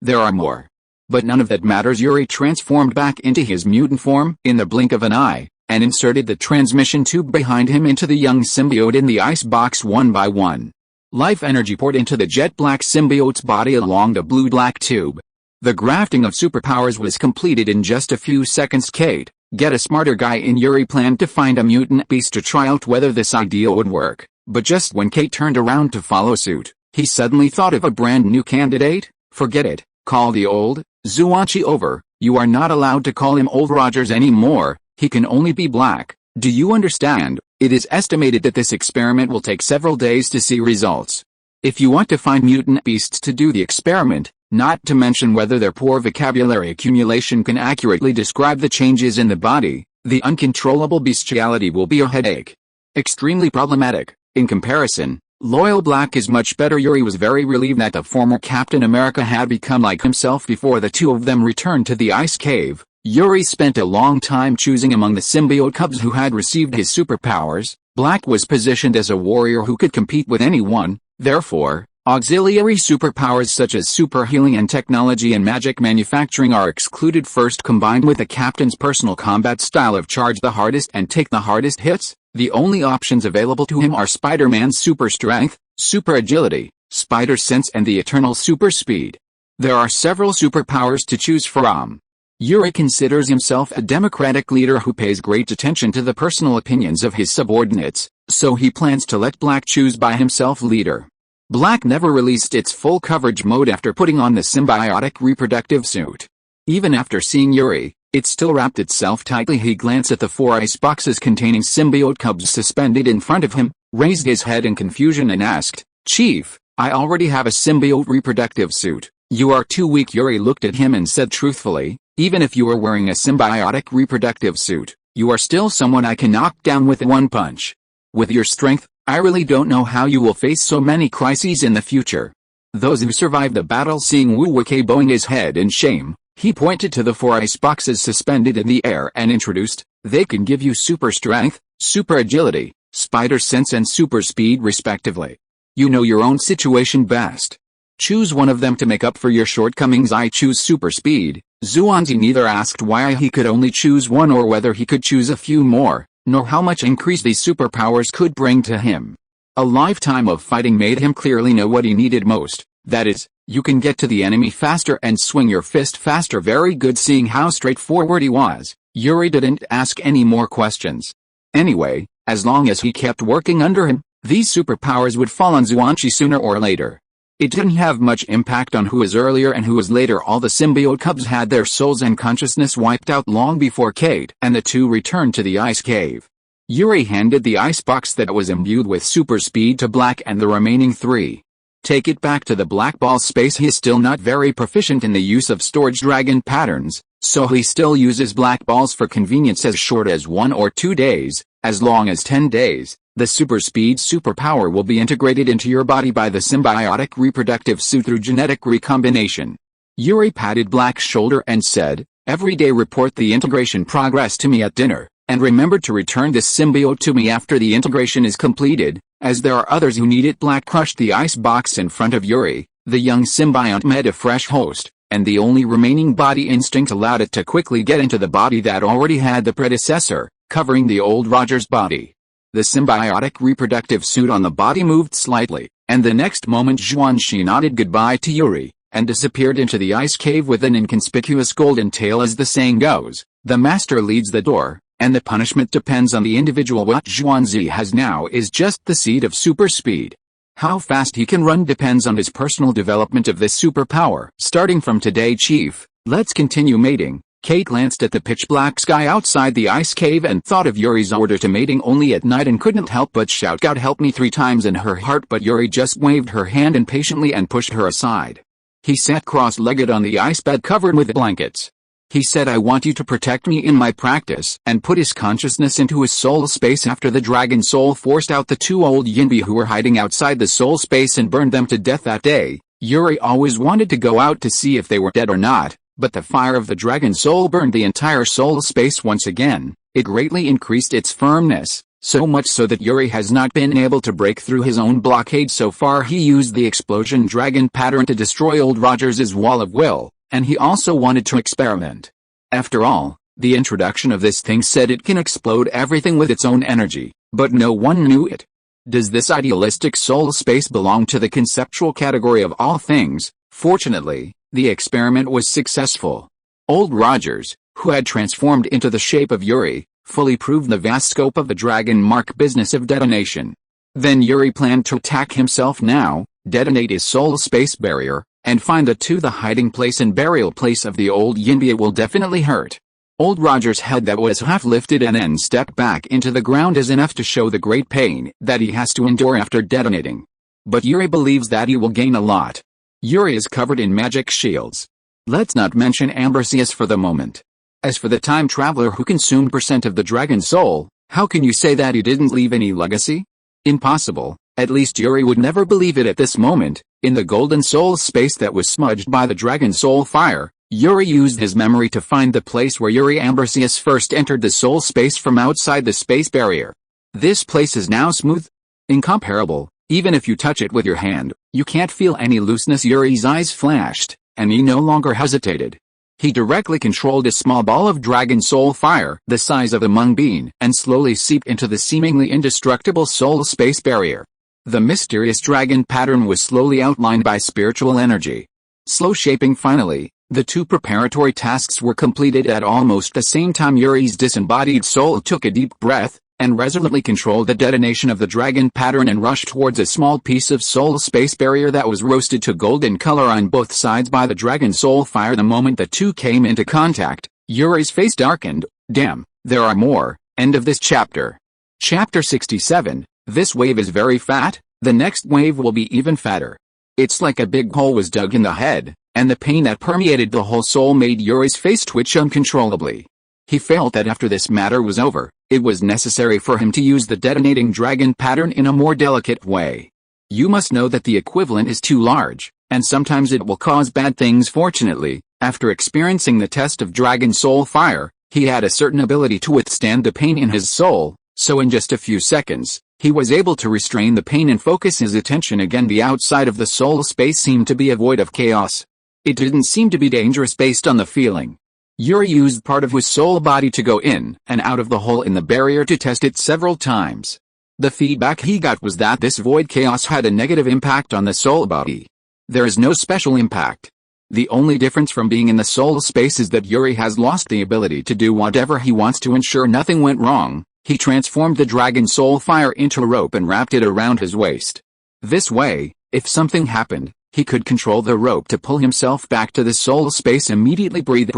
There are more. But none of that matters. Yuri transformed back into his mutant form in the blink of an eye, and inserted the transmission tube behind him into the young symbiote in the icebox one by one. Life energy poured into the jet black symbiote's body along the blue-black tube. The grafting of superpowers was completed in just a few seconds. Kate, get a smarter guy in. Yuri planned to find a mutant beast to try out whether this idea would work, but just when Kate turned around to follow suit, he suddenly thought of a brand new candidate. "Forget it, call the old Zuachi over. You are not allowed to call him Old Rogers anymore, he can only be black. Do you understand? It is estimated that this experiment will take several days to see results. If you want to find mutant beasts to do the experiment, not to mention whether their poor vocabulary accumulation can accurately describe the changes in the body, the uncontrollable bestiality will be a headache. Extremely problematic. In comparison, loyal black is much better." Yuri was very relieved that the former Captain America had become like himself before the two of them returned to the ice cave. Yuri spent a long time choosing among the symbiote cubs who had received his superpowers. Black was positioned as a warrior who could compete with anyone, therefore, auxiliary superpowers such as super healing and technology and magic manufacturing are excluded. First, combined with the captain's personal combat style of charge the hardest and take the hardest hits, the only options available to him are Spider-Man's super strength, super agility, spider sense and the eternal super speed. There are several superpowers to choose from. Yuri considers himself a democratic leader who pays great attention to the personal opinions of his subordinates, so he plans to let Black choose by himself leader. Black never released its full coverage mode after putting on the symbiotic reproductive suit. Even after seeing Yuri, It still wrapped itself tightly. He glanced at the 4 ice boxes containing symbiote cubs suspended in front of him, raised his head in confusion and asked, "Chief, I already have a symbiote reproductive suit. You are too weak." Yuri looked at him and said truthfully, "Even if you are wearing a symbiotic reproductive suit, you are still someone I can knock down with one punch. With your strength, I really don't know how you will face so many crises in the future." Those who survived the battle, seeing Wu Wei bowing his head in shame, he pointed to the 4 ice boxes suspended in the air and introduced, "They can give you super strength, super agility, spider sense and super speed respectively. You know your own situation best. Choose one of them to make up for your shortcomings." "I choose super speed." Xuanzi neither asked why he could only choose one or whether he could choose a few more, nor how much increase these superpowers could bring to him. A lifetime of fighting made him clearly know what he needed most, that is, you can get to the enemy faster and swing your fist faster. Very good. Seeing how straightforward he was, Yuri didn't ask any more questions. Anyway, as long as he kept working under him, these superpowers would fall on Xuanzi sooner or later. It didn't have much impact on who was earlier and who was later. All the symbiote cubs had their souls and consciousness wiped out long before Kate and the two returned to the ice cave. Yuri handed the ice box that was imbued with super speed to Black and the remaining 3. "Take it back to the Black Ball space." He is still not very proficient in the use of storage dragon patterns, so he still uses black balls for convenience as short as 1 or 2 days, as long as 10 days. The super speed superpower will be integrated into your body by the symbiotic reproductive suit through genetic recombination. Yuri patted Black's shoulder and said, "Every day report the integration progress to me at dinner, and remember to return this symbiote to me after the integration is completed, as there are others who need it." Black crushed the ice box in front of Yuri. The young symbiont met a fresh host, and the only remaining body instinct allowed it to quickly get into the body that already had the predecessor, covering the old Roger's body. The symbiotic reproductive suit on the body moved slightly, and the next moment Xuanxi nodded goodbye to Yuri, and disappeared into the ice cave with an inconspicuous golden tail. As the saying goes, the master leads the door, and the punishment depends on the individual. What Xuanzi has now is just the seed of super speed. How fast he can run depends on his personal development of this superpower. "Starting from today, Chief, let's continue mating." Kate glanced at the pitch-black sky outside the ice cave and thought of Yuri's order to mating only at night and couldn't help but shout, "God help me," 3 times in her heart, but Yuri just waved her hand impatiently and pushed her aside. He sat cross-legged on the ice bed covered with blankets. He said, "I want you to protect me in my practice," and put his consciousness into his soul space. After the dragon soul forced out the 2 old Yinbi who were hiding outside the soul space and burned them to death that day, Yuri always wanted to go out to see if they were dead or not. But the fire of the dragon soul burned the entire soul space once again. It greatly increased its firmness, so much so that Yuri has not been able to break through his own blockade so far. He used the explosion dragon pattern to destroy old Rogers's wall of will, and he also wanted to experiment. After all, the introduction of this thing said it can explode everything with its own energy, but no one knew it. Does this idealistic soul space belong to the conceptual category of all things? Fortunately, the experiment was successful. Old Rogers, who had transformed into the shape of Yuri, fully proved the vast scope of the dragon mark business of detonation. Then Yuri planned to attack himself now, detonate his soul space barrier, and find the hiding place and burial place of the old Yinbi. It will definitely hurt. Old Roger's head that was half lifted and then stepped back into the ground is enough to show the great pain that he has to endure after detonating. But Yuri believes that he will gain a lot. Yuri is covered in magic shields. Let's not mention Ambrosius for the moment. As for the time traveler who consumed % of the dragon soul, how can you say that he didn't leave any legacy? Impossible. At least Yuri would never believe it at this moment. In the golden soul space that was smudged by the dragon soul fire, Yuri used his memory to find the place where Yuri Ambrosius first entered the soul space from outside the space barrier. This place is now smooth, incomparable. Even if you touch it with your hand, you can't feel any looseness. Yuri's eyes flashed, and he no longer hesitated. He directly controlled a small ball of dragon soul fire, the size of a mung bean, and slowly seeped into the seemingly indestructible soul space barrier. The mysterious dragon pattern was slowly outlined by spiritual energy. Slow shaping. Finally, the 2 preparatory tasks were completed at almost the same time. Yuri's disembodied soul took a deep breath, and resolutely controlled the detonation of the dragon pattern and rushed towards a small piece of soul space barrier that was roasted to golden color on both sides by the dragon soul fire. The moment the 2 came into contact, Yuri's face darkened. Damn, there are more. End of this chapter. Chapter 67. This wave is very fat, the next wave will be even fatter. It's like a big hole was dug in the head, and the pain that permeated the whole soul made Yuri's face twitch uncontrollably. He felt that after this matter was over, it was necessary for him to use the detonating dragon pattern in a more delicate way. You must know that the equivalent is too large, and sometimes it will cause bad things. Fortunately, after experiencing the test of Dragon Soul Fire, he had a certain ability to withstand the pain in his soul, so in just a few seconds, he was able to restrain the pain and focus his attention again. The outside of the soul space seemed to be a void of chaos. It didn't seem to be dangerous based on the feeling. Yuri used part of his soul body to go in and out of the hole in the barrier to test it several times. The feedback he got was that this void chaos had a negative impact on the soul body. There is no special impact. The only difference from being in the soul space is that Yuri has lost the ability to do whatever he wants to ensure nothing went wrong. He transformed the Dragon Soul Fire into a rope and wrapped it around his waist. This way, if something happened, he could control the rope to pull himself back to the soul space immediately. Breathe.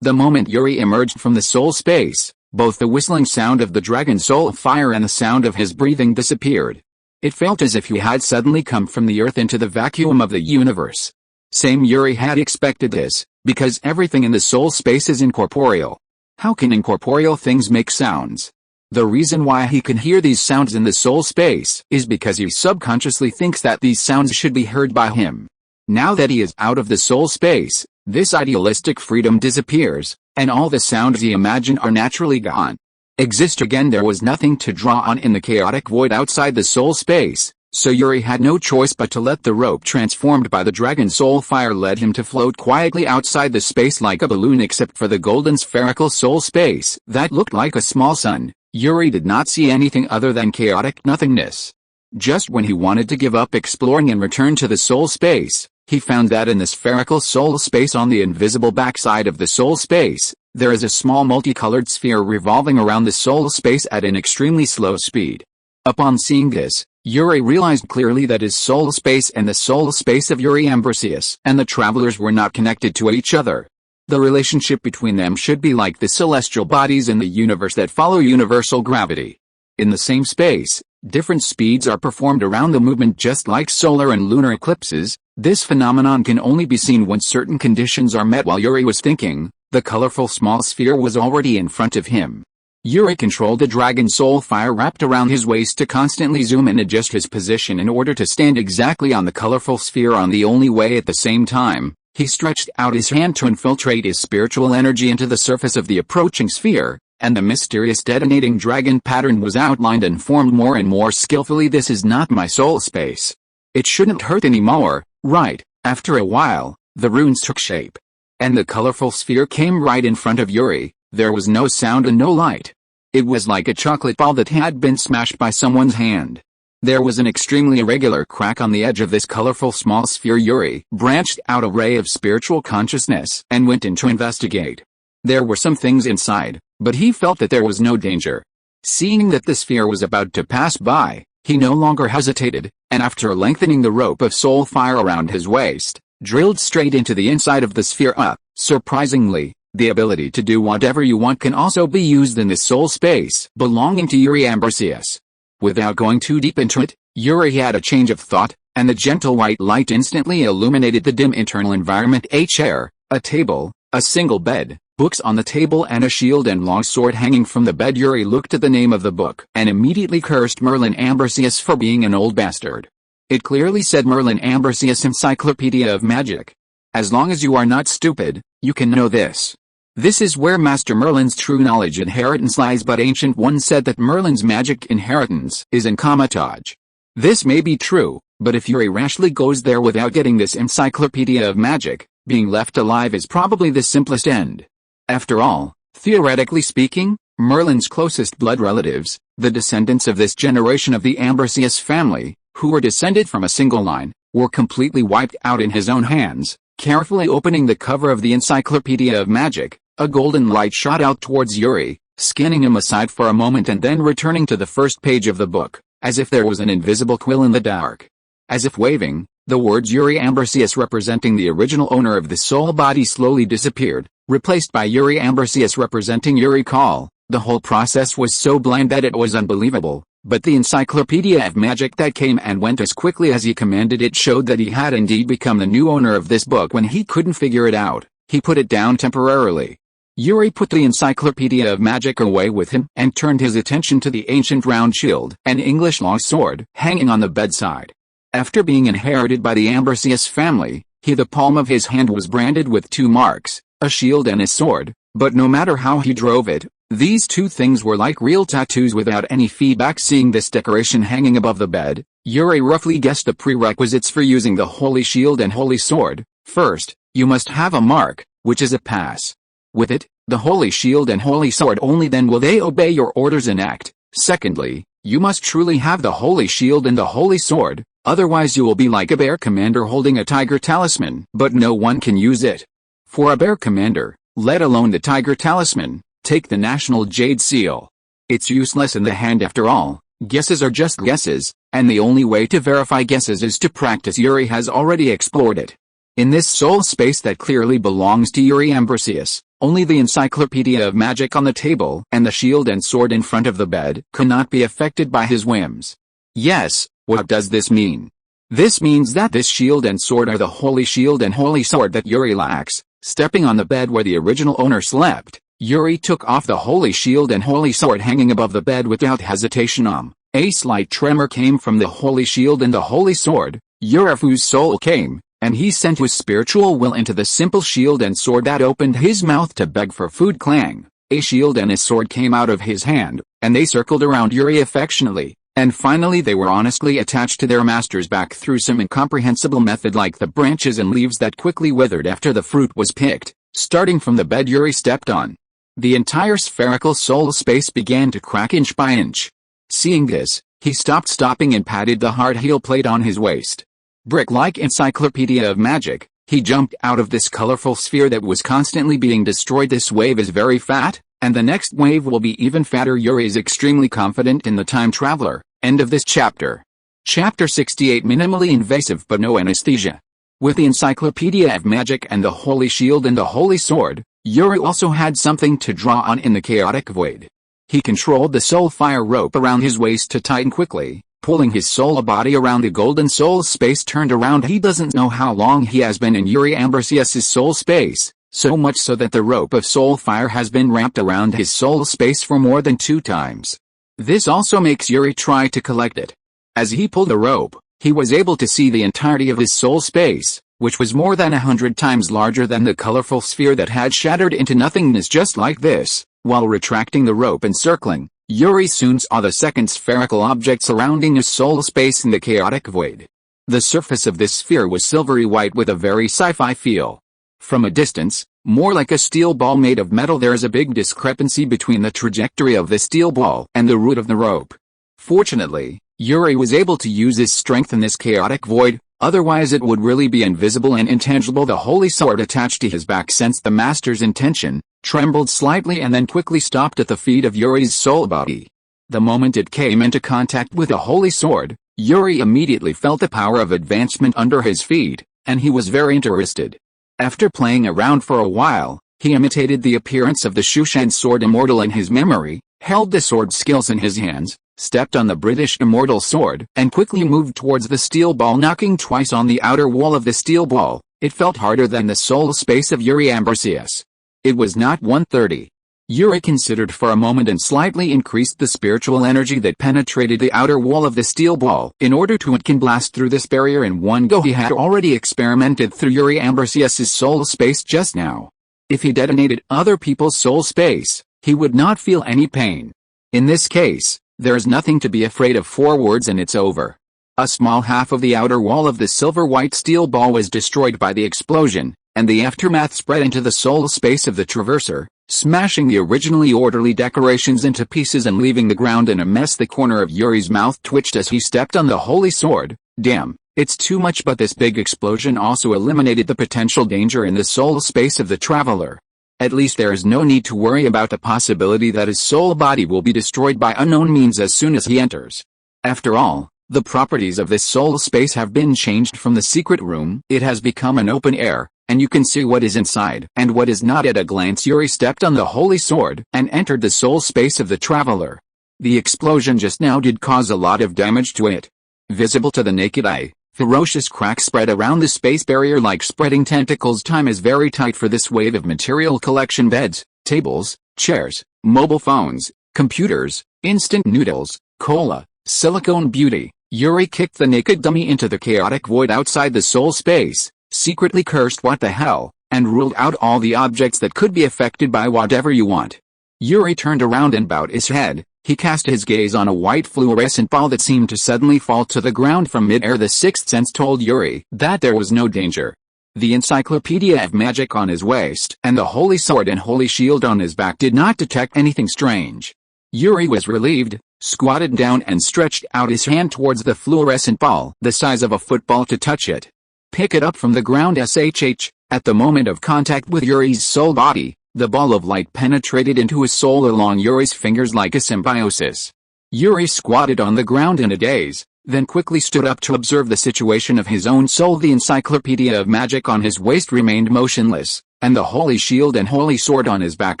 The moment Yuri emerged from the soul space, both the whistling sound of the Dragon Soul Fire and the sound of his breathing disappeared. It felt as if he had suddenly come from the earth into the vacuum of the universe. Same Yuri had expected this, because everything in the soul space is incorporeal. How can incorporeal things make sounds? The reason why he can hear these sounds in the soul space is because he subconsciously thinks that these sounds should be heard by him. Now that he is out of the soul space, this idealistic freedom disappears, and all the sounds he imagined are naturally gone. Again, there was nothing to draw on in the chaotic void outside the soul space, so Yuri had no choice but to let the rope transformed by the Dragon Soul Fire lead him to float quietly outside the space like a balloon. Except for the golden spherical soul space that looked like a small sun, Yuri did not see anything other than chaotic nothingness. Just when he wanted to give up exploring and return to the soul space, he found that in the spherical soul space on the invisible backside of the soul space, there is a small multicolored sphere revolving around the soul space at an extremely slow speed. Upon seeing this, Yuri realized clearly that his soul space and the soul space of Yuri Ambrosius and the travelers were not connected to each other. The relationship between them should be like the celestial bodies in the universe that follow universal gravity. In the same space, different speeds are performed around the movement just like solar and lunar eclipses. This phenomenon can only be seen when certain conditions are met. While Yuri was thinking, the colorful small sphere was already in front of him. Yuri controlled the Dragon Soul Fire wrapped around his waist to constantly zoom and adjust his position in order to stand exactly on the colorful sphere on the only way. At the same time, he stretched out his hand to infiltrate his spiritual energy into the surface of the approaching sphere, and the mysterious detonating dragon pattern was outlined and formed more and more skillfully. This is not my soul space. It shouldn't hurt anymore, right? After a while, the runes took shape, and the colorful sphere came right in front of Yuri. There was no sound and no light. It was like a chocolate ball that had been smashed by someone's hand. There was an extremely irregular crack on the edge of this colorful small sphere. Yuri branched out a ray of spiritual consciousness and went in to investigate. There were some things inside, but he felt that there was no danger. Seeing that the sphere was about to pass by, he no longer hesitated, and after lengthening the rope of soul fire around his waist, drilled straight into the inside of the sphere. Surprisingly, the ability to do whatever you want can also be used in the soul space belonging to Yuri Ambrosius. Without going too deep into it, Yuri had a change of thought, and the gentle white light instantly illuminated the dim internal environment. A chair, a table, a single bed, books on the table and a shield and long sword hanging from the bed. Yuri looked at the name of the book and immediately cursed Merlin Ambrosius for being an old bastard. It clearly said Merlin Ambrosius Encyclopedia of Magic. As long as you are not stupid, you can know this. This is where Master Merlin's true knowledge inheritance lies, but Ancient One said that Merlin's magic inheritance is in Comatage. This may be true, but if Yuri rashly goes there without getting this Encyclopedia of Magic, being left alive is probably the simplest end. After all, theoretically speaking, Merlin's closest blood relatives, the descendants of this generation of the Ambrosius family, who were descended from a single line, were completely wiped out in his own hands. Carefully opening the cover of the Encyclopedia of Magic, a golden light shot out towards Yuri, scanning him aside for a moment and then returning to the first page of the book, as if there was an invisible quill in the dark. As if waving, The words Yuri Ambrosius representing the original owner of the soul body slowly disappeared, replaced by Yuri Ambrosius representing Yuri Call. The whole process was so blind that it was unbelievable, but the encyclopedia of magic that came and went as quickly as he commanded it showed that he had indeed become the new owner of this book. When he couldn't figure it out, he put it down temporarily. Yuri put the encyclopedia of magic away with him and turned his attention to the ancient round shield and English long sword hanging on the bedside. After being inherited by the Ambrosius family, the palm of his hand was branded with two marks, a shield and a sword, but no matter how he drove it, these two things were like real tattoos without any feedback. Seeing this decoration hanging above the bed, Yuri roughly guessed the prerequisites for using the holy shield and holy sword. First, you must have a mark, which is a pass. With it, the holy shield and holy sword, only then will they obey your orders and act. Secondly, you must truly have the holy shield and the holy sword, otherwise you will be like a bear commander holding a tiger talisman, but no one can use it. For a bear commander, let alone the tiger talisman, take the national jade seal. It's useless in the hand after all. Guesses are just guesses, and the only way to verify guesses is to practice. Yuri has already explored it. In this soul space that clearly belongs to Yuri Ambrosius, only the encyclopedia of magic on the table and the shield and sword in front of the bed cannot be affected by his whims. Yes, what does this mean? This means that this shield and sword are the holy shield and holy sword that Yuri lacks. Stepping on the bed where the original owner slept, Yuri took off the holy shield and holy sword hanging above the bed without hesitation. A slight tremor came from the holy shield and the holy sword. Yuri's soul came, and he sent his spiritual will into the simple shield and sword that opened his mouth to beg for food. Clang! A shield and a sword came out of his hand, and they circled around Yuri affectionately, and finally they were honestly attached to their master's back through some incomprehensible method, like the branches and leaves that quickly withered after the fruit was picked. Starting from the bed Yuri stepped on, the entire spherical soul space began to crack inch by inch. Seeing this, he stopped stopping and patted the hard heel plate on his waist. Brick-like encyclopedia of magic, he jumped out of this colorful sphere that was constantly being destroyed. This wave is very fat, and the next wave will be even fatter. Yuri is extremely confident in the time traveler. End of this chapter. Chapter 68. Minimally invasive but no anesthesia. With the encyclopedia of magic and the holy shield and the holy sword, Yuri also had something to draw on in the chaotic void. He controlled the soul fire rope around his waist to tighten quickly, pulling his soul body around the golden soul space turned around. He doesn't know how long he has been in Yuri Ambrosius's soul space, so much so that the rope of soul fire has been wrapped around his soul space for more than 2 times. This also makes Yuri try to collect it. As he pulled the rope, he was able to see the entirety of his soul space, which was more than 100 times larger than the colorful sphere that had shattered into nothingness. Just like this, while retracting the rope and circling, Yuri soon saw the second spherical object surrounding his soul space in the chaotic void. The surface of this sphere was silvery white with a very sci-fi feel. From a distance, more like a steel ball made of metal. There is a big discrepancy between the trajectory of the steel ball and the root of the rope. Fortunately, Yuri was able to use his strength in this chaotic void, otherwise it would really be invisible and intangible. The holy sword attached to his back sensed the master's intention, trembled slightly and then quickly stopped at the feet of Yuri's soul body. The moment it came into contact with the holy sword, Yuri immediately felt the power of advancement under his feet, and he was very interested. After playing around for a while, he imitated the appearance of the Shushan sword immortal in his memory, held the sword skills in his hands, stepped on the British immortal sword, and quickly moved towards the steel ball, knocking twice on the outer wall of the steel ball. It felt harder than the soul space of Yuri Ambrosius. It was not 130. Yuri considered for a moment and slightly increased the spiritual energy that penetrated the outer wall of the steel ball in order to it can blast through this barrier in one go. He had already experimented through Yuri Ambrosius's soul space just now. If he detonated other people's soul space, he would not feel any pain. In this case, there is nothing to be afraid of. 4 words and it's over. A small half of the outer wall of the silver-white steel ball was destroyed by the explosion, and the aftermath spread into the soul space of the traverser, smashing the originally orderly decorations into pieces and leaving the ground in a mess. The corner of Yuri's mouth twitched as he stepped on the holy sword. Damn, it's too much. But this big explosion also eliminated the potential danger in the soul space of the traveler. At least there is no need to worry about the possibility that his soul body will be destroyed by unknown means as soon as he enters. After all, The properties of this soul space have been changed from the secret room. It has become an open air, and you can see what is inside and what is not at a glance. Yuri stepped on the holy sword and entered the soul space of the traveler. The explosion just now did cause a lot of damage to it. Visible to the naked eye, ferocious cracks spread around the space barrier like spreading tentacles. Time is very tight for this wave of material collection: beds, tables, chairs, mobile phones, computers, instant noodles, cola, silicone beauty. Yuri kicked the naked dummy into the chaotic void outside the soul space, secretly cursed "what the hell," and ruled out all the objects that could be affected by whatever you want. Yuri turned around and bowed his head. He cast his gaze on a white fluorescent ball that seemed to suddenly fall to the ground from mid-air. The sixth sense told Yuri that there was no danger. The encyclopedia of magic on his waist and the holy sword and holy shield on his back did not detect anything strange. Yuri was relieved, squatted down and stretched out his hand towards the fluorescent ball, the size of a football, to touch it. Pick it up from the ground. At the moment of contact with Yuri's soul body, the ball of light penetrated into his soul along Yuri's fingers like a symbiosis. Yuri squatted on the ground in a daze, then quickly stood up to observe the situation of his own soul. The encyclopedia of magic on his waist remained motionless, and the holy shield and holy sword on his back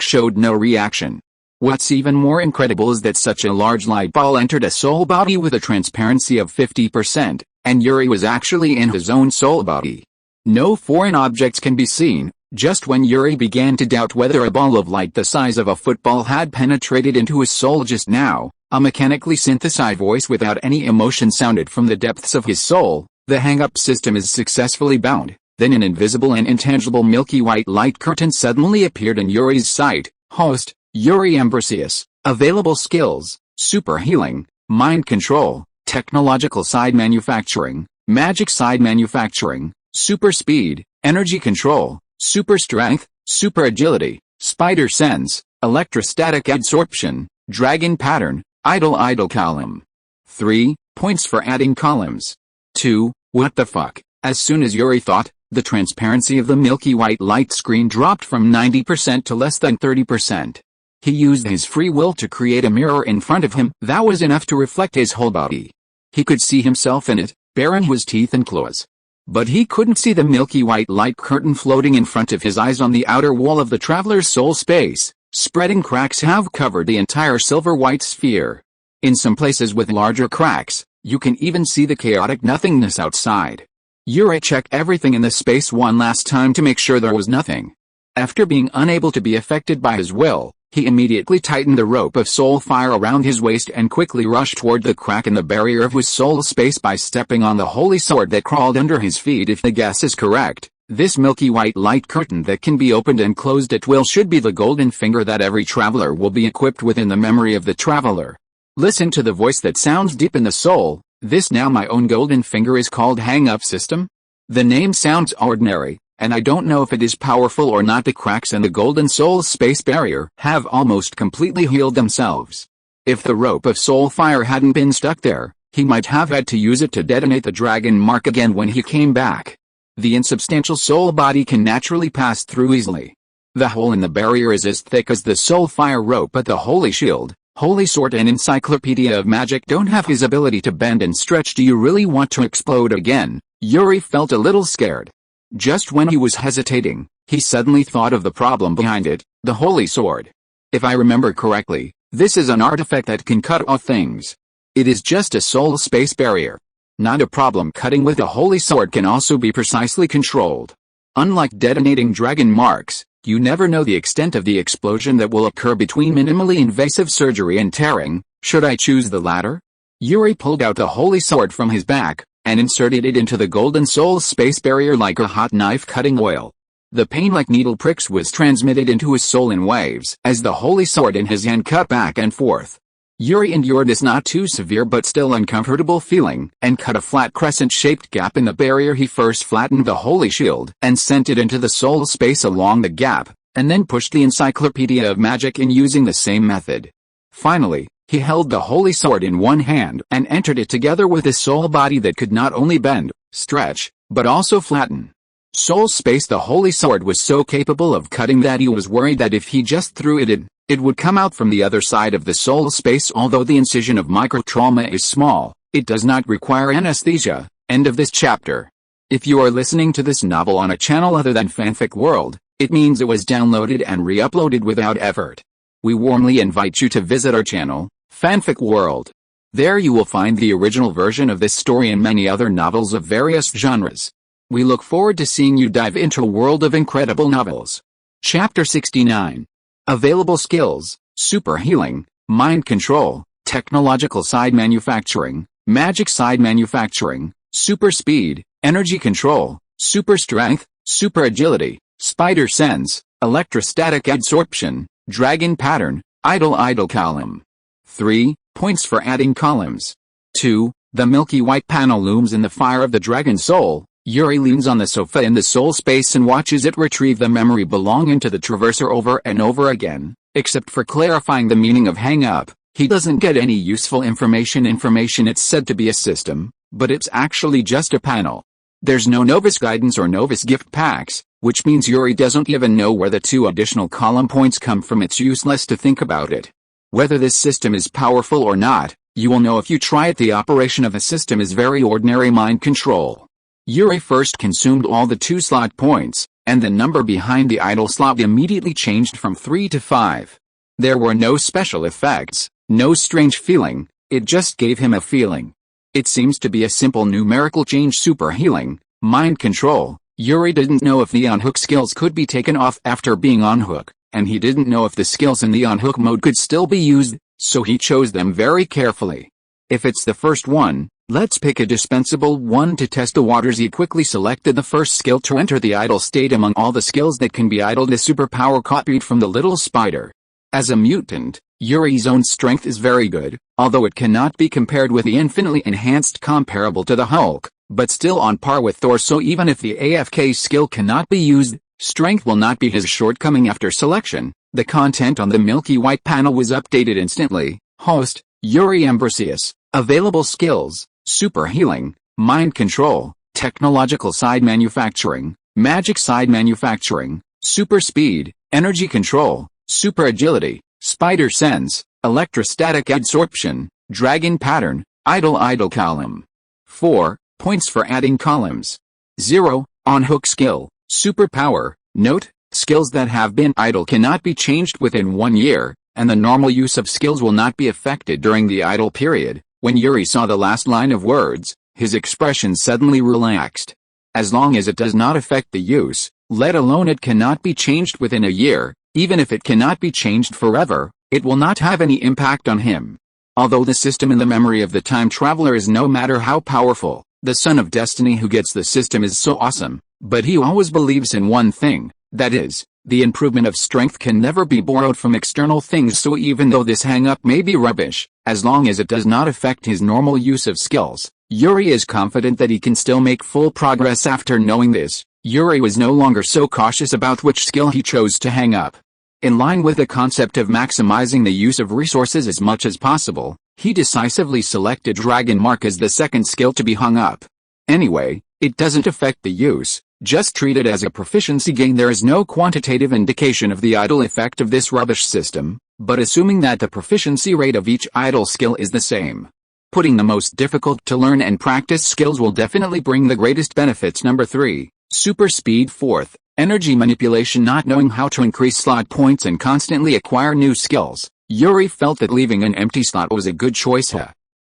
showed no reaction. What's even more incredible is that such a large light ball entered a soul body with a transparency of 50%, and Yuri was actually in his own soul body. No foreign objects can be seen. Just when Yuri began to doubt whether a ball of light the size of a football had penetrated into his soul just now, a mechanically synthesized voice without any emotion sounded from the depths of his soul. "The hang-up system is successfully bound." Then an invisible and intangible milky white light curtain suddenly appeared in Yuri's sight. Host: Yuri Ambrosius. Available skills: super healing, mind control, technological side manufacturing, magic side manufacturing, super speed, energy control, super strength, super agility, spider sense, electrostatic adsorption, dragon pattern, idle column. 3 points for adding columns. 2. What the fuck? As soon as Yuri thought, the transparency of the milky white light screen dropped from 90% to less than 30%. He used his free will to create a mirror in front of him that was enough to reflect his whole body. He could see himself in it, baring his teeth and claws. But he couldn't see the milky white light curtain floating in front of his eyes on the outer wall of the traveler's soul space. Spreading cracks have covered the entire silver-white sphere. In some places with larger cracks, you can even see the chaotic nothingness outside. Yuri checked everything in the space one last time to make sure there was nothing. After being unable to be affected by his will, he immediately tightened the rope of soul fire around his waist and quickly rushed toward the crack in the barrier of his soul space by stepping on the holy sword that crawled under his feet. If the guess is correct, this milky white light curtain that can be opened and closed at will should be the golden finger that every traveler will be equipped with in the memory of the traveler. Listen to the voice that sounds deep in the soul. This now my own golden finger is called hang-up system. The name sounds ordinary, and I don't know if it is powerful or not. The cracks in the golden soul space barrier have almost completely healed themselves. If the rope of soul fire hadn't been stuck there, he might have had to use it to detonate the dragon mark again when he came back. The insubstantial soul body can naturally pass through easily. The hole in the barrier is as thick as the soul fire rope, but the holy shield, holy sword and encyclopedia of magic don't have his ability to bend and stretch. Do you really want to explode again? Yuri felt a little scared. Just when he was hesitating, he suddenly thought of the problem behind it, the holy sword. If I remember correctly, this is an artifact that can cut off things. It is just a soul space barrier. Not a problem. Cutting with a holy sword can also be precisely controlled. Unlike detonating dragon marks, you never know the extent of the explosion that will occur between minimally invasive surgery and tearing. Should I choose the latter? Yuri pulled out the holy sword from his back and inserted it into the golden soul space barrier like a hot knife cutting oil. The pain like needle pricks was transmitted into his soul in waves as the holy sword in his hand cut back and forth. Yuri endured this not too severe but still uncomfortable feeling and cut a flat crescent-shaped gap in the barrier. He first flattened the holy shield and sent it into the soul space along the gap, and then pushed the encyclopedia of magic in using the same method. Finally, he held the holy sword in one hand and entered it together with his soul body that could not only bend, stretch, but also flatten. Soul space. The holy sword was so capable of cutting that he was worried that if he just threw it in, it would come out from the other side of the soul space. Although the incision of microtrauma is small, It does not require anesthesia. End of this chapter. If you are listening to this novel on a channel other than Fanfic World, it means it was downloaded and re-uploaded without effort. We warmly invite you to visit our channel, Fanfic World. There you will find the original version of this story and many other novels of various genres. We look forward to seeing you dive into a world of incredible novels. Chapter 69. Available skills: super healing, mind control, technological side manufacturing, magic side manufacturing, super speed, energy control, super strength, super agility, spider sense, electrostatic adsorption, dragon pattern, idle column. 3 points for adding columns. 2. The milky white panel looms in the fire of the dragon soul. Yuri leans on the sofa in the soul space and watches it retrieve the memory belonging to the traverser over and over again. Except for clarifying the meaning of hang up, he doesn't get any useful information. It's said to be a system, but it's actually just a panel. There's no novice guidance or novice gift packs, which means Yuri doesn't even know where the 2 additional column points come from. It's useless to think about it. Whether this system is powerful or not, you will know if you try it. The operation of the system is very ordinary mind control. Yuri first consumed all the 2 slot points, and the number behind the idle slot immediately changed from 3 to 5. There were no special effects, no strange feeling, it just gave him a feeling. It seems to be a simple numerical change. Super healing, mind control. Yuri didn't know if the on-hook skills could be taken off after being on-hook, and he didn't know if the skills in the on-hook mode could still be used, so he chose them very carefully. If it's the first one, let's pick a dispensable one to test the waters. He quickly selected the first skill to enter the idle state among all the skills that can be idled. A superpower copied from the little spider. As a mutant, Yuri's own strength is very good, although it cannot be compared with the infinitely enhanced comparable to the Hulk, but still on par with Thor. So even if the AFK skill cannot be used, strength will not be his shortcoming. After selection, the content on the milky white panel was updated instantly. Host: Yuri Ambrosius. Available skills: super healing, mind control, technological side manufacturing, magic side manufacturing, super speed, energy control, super agility, spider sense, electrostatic adsorption, dragon pattern, idle column. 4 points for adding columns. 0 on-hook skill, superpower. Note: skills that have been idle cannot be changed within 1 year, and the normal use of skills will not be affected during the idle period. When Yuri saw the last line of words, his expression suddenly relaxed. As long as it does not affect the use, let alone it cannot be changed within a year, even if it cannot be changed forever, it will not have any impact on him. Although the system in the memory of the time traveler is no matter how powerful, the son of destiny who gets the system is so awesome, but he always believes in one thing, that is, the improvement of strength can never be borrowed from external things. So even though this hang-up may be rubbish, as long as it does not affect his normal use of skills, Yuri is confident that he can still make full progress. After knowing this, Yuri was no longer so cautious about which skill he chose to hang up. In line with the concept of maximizing the use of resources as much as possible, he decisively selected Dragon Mark as the second skill to be hung up. Anyway, it doesn't affect the use, just treat it as a proficiency gain. There is no quantitative indication of the idle effect of this rubbish system, but assuming that the proficiency rate of each idle skill is the same, putting the most difficult to learn and practice skills will definitely bring the greatest benefits. Number 3, super speed. 4th, energy manipulation. Not knowing how to increase slot points and constantly acquire new skills, Yuri felt that leaving an empty slot was a good choice.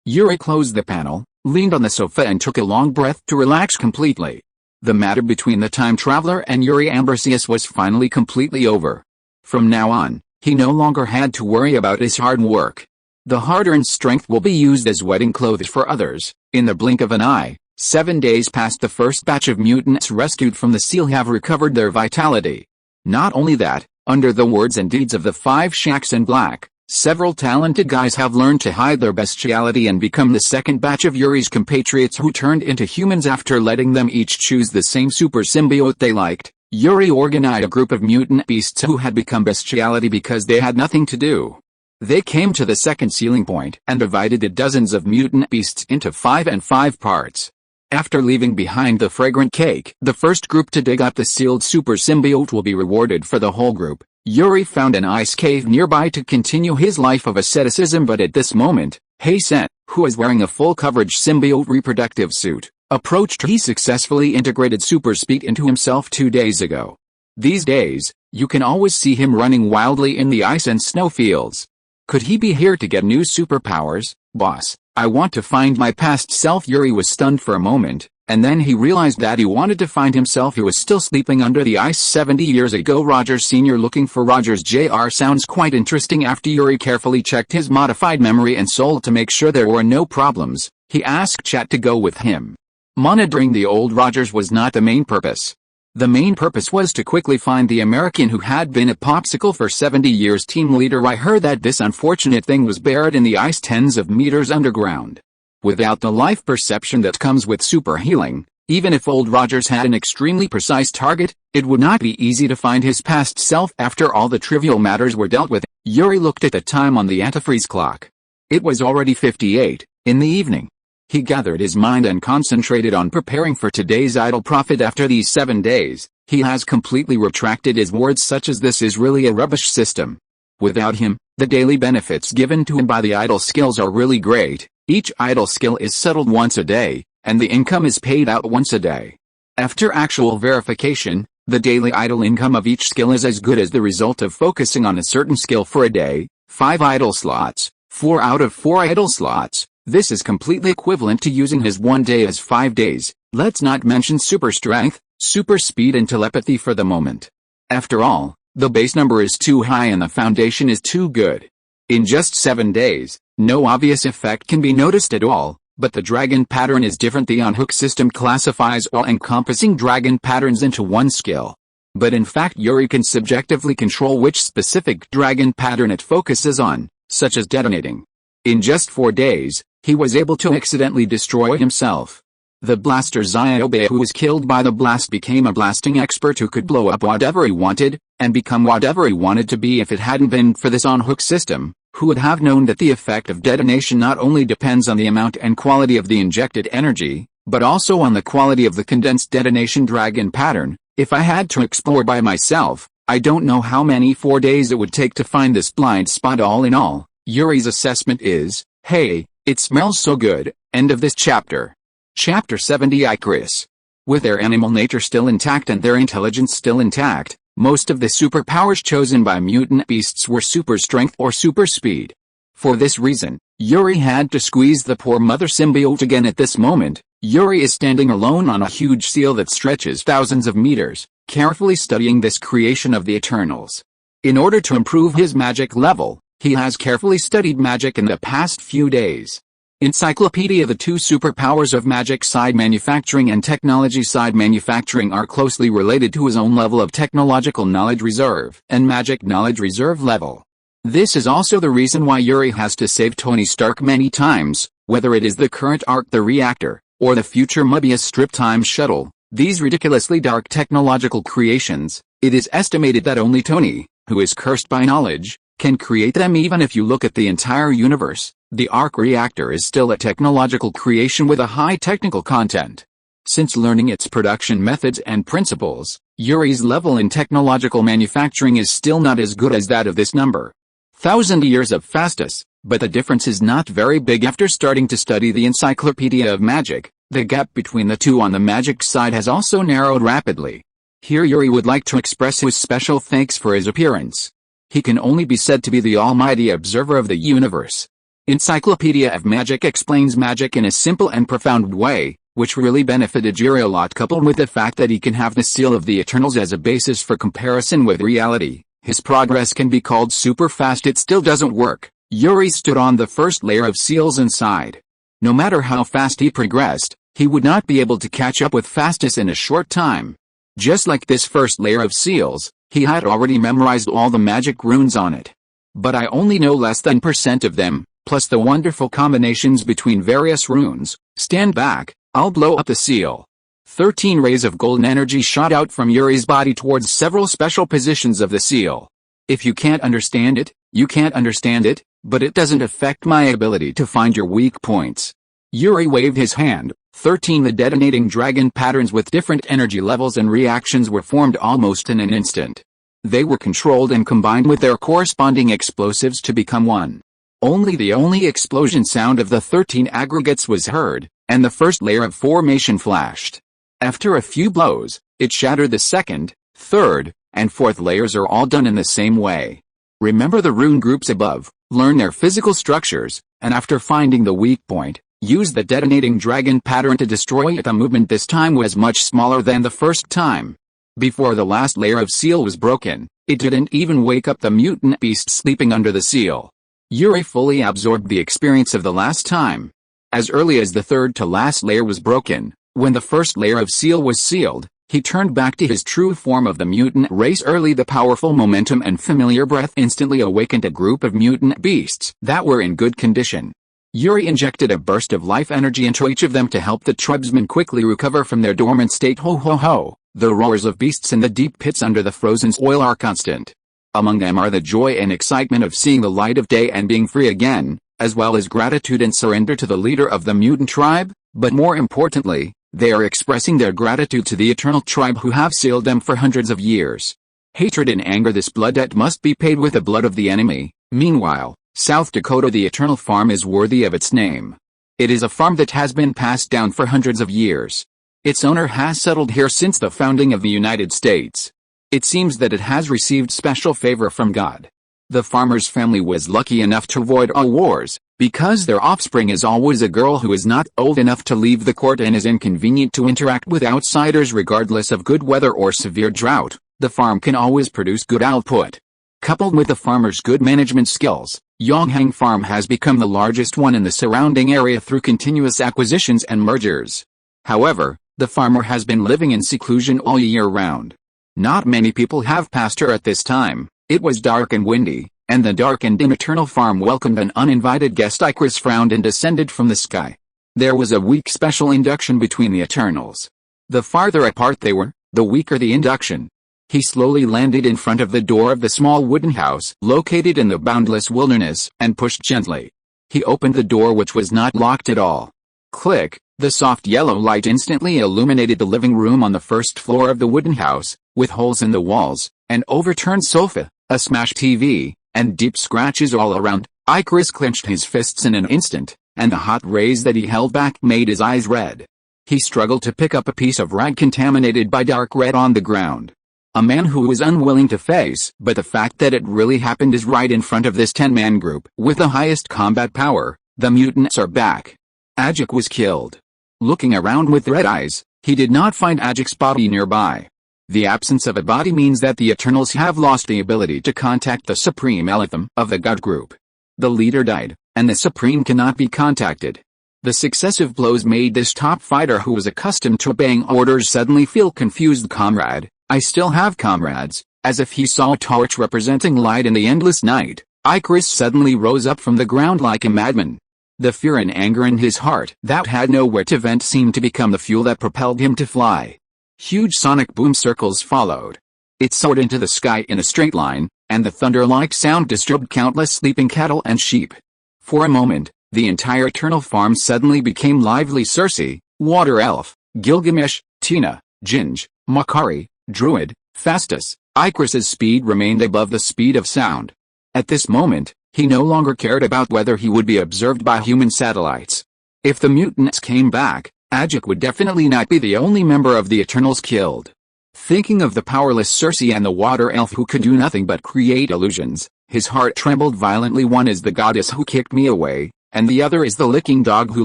Yuri closed the panel, leaned on the sofa and took a long breath to relax completely. The matter between the time traveler and Yuri Ambrosius was finally completely over. From now on, he no longer had to worry about his hard work. The hard-earned strength will be used as wedding clothes for others. In the blink of an eye, 7 days past. The first batch of mutants rescued from the seal have recovered their vitality. Not only that, under the words and deeds of the 5 shacks in black, several talented guys have learned to hide their bestiality and become the second batch of Yuri's compatriots who turned into humans after letting them each choose the same super symbiote they liked. Yuri organized a group of mutant beasts who had become bestiality because they had nothing to do. They came to the second sealing point and divided the dozens of mutant beasts into 5 and 5 parts. After leaving behind the fragrant cake, the first group to dig up the sealed super symbiote will be rewarded for the whole group. Yuri found an ice cave nearby to continue his life of asceticism, but at this moment, Hey Sen, who is wearing a full-coverage symbiote reproductive suit, approached. He successfully integrated super speed into himself 2 days ago. These days, you can always see him running wildly in the ice and snow fields. Could he be here to get new superpowers? Boss, I want to find my past self. Yuri was stunned for a moment, and then he realized that he wanted to find himself who was still sleeping under the ice 70 years ago. Rogers Sr. looking for Rogers Jr. sounds quite interesting. After Yuri carefully checked his modified memory and soul to make sure there were no problems, he asked Chat to go with him. Monitoring the old Rogers was not the main purpose. The main purpose was to quickly find the American who had been a popsicle for 70 years. Team leader, I heard that this unfortunate thing was buried in the ice tens of meters underground. Without the life perception that comes with super healing, even if old Rogers had an extremely precise target, it would not be easy to find his past self after all the trivial matters were dealt with. Yuri looked at the time on the antifreeze clock. It was already 58 in the evening. He gathered his mind and concentrated on preparing for today's idle profit. After these 7 days, he has completely retracted his words such as this is really a rubbish system. Without him, the daily benefits given to him by the idle skills are really great. Each idle skill is settled once a day, and the income is paid out once a day. After actual verification, the daily idle income of each skill is as good as the result of focusing on a certain skill for a day. 5 idle slots, 4 out of 4 idle slots. This is completely equivalent to using his 1 day as 5 days. Let's not mention super strength, super speed and telepathy for the moment. After all, the base number is too high and the foundation is too good. In just 7 days, no obvious effect can be noticed at all, but the dragon pattern is different. The on-hook system classifies all-encompassing dragon patterns into one skill. But in fact Yuri can subjectively control which specific dragon pattern it focuses on, such as detonating. In just 4 days, he was able to accidentally destroy himself. The blaster Ziobe, who was killed by the blast, became a blasting expert who could blow up whatever he wanted, and become whatever he wanted to be. If it hadn't been for this on-hook system, who would have known that the effect of detonation not only depends on the amount and quality of the injected energy, but also on the quality of the condensed detonation dragon pattern? If I had to explore by myself, I don't know how many 4 days it would take to find this blind spot. All in all, Yuri's assessment is, hey, it smells so good. End of this chapter. Chapter 70. Icarus. With their animal nature still intact and their intelligence still intact, most of the superpowers chosen by mutant beasts were super strength or super speed. For this reason, Yuri had to squeeze the poor mother symbiote again. At this moment, Yuri is standing alone on a huge seal that stretches thousands of meters, carefully studying this creation of the Eternals. In order to improve his magic level, he has carefully studied magic in the past few days. Encyclopedia. The two superpowers of magic side manufacturing and technology side manufacturing are closely related to his own level of technological knowledge reserve and magic knowledge reserve level. This is also the reason why Yuri has to save Tony Stark many times, whether it is the current arc the reactor, or the future Mobius strip time shuttle, these ridiculously dark technological creations. It is estimated that only Tony, who is cursed by knowledge, can create them. Even if you look at the entire universe, the arc reactor is still a technological creation with a high technical content. Since learning its production methods and principles, Yuri's level in technological manufacturing is still not as good as that of this number 1,000 years of Fastus, but the difference is not very big. After starting to study the Encyclopedia of Magic, the gap between the two on the magic side has also narrowed rapidly. Here Yuri would like to express his special thanks for his appearance. He can only be said to be the almighty observer of the universe. Encyclopedia of Magic explains magic in a simple and profound way, which really benefited Yuri a lot, coupled with the fact that he can have the seal of the Eternals as a basis for comparison with reality. His progress can be called super fast. It still doesn't work. Yuri stood on the first layer of seals inside. No matter how fast he progressed, he would not be able to catch up with Fastus in a short time. Just like this first layer of seals, he had already memorized all the magic runes on it. But I only know less than % of them, plus the wonderful combinations between various runes. Stand back, I'll blow up the seal. 13 rays of golden energy shot out from Yuri's body towards several special positions of the seal. If you can't understand it, you can't understand it, but it doesn't affect my ability to find your weak points. Yuri waved his hand. 13 The detonating dragon patterns with different energy levels and reactions were formed almost in an instant. They were controlled and combined with their corresponding explosives to become one. Only the only explosion sound of the 13 aggregates was heard, and the first layer of formation flashed. After a few blows, it shattered. The second, third, and fourth layers are all done in the same way. Remember the rune groups above, learn their physical structures, and after finding the weak point, use the detonating dragon pattern to destroy it. The movement this time was much smaller than the first time. Before the last layer of seal was broken, it didn't even wake up the mutant beast sleeping under the seal. Yuri fully absorbed the experience of the last time. As early as the third to last layer was broken, when the first layer of seal was sealed, he turned back to his true form of the mutant race. Early the powerful momentum and familiar breath instantly awakened a group of mutant beasts that were in good condition. Yuri injected a burst of life energy into each of them to help the tribesmen quickly recover from their dormant state. Ho ho ho! The roars of beasts in the deep pits under the frozen soil are constant. Among them are the joy and excitement of seeing the light of day and being free again, as well as gratitude and surrender to the leader of the mutant tribe, but more importantly, they are expressing their gratitude to the eternal tribe who have sealed them for hundreds of years. Hatred and anger. This blood debt must be paid with the blood of the enemy. Meanwhile, South Dakota, the eternal farm, is worthy of its name. It is a farm that has been passed down for hundreds of years. Its owner has settled here since the founding of the United States. It seems that it has received special favor from God. The farmer's family was lucky enough to avoid all wars, because their offspring is always a girl who is not old enough to leave the court and is inconvenient to interact with outsiders. Regardless of good weather or severe drought, the farm can always produce good output. Coupled with the farmer's good management skills, Yonghang Farm has become the largest one in the surrounding area through continuous acquisitions and mergers. However, the farmer has been living in seclusion all year round. Not many people have passed her at this time. It was dark and windy, and the darkened and eternal farm welcomed an uninvited guest. Icarus frowned and descended from the sky. There was a weak special induction between the Eternals. The farther apart they were, the weaker the induction. He slowly landed in front of the door of the small wooden house located in the boundless wilderness, and pushed gently. He opened the door, which was not locked at all. Click! The soft yellow light instantly illuminated the living room on the first floor of the wooden house, with holes in the walls, an overturned sofa, a smashed TV, and deep scratches all around. Icarus clenched his fists in an instant, and the hot rays that he held back made his eyes red. He struggled to pick up a piece of rag contaminated by dark red on the ground. A man who was unwilling to face, but the fact that it really happened is right in front of this 10-man group. With the highest combat power, the mutants are back. Ajak was killed. Looking around with red eyes, he did not find Ajak's body nearby. The absence of a body means that the Eternals have lost the ability to contact the Supreme Elitham of the God group. The leader died, and the Supreme cannot be contacted. The successive blows made this top fighter, who was accustomed to obeying orders, suddenly feel confused. Comrade, I still have comrades. As if he saw a torch representing light in the endless night, Icarus suddenly rose up from the ground like a madman. The fear and anger in his heart that had nowhere to vent seemed to become the fuel that propelled him to fly. Huge sonic boom circles followed. It soared into the sky in a straight line, and the thunder-like sound disturbed countless sleeping cattle and sheep. For a moment, the entire eternal farm suddenly became lively. Circe, Water Elf, Gilgamesh, Tina, Ginge, Makari, Druid, Festus. Icarus's speed remained above the speed of sound. At this moment, he no longer cared about whether he would be observed by human satellites. If the mutants came back, Ajak would definitely not be the only member of the Eternals killed. Thinking of the powerless Circe and the Water Elf who could do nothing but create illusions, his heart trembled violently. One is the goddess who kicked me away, and the other is the licking dog who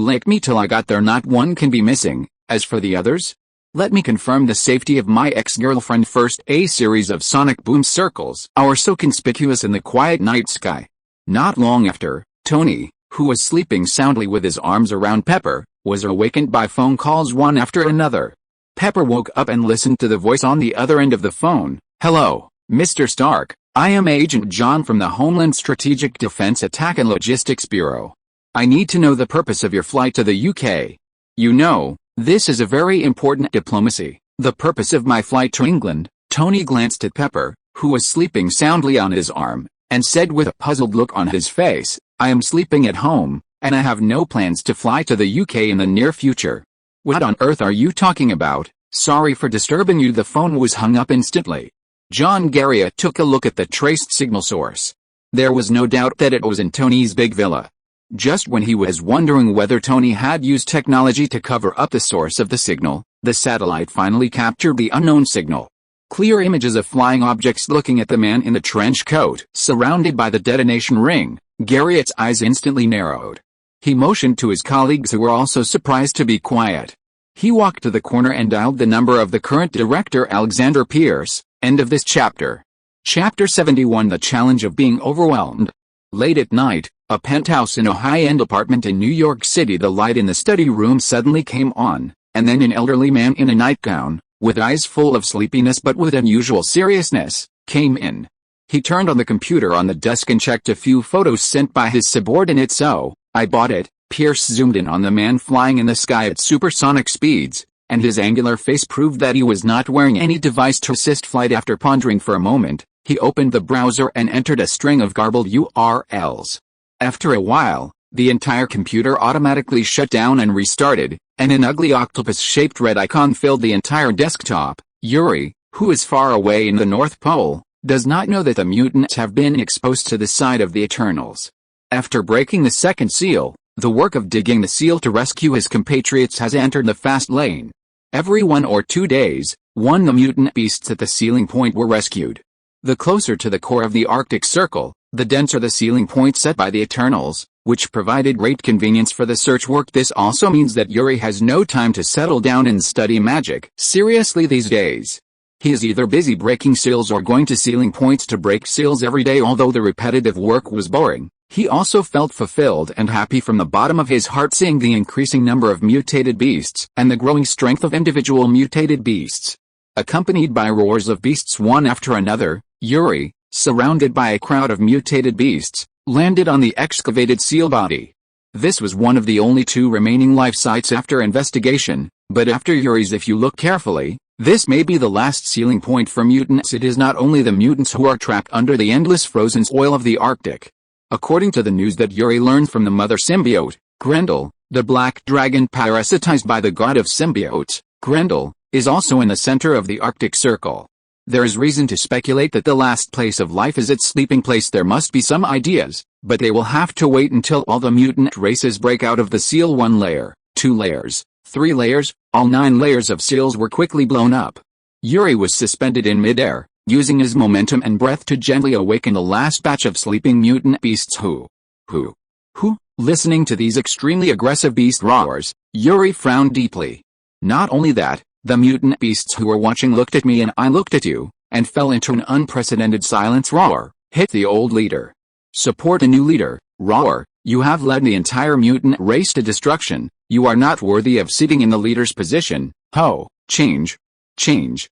licked me till I got there. Not one can be missing. As for the others, let me confirm the safety of my ex-girlfriend first. A series of sonic boom circles are so conspicuous in the quiet night sky. Not long after, Tony, who was sleeping soundly with his arms around Pepper, was awakened by phone calls one after another. Pepper woke up and listened to the voice on the other end of the phone. Hello, Mr. Stark, I am Agent John from the Homeland Strategic Defense Attack and Logistics Bureau. I need to know the purpose of your flight to the UK. You know, this is a very important diplomacy. The purpose of my flight to England. Tony glanced at Pepper, who was sleeping soundly on his arm, and said with a puzzled look on his face, I am sleeping at home, and I have no plans to fly to the UK in the near future. What on earth are you talking about? Sorry for disturbing you. The phone was hung up instantly. John Garria took a look at the traced signal source. There was no doubt that it was in Tony's big villa. Just when he was wondering whether Tony had used technology to cover up the source of the signal, the satellite finally captured the unknown signal. Clear images of flying objects looking at the man in the trench coat. Surrounded by the detonation ring, Garrett's eyes instantly narrowed. He motioned to his colleagues who were also surprised to be quiet. He walked to the corner and dialed the number of the current director, Alexander Pierce. End of this chapter. Chapter 71: The Challenge of Being Overwhelmed. Late at night, a penthouse in a high-end apartment in New York City. The light in the study room suddenly came on, and then an elderly man in a nightgown, with eyes full of sleepiness but with unusual seriousness, came in. He turned on the computer on the desk and checked a few photos sent by his subordinate. "So, I bought it." Pierce zoomed in on the man flying in the sky at supersonic speeds, and his angular face proved that he was not wearing any device to assist flight. After pondering for a moment, he opened the browser and entered a string of garbled URLs. After a while, the entire computer automatically shut down and restarted, and an ugly octopus-shaped red icon filled the entire desktop. Yuri, who is far away in the North Pole, does not know that the mutants have been exposed to the side of the Eternals. After breaking the second seal, the work of digging the seal to rescue his compatriots has entered the fast lane. Every 1 or 2 days, the mutant beasts at the sealing point were rescued. The closer to the core of the Arctic Circle, the denser the sealing point set by the Eternals, which provided great convenience for the search work. This also means that Yuri has no time to settle down and study magic seriously these days. He is either busy breaking seals or going to sealing points to break seals every day. Although the repetitive work was boring, he also felt fulfilled and happy from the bottom of his heart seeing the increasing number of mutated beasts and the growing strength of individual mutated beasts. Accompanied by roars of beasts one after another, Yuri, surrounded by a crowd of mutated beasts, landed on the excavated seal body. This was one of the only 2 remaining life sites after investigation, but after Yuri's, if you look carefully, this may be the last sealing point for mutants. It is not only the mutants who are trapped under the endless frozen oil of the Arctic. According to the news that Yuri learned from the mother symbiote, Grendel, the black dragon parasitized by the god of symbiotes, Grendel, is also in the center of the Arctic Circle. There is reason to speculate that the last place of life is its sleeping place. There must be some ideas, but they will have to wait until all the mutant races break out of the seal. 1 layer, 2 layers, 3 layers, all 9 layers of seals were quickly blown up. Yuri was suspended in midair, using his momentum and breath to gently awaken the last batch of sleeping mutant beasts who. Listening to these extremely aggressive beast roars, Yuri frowned deeply. Not only that, the mutant beasts who were watching looked at me and I looked at you, and fell into an unprecedented silence. Roar, hit the old leader. Support a new leader. Roar, you have led the entire mutant race to destruction. You are not worthy of sitting in the leader's position. Ho, change.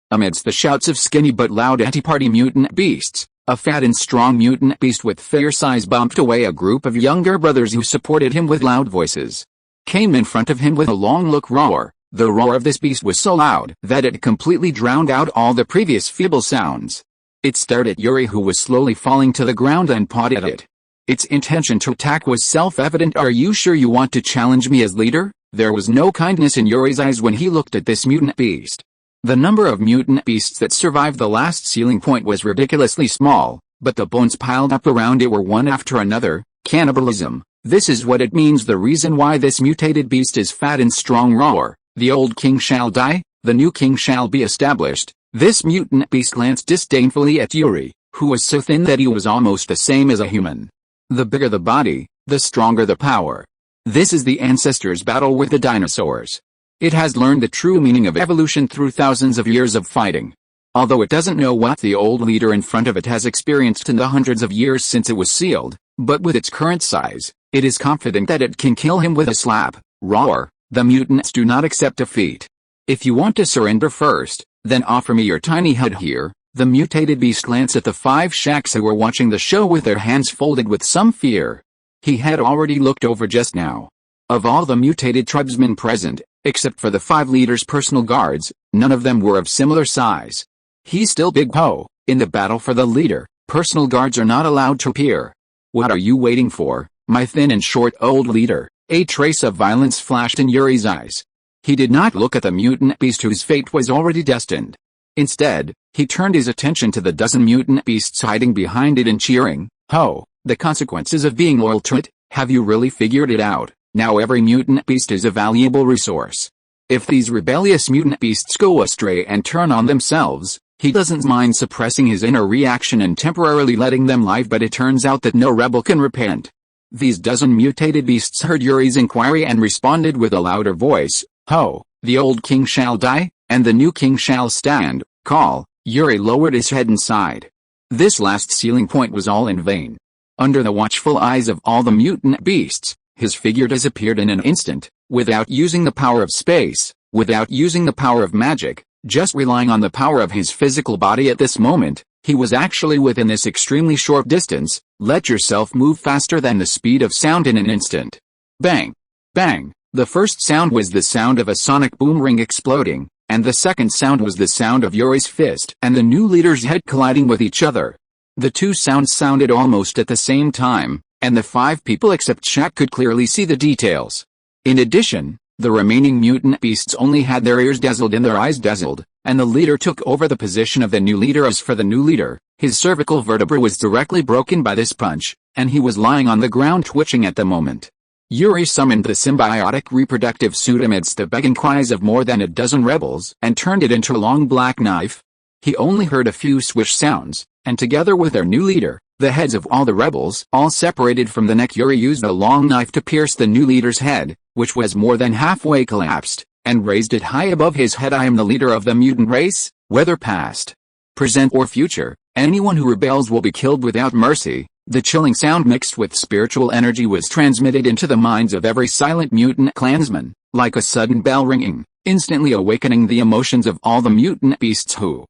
Amidst the shouts of skinny but loud anti-party mutant beasts, a fat and strong mutant beast with fair size bumped away. A group of younger brothers who supported him with loud voices came in front of him with a long look. Roar. The roar of this beast was so loud that it completely drowned out all the previous feeble sounds. It stared at Yuri, who was slowly falling to the ground, and pawed at it. Its intention to attack was self-evident. Are you sure you want to challenge me as leader? There was no kindness in Yuri's eyes when he looked at this mutant beast. The number of mutant beasts that survived the last sealing point was ridiculously small, but the bones piled up around it were one after another. Cannibalism. This is what it means. The reason why this mutated beast is fat and strong. Roar. The old king shall die, the new king shall be established. This mutant beast glanced disdainfully at Yuri, who was so thin that he was almost the same as a human. The bigger the body, the stronger the power. This is the ancestors' battle with the dinosaurs. It has learned the true meaning of evolution through thousands of years of fighting. Although it doesn't know what the old leader in front of it has experienced in the hundreds of years since it was sealed, but with its current size, it is confident that it can kill him with a slap. Roar. The mutants do not accept defeat. If you want to surrender first, then offer me your tiny head here. The mutated beast glanced at the 5 shacks who were watching the show with their hands folded with some fear. He had already looked over just now. Of all the mutated tribesmen present, except for the 5 leaders' personal guards, none of them were of similar size. He's still big. Ho, in the battle for the leader, personal guards are not allowed to appear. What are you waiting for, my thin and short old leader? A trace of violence flashed in Yuri's eyes. He did not look at the mutant beast whose fate was already destined. Instead, he turned his attention to the dozen mutant beasts hiding behind it and cheering. Ho, the consequences of being loyal to it, have you really figured it out? Now every mutant beast is a valuable resource. If these rebellious mutant beasts go astray and turn on themselves, he doesn't mind suppressing his inner reaction and temporarily letting them live, but it turns out that no rebel can repent. These dozen mutated beasts heard Yuri's inquiry and responded with a louder voice, Ho, the old king shall die, and the new king shall stand. Call. Yuri lowered his head and sighed. This last sealing point was all in vain. Under the watchful eyes of all the mutant beasts, his figure disappeared in an instant, without using the power of space, without using the power of magic, just relying on the power of his physical body at this moment. He was actually within this extremely short distance. Let yourself move faster than the speed of sound in an instant. Bang! Bang! The first sound was the sound of a sonic boom ring exploding, and the second sound was the sound of Yuri's fist and the new leader's head colliding with each other. The two sounds sounded almost at the same time, and the 5 people except Shaq could clearly see the details. In addition, the remaining mutant beasts only had their ears dazzled and their eyes dazzled, and the leader took over the position of the new leader. As for the new leader, his cervical vertebra was directly broken by this punch, and he was lying on the ground twitching at the moment. Yuri summoned the symbiotic reproductive suit amidst the begging cries of more than a dozen rebels and turned it into a long black knife. He only heard a few swish sounds, and together with their new leader, the heads of all the rebels, all separated from the neck, Yuri used a long knife to pierce the new leader's head, which was more than halfway collapsed, and raised it high above his head. I am the leader of the mutant race, whether past, present or future. Anyone who rebels will be killed without mercy. The chilling sound mixed with spiritual energy was transmitted into the minds of every silent mutant clansman, like a sudden bell ringing, instantly awakening the emotions of all the mutant beasts. Who?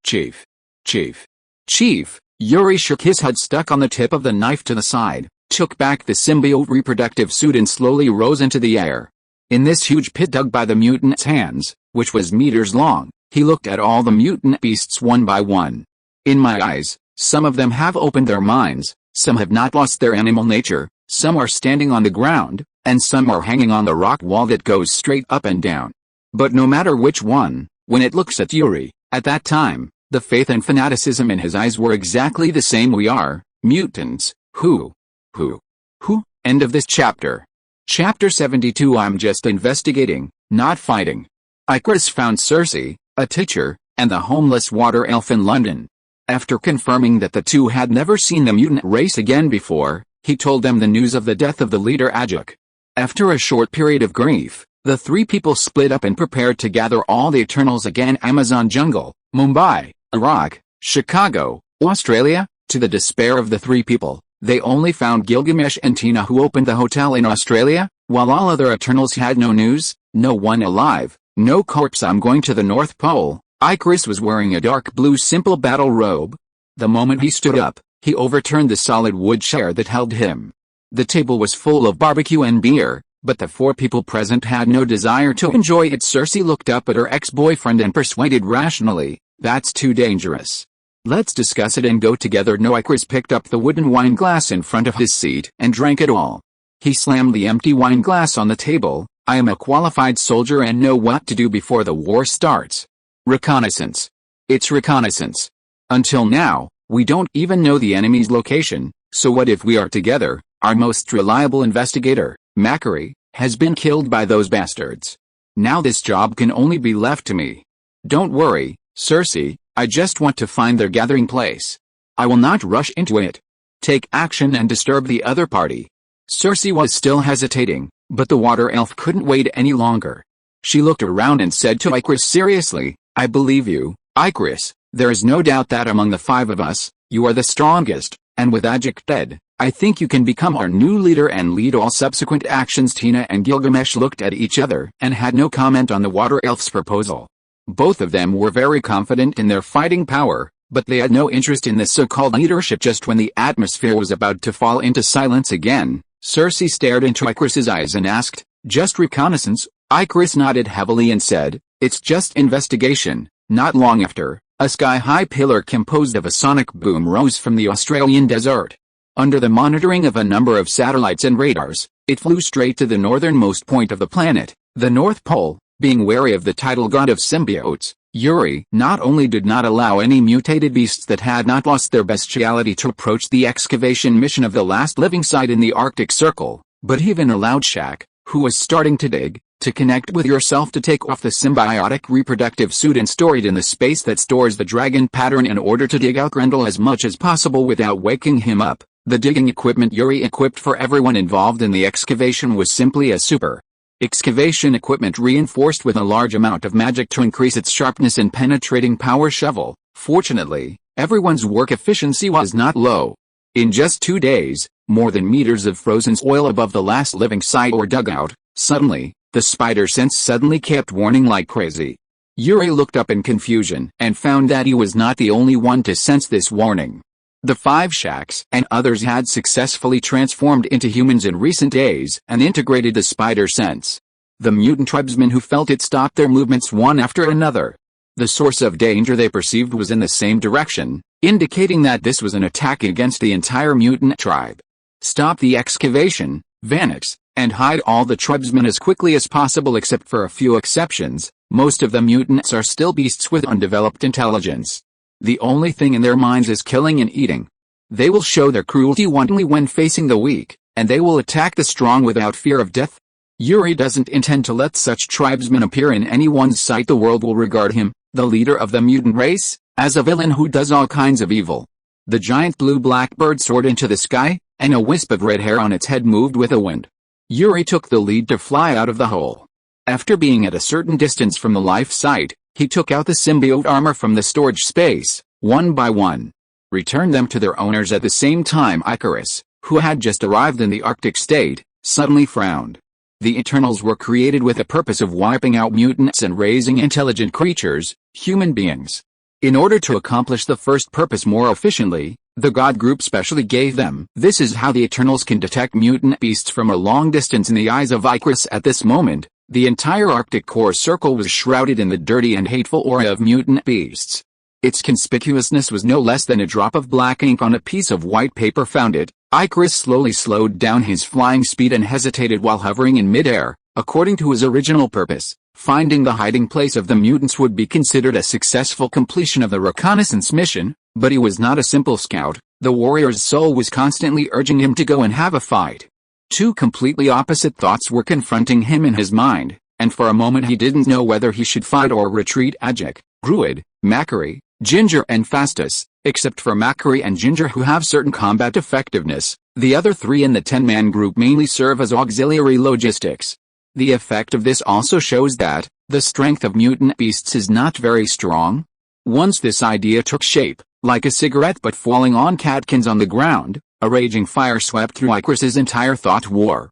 Chief. Chief. Yuri shook his head stuck on the tip of the knife to the side, took back the symbiote reproductive suit and slowly rose into the air. In this huge pit dug by the mutant's hands, which was meters long, he looked at all the mutant beasts one by one. In my eyes, some of them have opened their minds, some have not lost their animal nature, some are standing on the ground, and some are hanging on the rock wall that goes straight up and down. But no matter which one, when it looks at Yuri, at that time, the faith and fanaticism in his eyes were exactly the same. We are mutants. Who? End of this chapter. Chapter 72. I'm just investigating, not fighting. Icarus found Circe, a teacher, and the homeless water elf in London. After confirming that the two had never seen the mutant race again before, he told them the news of the death of the leader Ajuk. After a short period of grief, the 3 people split up and prepared to gather all the Eternals again. Amazon jungle, Mumbai, Iraq, Chicago, Australia. To the despair of the 3 people, they only found Gilgamesh and Tina, who opened the hotel in Australia, while all other Eternals had no news, no one alive, no corpse. I'm going to the North Pole. Icarus was wearing a dark blue simple battle robe. The moment he stood up, he overturned the solid wood chair that held him. The table was full of barbecue and beer, but the 4 people present had no desire to enjoy it. Circe looked up at her ex-boyfriend and persuaded rationally, that's too dangerous. Let's discuss it and go together. No. Icarus picked up the wooden wine glass in front of his seat and drank it all. He slammed the empty wine glass on the table. I am a qualified soldier and know what to do before the war starts. Reconnaissance. It's reconnaissance. Until now, we don't even know the enemy's location, so what if we are together? Our most reliable investigator, Macquarie, has been killed by those bastards. Now this job can only be left to me. Don't worry, Circe, I just want to find their gathering place. I will not rush into it. Take action and disturb the other party. Circe was still hesitating, but the water elf couldn't wait any longer. She looked around and said to Icarus seriously, I believe you, Icarus. There is no doubt that among the 5 of us, you are the strongest, and with Ajuk dead, I think you can become our new leader and lead all subsequent actions. Tina and Gilgamesh looked at each other and had no comment on the water elf's proposal. Both of them were very confident in their fighting power, but they had no interest in the so-called leadership. Just when the atmosphere was about to fall into silence again, Circe stared into Icarus's eyes and asked, just reconnaissance? Icarus nodded heavily and said, it's just investigation. Not long after, a sky-high pillar composed of a sonic boom rose from the Australian desert. Under the monitoring of a number of satellites and radars, it flew straight to the northernmost point of the planet, the North Pole. Being wary of the tidal god of symbiotes, Yuri not only did not allow any mutated beasts that had not lost their bestiality to approach the excavation mission of the last living site in the Arctic Circle, but he even allowed Shaq, who was starting to dig, to connect with yourself to take off the symbiotic reproductive suit and store it in the space that stores the dragon pattern in order to dig out Grendel as much as possible without waking him up. The digging equipment Yuri equipped for everyone involved in the excavation was simply a super excavation equipment reinforced with a large amount of magic to increase its sharpness and penetrating power shovel. Fortunately, everyone's work efficiency was not low. In just 2 days, more than meters of frozen oil above the last living site or dugout. Suddenly, the spider sense suddenly kept warning like crazy. Yuri looked up in confusion and found that he was not the only one to sense this warning. The 5 Shaqs and others had successfully transformed into humans in recent days and integrated the spider sense. The mutant tribesmen who felt it stopped their movements one after another. The source of danger they perceived was in the same direction, indicating that this was an attack against the entire mutant tribe. Stop the excavation, Vanix, and hide all the tribesmen as quickly as possible except for a few exceptions. Most of the mutants are still beasts with undeveloped intelligence. The only thing in their minds is killing and eating. They will show their cruelty wantonly when facing the weak, and they will attack the strong without fear of death. Yuri doesn't intend to let such tribesmen appear in anyone's sight. The world will regard him, the leader of the mutant race, as a villain who does all kinds of evil. The giant blue blackbird soared into the sky, and a wisp of red hair on its head moved with the wind. Yuri took the lead to fly out of the hole. After being at a certain distance from the life site, he took out the symbiote armor from the storage space, one by one. Returned them to their owners at the same time. Icarus, who had just arrived in the Arctic state, suddenly frowned. The Eternals were created with the purpose of wiping out mutants and raising intelligent creatures, human beings. In order to accomplish the first purpose more efficiently, the God Group specially gave them. This is how the Eternals can detect mutant beasts from a long distance. In the eyes of Icarus at this moment, the entire Arctic core circle was shrouded in the dirty and hateful aura of mutant beasts. Its conspicuousness was no less than a drop of black ink on a piece of white paper. Found it, Icarus slowly slowed down his flying speed and hesitated while hovering in midair. According to his original purpose, finding the hiding place of the mutants would be considered a successful completion of the reconnaissance mission, but he was not a simple scout. The warrior's soul was constantly urging him to go and have a fight. Two completely opposite thoughts were confronting him in his mind, and for a moment he didn't know whether he should fight or retreat. Ajak, Druid, Macquarie, Ginger and Fastus, except for Macquarie and Ginger who have certain combat effectiveness, the other 3 in the 10-man group mainly serve as auxiliary logistics. The effect of this also shows that the strength of mutant beasts is not very strong. Once this idea took shape, like a cigarette but falling on catkins on the ground, a raging fire swept through Icarus's entire thought. War.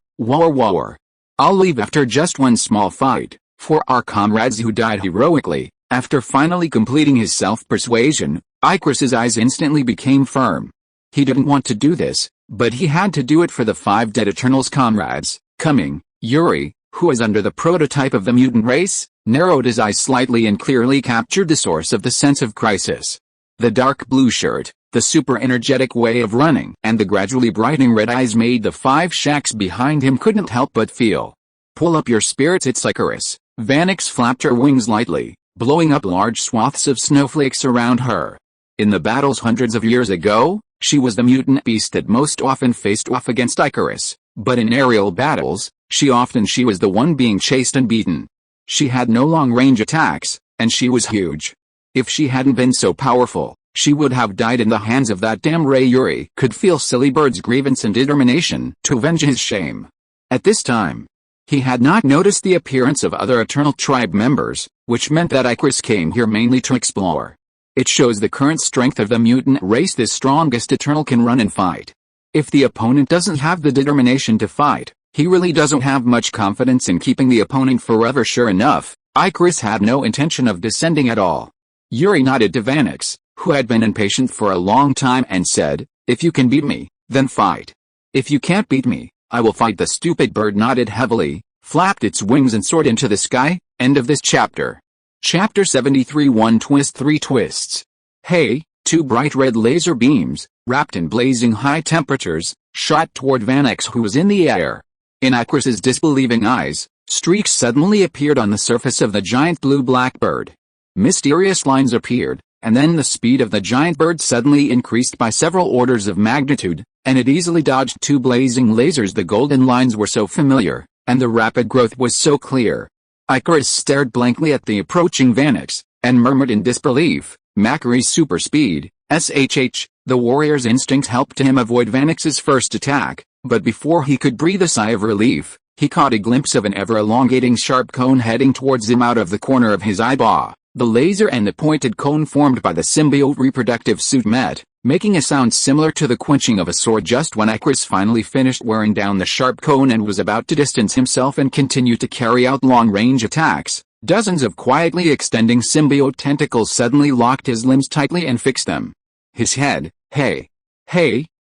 I'll leave after just one small fight, for our comrades who died heroically. After finally completing his self-persuasion, Icarus's eyes instantly became firm. He didn't want to do this, but he had to do it for the 5 dead Eternals comrades. Coming, Yuri, who was under the prototype of the mutant race, narrowed his eyes slightly and clearly captured the source of the sense of crisis. The dark blue shirt, the super energetic way of running, and the gradually brightening red eyes made the 5 Shaqs behind him couldn't help but feel. Pull up your spirits, it's Icarus. Vanix flapped her wings lightly, blowing up large swaths of snowflakes around her. In the battles hundreds of years ago, she was the mutant beast that most often faced off against Icarus, but in aerial battles, she was the one being chased and beaten. She had no long-range attacks, and she was huge. If she hadn't been so powerful, she would have died in the hands of that damn Ray. Yuri could feel Sillybird's grievance and determination to avenge his shame. At this time, he had not noticed the appearance of other Eternal Tribe members, which meant that Icarus came here mainly to explore. It shows the current strength of the mutant race. The strongest Eternal can run and fight. If the opponent doesn't have the determination to fight, he really doesn't have much confidence in keeping the opponent forever. Sure enough, Icarus had no intention of descending at all. Yuri nodded to Vanix, who had been impatient for a long time, and said, "If you can beat me, then fight. If you can't beat me, I will fight." The stupid bird nodded heavily, flapped its wings and soared into the sky. End of this chapter. Chapter 73. 1 twist 3 twists. Hey, 2 bright red laser beams, wrapped in blazing high temperatures, shot toward Vanix, who was in the air. In Icarus's disbelieving eyes, streaks suddenly appeared on the surface of the giant blue blackbird. Mysterious lines appeared, and then the speed of the giant bird suddenly increased by several orders of magnitude, and it easily dodged two blazing lasers. The golden lines were so familiar, and the rapid growth was so clear. Icarus stared blankly at the approaching Vanix, and murmured in disbelief, "Macquarie's super speed, SHH." The warrior's instincts helped him avoid Vanix's first attack, but before he could breathe a sigh of relief, he caught a glimpse of an ever-elongating sharp cone heading towards him out of the corner of his eyeball. The laser and the pointed cone formed by the symbiote reproductive suit met, making a sound similar to the quenching of a sword. Just when Icarus finally finished wearing down the sharp cone and was about to distance himself and continue to carry out long-range attacks, dozens of quietly extending symbiote tentacles suddenly locked his limbs tightly and fixed them. His head, hey!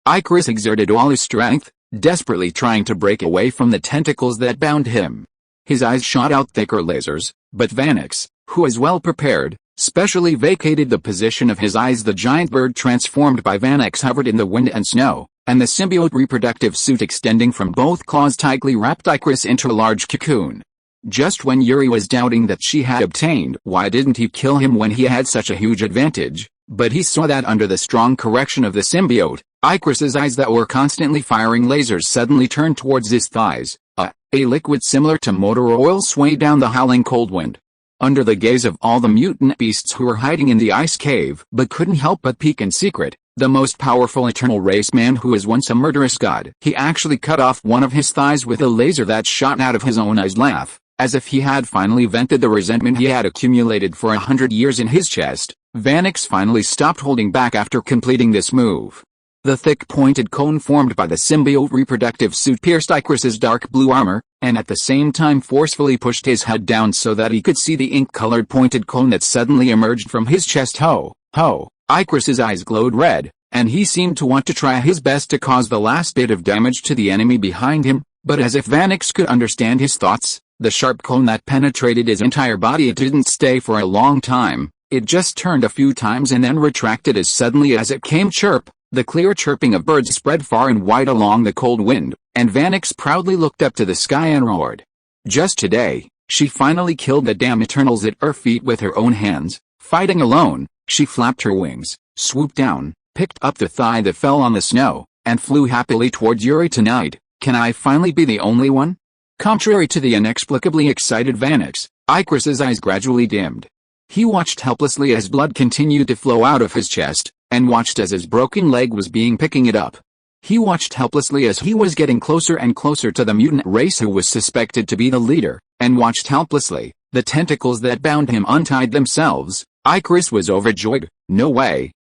Icarus exerted all his strength, desperately trying to break away from the tentacles that bound him. His eyes shot out thicker lasers, but Vanix, who was well prepared, specially vacated the position of his eyes. The giant bird transformed by Vanix hovered in the wind and snow, and the symbiote reproductive suit extending from both claws tightly wrapped Icarus into a large cocoon. Just when Yuri was doubting that she had obtained, why didn't he kill him when he had such a huge advantage? But he saw that under the strong correction of the symbiote, Icarus's eyes that were constantly firing lasers suddenly turned towards his thighs. A liquid similar to motor oil swayed down the howling cold wind. Under the gaze of all the mutant beasts who were hiding in the ice cave but couldn't help but peek in secret, the most powerful eternal race man who was once a murderous god, he actually cut off one of his thighs with a laser that shot out of his own eyes. Laugh, as if he had finally vented the resentment he had accumulated for 100 years in his chest. Vanix finally stopped holding back after completing this move. The thick pointed cone formed by the symbiote reproductive suit pierced Icarus's dark blue armor, and at the same time forcefully pushed his head down so that he could see the ink-colored pointed cone that suddenly emerged from his chest. Icarus's eyes glowed red, and he seemed to want to try his best to cause the last bit of damage to the enemy behind him, but as if Vanix could understand his thoughts, the sharp cone that penetrated his entire body, it didn't stay for a long time. It just turned a few times and then retracted as suddenly as it came. Chirp! The clear chirping of birds spread far and wide along the cold wind, and Vanix proudly looked up to the sky and roared. Just today, she finally killed the damn Eternals at her feet with her own hands. Fighting alone, she flapped her wings, swooped down, picked up the thigh that fell on the snow, and flew happily towards Yuri. Tonight, can I finally be the only one? Contrary to the inexplicably excited Vanix, Icarus's eyes gradually dimmed. He watched helplessly as blood continued to flow out of his chest, and watched as his broken leg was picking it up. He watched helplessly as he was getting closer and closer to the mutant race who was suspected to be the leader, and watched helplessly. The tentacles that bound him untied themselves. Icarus was overjoyed. No way,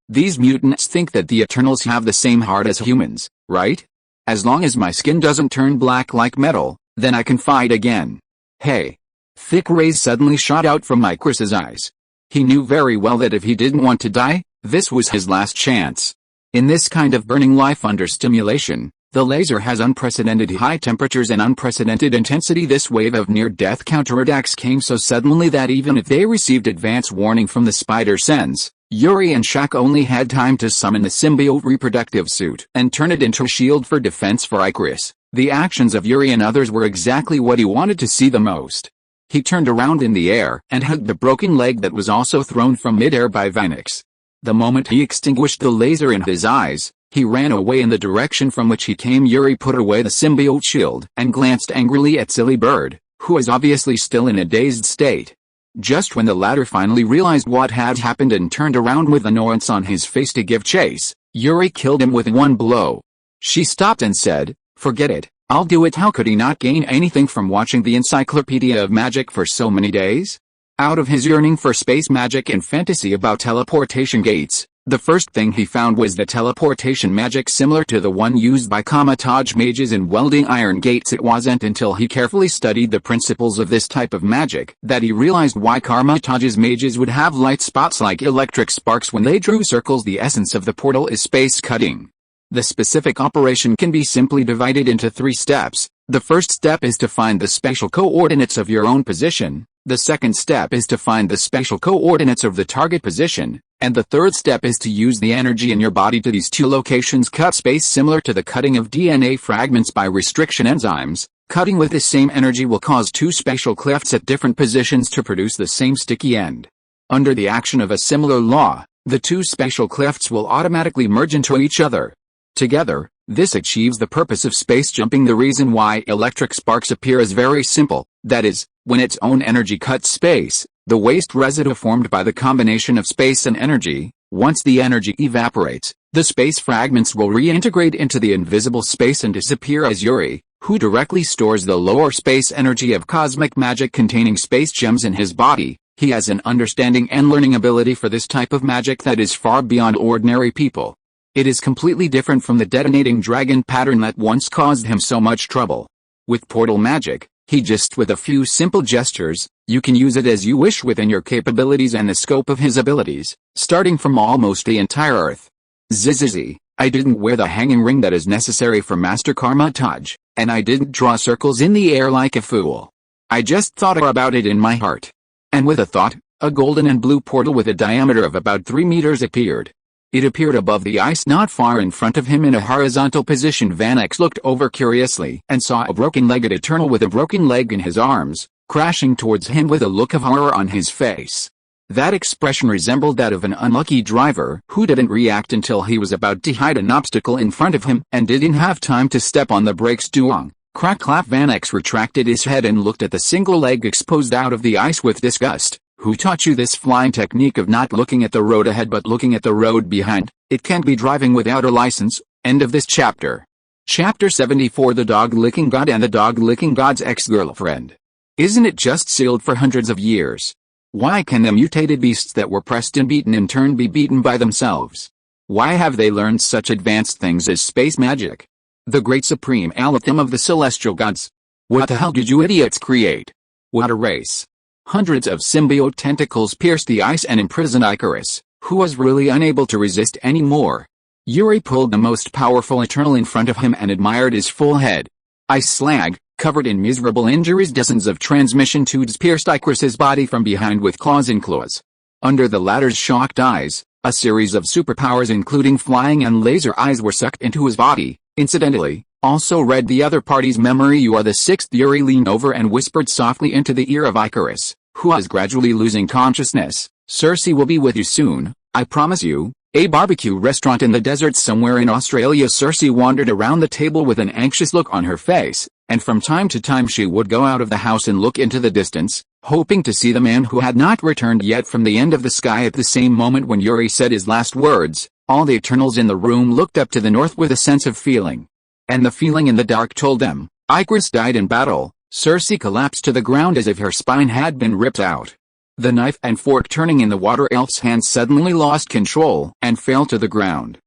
these mutants think that the Eternals have the same heart as humans, right? As long as my skin doesn't turn black like metal, then I can fight again. Hey! Thick rays suddenly shot out from Icarus's eyes. He knew very well that if he didn't want to die, this was his last chance. In this kind of burning life under stimulation, the laser has unprecedented high temperatures and unprecedented intensity. This wave of near-death counterattacks came so suddenly that even if they received advance warning from the spider sense, Yuri and Shaq only had time to summon the symbiote reproductive suit and turn it into a shield for defense for Icarus. The actions of Yuri and others were exactly what he wanted to see the most. He turned around in the air and hugged the broken leg that was also thrown from midair by Vanix. The moment he extinguished the laser in his eyes, he ran away in the direction from which he came. Yuri put away the symbiote shield and glanced angrily at Silly Bird, who was obviously still in a dazed state. Just when the latter finally realized what had happened and turned around with annoyance on his face to give chase, Yuri killed him with one blow. She stopped and said, "Forget it. I'll do it." How could he not gain anything from watching the Encyclopedia of Magic for so many days? Out of his yearning for space magic and fantasy about teleportation gates, the first thing he found was the teleportation magic similar to the one used by Kamikaze mages in welding iron gates. It wasn't until he carefully studied the principles of this type of magic that he realized why Kamikaze mages would have light spots like electric sparks when they drew circles. The essence of the portal is space cutting. The specific operation can be simply divided into 3 steps. The first step is to find the spatial coordinates of your own position. The second step is to find the spatial coordinates of the target position. And the third step is to use the energy in your body to these 2 locations cut space, similar to the cutting of DNA fragments by restriction enzymes. Cutting with this same energy will cause two spatial clefts at different positions to produce the same sticky end. Under the action of a similar law, the two spatial clefts will automatically merge into each other. Together, this achieves the purpose of space jumping. The reason why electric sparks appear is very simple, that is, when its own energy cuts space, the waste residue formed by the combination of space and energy, once the energy evaporates, the space fragments will reintegrate into the invisible space and disappear. As Yuri, who directly stores the lower space energy of cosmic magic containing space gems in his body, he has an understanding and learning ability for this type of magic that is far beyond ordinary people. It is completely different from the detonating dragon pattern that once caused him so much trouble. With portal magic, with a few simple gestures, you can use it as you wish within your capabilities and the scope of his abilities, starting from almost the entire Earth. Zzzz, I didn't wear the hanging ring that is necessary for Master Karma-Taj, and I didn't draw circles in the air like a fool. I just thought about it in my heart. And with a thought, a golden and blue portal with a diameter of about 3 meters appeared. It appeared above the ice not far in front of him in a horizontal position. Vanex looked over curiously and saw a broken-legged Eternal with a broken leg in his arms, crashing towards him with a look of horror on his face. That expression resembled that of an unlucky driver who didn't react until he was about to hide an obstacle in front of him and didn't have time to step on the brakes. Duong, crack clap. Vanex retracted his head and looked at the single leg exposed out of the ice with disgust. Who taught you this flying technique of not looking at the road ahead but looking at the road behind? It can't be driving without a license. End of this chapter. Chapter 74. The Dog-Licking God and the Dog-Licking God's Ex-Girlfriend. Isn't it just sealed for hundreds of years? Why can the mutated beasts that were pressed and beaten in turn be beaten by themselves? Why have they learned such advanced things as space magic? The great supreme alethym of the celestial gods. What the hell did you idiots create? What a race. Hundreds of symbiote tentacles pierced the ice and imprisoned Icarus, who was really unable to resist anymore. Yuri pulled the most powerful Eternal in front of him and admired his full head. Ice slag, covered in miserable injuries. Dozens of transmission tubes pierced Icarus's body from behind with claws and claws. Under the latter's shocked eyes, a series of superpowers including flying and laser eyes were sucked into his body. Incidentally, also read the other party's memory. You are the sixth. Yuri leaned over and whispered softly into the ear of Icarus, who was gradually losing consciousness. Cersei will be with you soon, I promise you. A barbecue restaurant in the desert somewhere in Australia. Cersei wandered around the table with an anxious look on her face, and from time to time she would go out of the house and look into the distance, hoping to see the man who had not returned yet from the end of the sky. At the same moment when Yuri said his last words, all the Eternals in the room looked up to the north with a sense of feeling. And the feeling in the dark told them, Icarus died in battle. Cersei collapsed to the ground as if her spine had been ripped out. The knife and fork turning in the water elf's hand suddenly lost control and fell to the ground.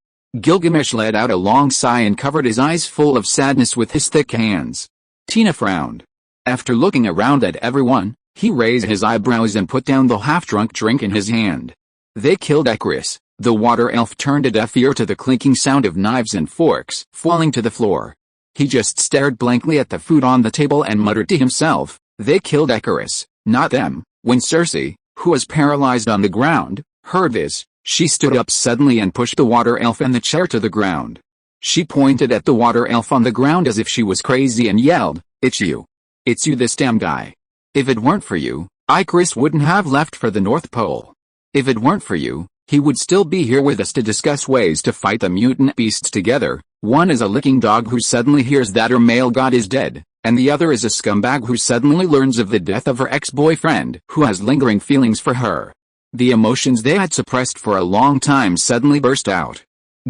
Gilgamesh let out a long sigh and covered his eyes full of sadness with his thick hands. Tina frowned. After looking around at everyone, he raised his eyebrows and put down the half-drunk drink in his hand. They killed Icarus. The water elf turned a deaf ear to the clinking sound of knives and forks falling to the floor. He just stared blankly at the food on the table and muttered to himself, they killed Icarus, not them. When Cersei, who was paralyzed on the ground, heard this, she stood up suddenly and pushed the water elf and the chair to the ground. She pointed at the water elf on the ground as if she was crazy and yelled, it's you. It's you, this damn guy. If it weren't for you, Icarus wouldn't have left for the North Pole. If it weren't for you, he would still be here with us to discuss ways to fight the mutant beasts together. One is a licking dog who suddenly hears that her male god is dead, and the other is a scumbag who suddenly learns of the death of her ex-boyfriend who has lingering feelings for her. The emotions they had suppressed for a long time suddenly burst out.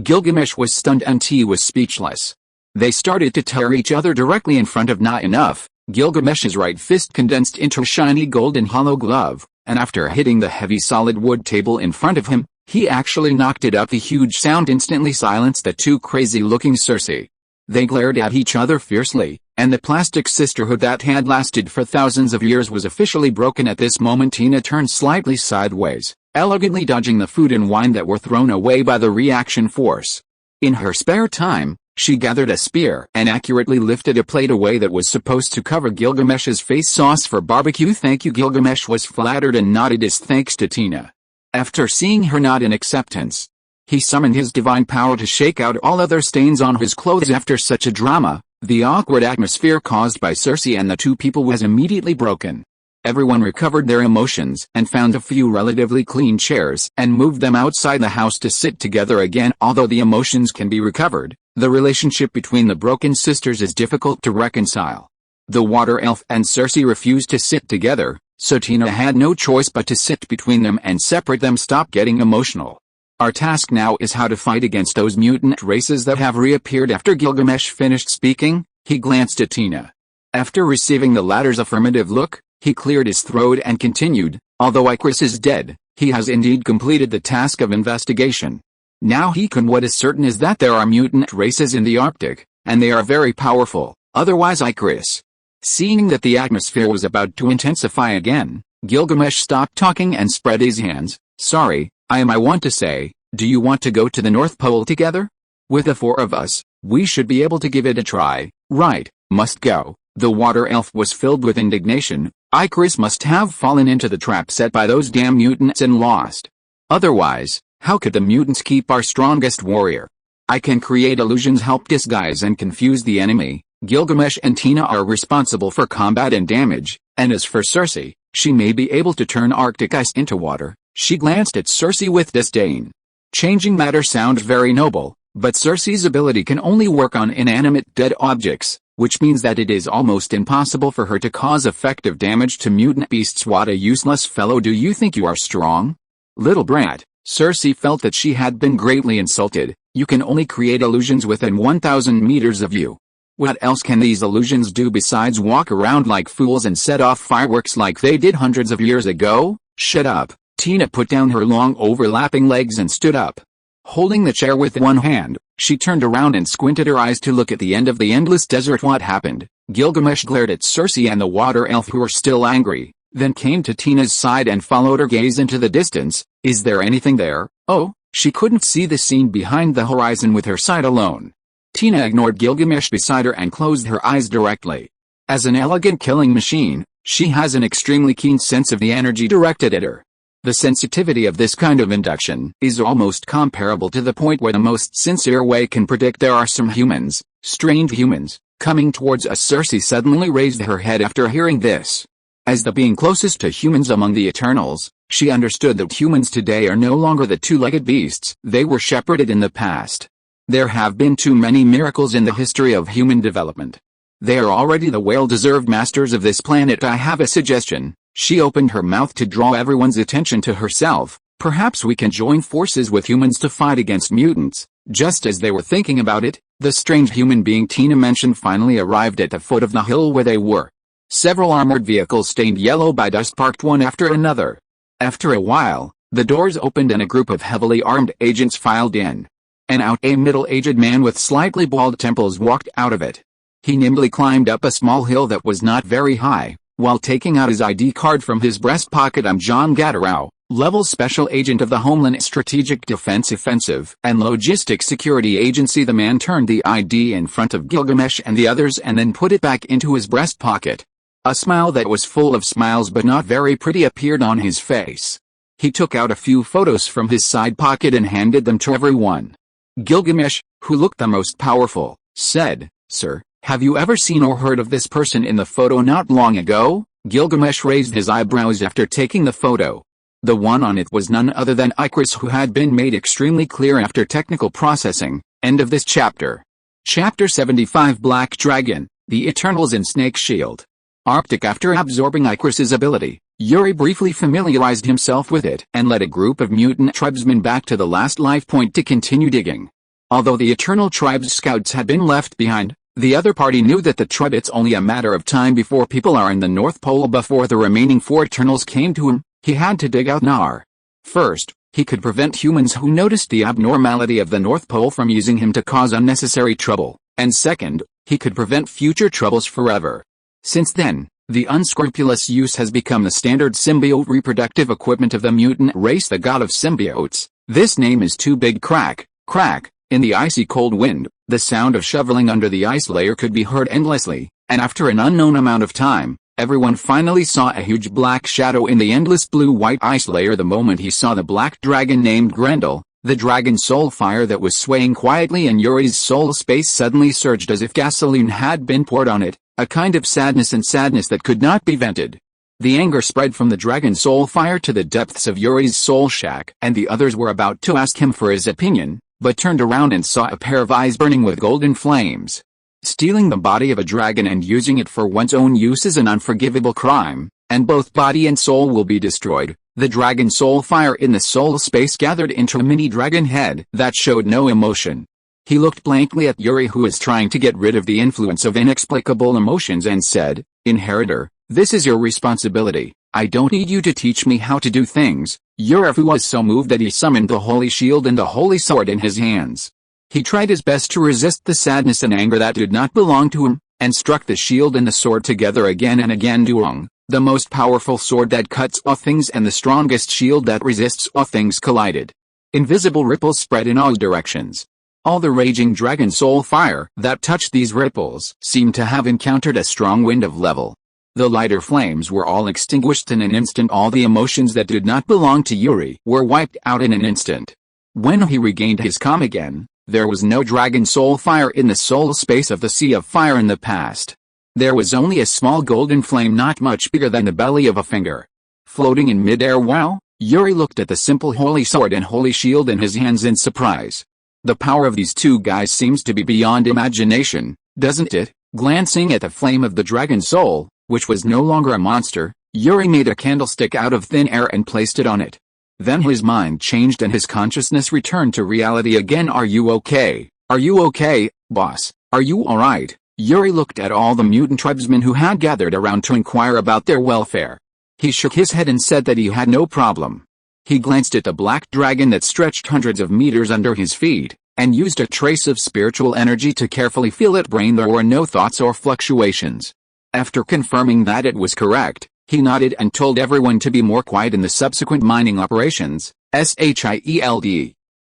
Gilgamesh was stunned and he was speechless. They started to tear each other directly in front of Not Enough. Gilgamesh's right fist condensed into a shiny golden hollow glove, and after hitting the heavy solid wood table in front of him, he actually knocked it up. The huge sound instantly silenced the two crazy-looking Cersei. They glared at each other fiercely, and the plastic sisterhood that had lasted for thousands of years was officially broken at this moment. Tina turned slightly sideways, elegantly dodging the food and wine that were thrown away by the reaction force. In her spare time, she gathered a spear and accurately lifted a plate away that was supposed to cover Gilgamesh's face. Sauce for barbecue. Thank you. Gilgamesh was flattered and nodded his thanks to Tina. After seeing her nod in acceptance, he summoned his divine power to shake out all other stains on his clothes. After such a drama, The awkward atmosphere caused by Cersei and the two people was immediately broken. Everyone recovered their emotions and found a few relatively clean chairs and moved them outside the house to sit together again. Although the emotions can be recovered, the relationship between the broken sisters is difficult to reconcile. The water elf and Cersei refused to sit together, so Tina had no choice but to sit between them and separate them. Stop getting emotional. Our task now is how to fight against those mutant races that have reappeared. After Gilgamesh finished speaking, he glanced at Tina. After receiving the latter's affirmative look, he cleared his throat and continued, although Icarus is dead, he has indeed completed the task of investigation. Now he can. What is certain is that there are mutant races in the Arctic, and they are very powerful, otherwise Icarus. Seeing that the atmosphere was about to intensify again, Gilgamesh stopped talking and spread his hands. Sorry, I want to say, do you want to go to the North Pole together? With the four of us, we should be able to give it a try, right? Must go. The water elf was filled with indignation. Icarus must have fallen into the trap set by those damn mutants and lost. Otherwise, how could the mutants keep our strongest warrior? I can create illusions, help disguise and confuse the enemy. Gilgamesh and Tina are responsible for combat and damage, and as for Cersei, she may be able to turn Arctic ice into water. She glanced at Cersei with disdain. Changing matter sounds very noble, but Cersei's ability can only work on inanimate dead objects, which means that it is almost impossible for her to cause effective damage to mutant beasts. What a useless fellow. Do you think you are strong? Little brat. Cersei felt that she had been greatly insulted. You can only create illusions within 1,000 meters of you. What else can these illusions do besides walk around like fools and set off fireworks like they did hundreds of years ago? Shut up. Tina put down her long overlapping legs and stood up. Holding the chair with one hand, she turned around and squinted her eyes to look at the end of the endless desert. What happened? Gilgamesh glared at Cersei and the water elf, who were still angry, then came to Tina's side and followed her gaze into the distance. Is there anything there? Oh, she couldn't see the scene behind the horizon with her sight alone. Tina ignored Gilgamesh beside her and closed her eyes directly. As an elegant killing machine, she has an extremely keen sense of the energy directed at her. The sensitivity of this kind of induction is almost comparable to the point where the most sincere way can predict there are some humans, strange humans, coming towards us. Cersei suddenly raised her head after hearing this. As the being closest to humans among the Eternals, she understood that humans today are no longer the two-legged beasts they were shepherded in the past. There have been too many miracles in the history of human development. They are already the well-deserved masters of this planet. I have a suggestion. She opened her mouth to draw everyone's attention to herself. Perhaps we can join forces with humans to fight against mutants. Just as they were thinking about it, the strange human being Tina mentioned finally arrived at the foot of the hill where they were. Several armored vehicles stained yellow by dust parked one after another. After a while, the doors opened and a group of heavily armed agents filed in. And out a middle-aged man with slightly bald temples walked out of it. He nimbly climbed up a small hill that was not very high, while taking out his ID card from his breast pocket. I'm John Gatterau, Level Special Agent of the Homeland Strategic Defense Offensive and Logistics Security Agency. The man turned the ID in front of Gilgamesh and the others and then put it back into his breast pocket. A smile that was full of smiles but not very pretty appeared on his face. He took out a few photos from his side pocket and handed them to everyone. Gilgamesh, who looked the most powerful, said, "Sir, have you ever seen or heard of this person in the photo not long ago?" Gilgamesh raised his eyebrows after taking the photo. The one on it was none other than Icarus, who had been made extremely clear after technical processing. End of this chapter. Chapter 75. Black Dragon, the Eternals and Snake Shield. Arctic. After absorbing Icarus's ability, Yuri briefly familiarized himself with it and led a group of mutant tribesmen back to the last life point to continue digging. Although the Eternal Tribe's scouts had been left behind, the other party knew that the tribe it's only a matter of time before people are in the North Pole. Before the remaining four Eternals came to him, he had to dig out Nar. First, he could prevent humans who noticed the abnormality of the North Pole from using him to cause unnecessary trouble, and second, he could prevent future troubles forever. Since then, the unscrupulous use has become the standard symbiote reproductive equipment of the mutant race, the god of symbiotes. This name is too big. Crack, crack. In the icy cold wind, the sound of shoveling under the ice layer could be heard endlessly, and after an unknown amount of time, everyone finally saw a huge black shadow in the endless blue-white ice layer. The moment he saw the black dragon named Grendel, The dragon soul fire that was swaying quietly in Yuri's soul space suddenly surged as if gasoline had been poured on it, a kind of sadness that could not be vented. The anger spread from the dragon soul fire to the depths of Yuri's soul shack, and the others were about to ask him for his opinion, but turned around and saw a pair of eyes burning with golden flames. Stealing the body of a dragon and using it for one's own use is an unforgivable crime, and both body and soul will be destroyed. The dragon soul fire in the soul space gathered into a mini dragon head that showed no emotion. He looked blankly at Yuri, who was trying to get rid of the influence of inexplicable emotions, and said, "Inheritor, this is your responsibility. I don't need you to teach me how to do things." Yuri was so moved that he summoned the holy shield and the holy sword in his hands. He tried his best to resist the sadness and anger that did not belong to him, and struck the shield and the sword together again and again. Duong, the most powerful sword that cuts all things and the strongest shield that resists all things, collided. Invisible ripples spread in all directions. All the raging dragon soul fire that touched these ripples seemed to have encountered a strong wind of level. The lighter flames were all extinguished in an instant. All the emotions that did not belong to Yuri were wiped out in an instant. When he regained his calm again, there was no dragon soul fire in the soul space of the sea of fire in the past. There was only a small golden flame not much bigger than the belly of a finger. Floating in midair. Wow! Yuri looked at the simple holy sword and holy shield in his hands in surprise. The power of these two guys seems to be beyond imagination, doesn't it? Glancing at the flame of the dragon soul, which was no longer a monster, Yuri made a candlestick out of thin air and placed it on it. Then his mind changed and his consciousness returned to reality again. "Are you okay? Are you okay, boss? Are you alright?" Yuri looked at all the mutant tribesmen who had gathered around to inquire about their welfare. He shook his head and said that he had no problem. He glanced at the black dragon that stretched hundreds of meters under his feet, and used a trace of spiritual energy to carefully feel its brain. There were no thoughts or fluctuations. After confirming that it was correct, he nodded and told everyone to be more quiet in the subsequent mining operations. SHIELD.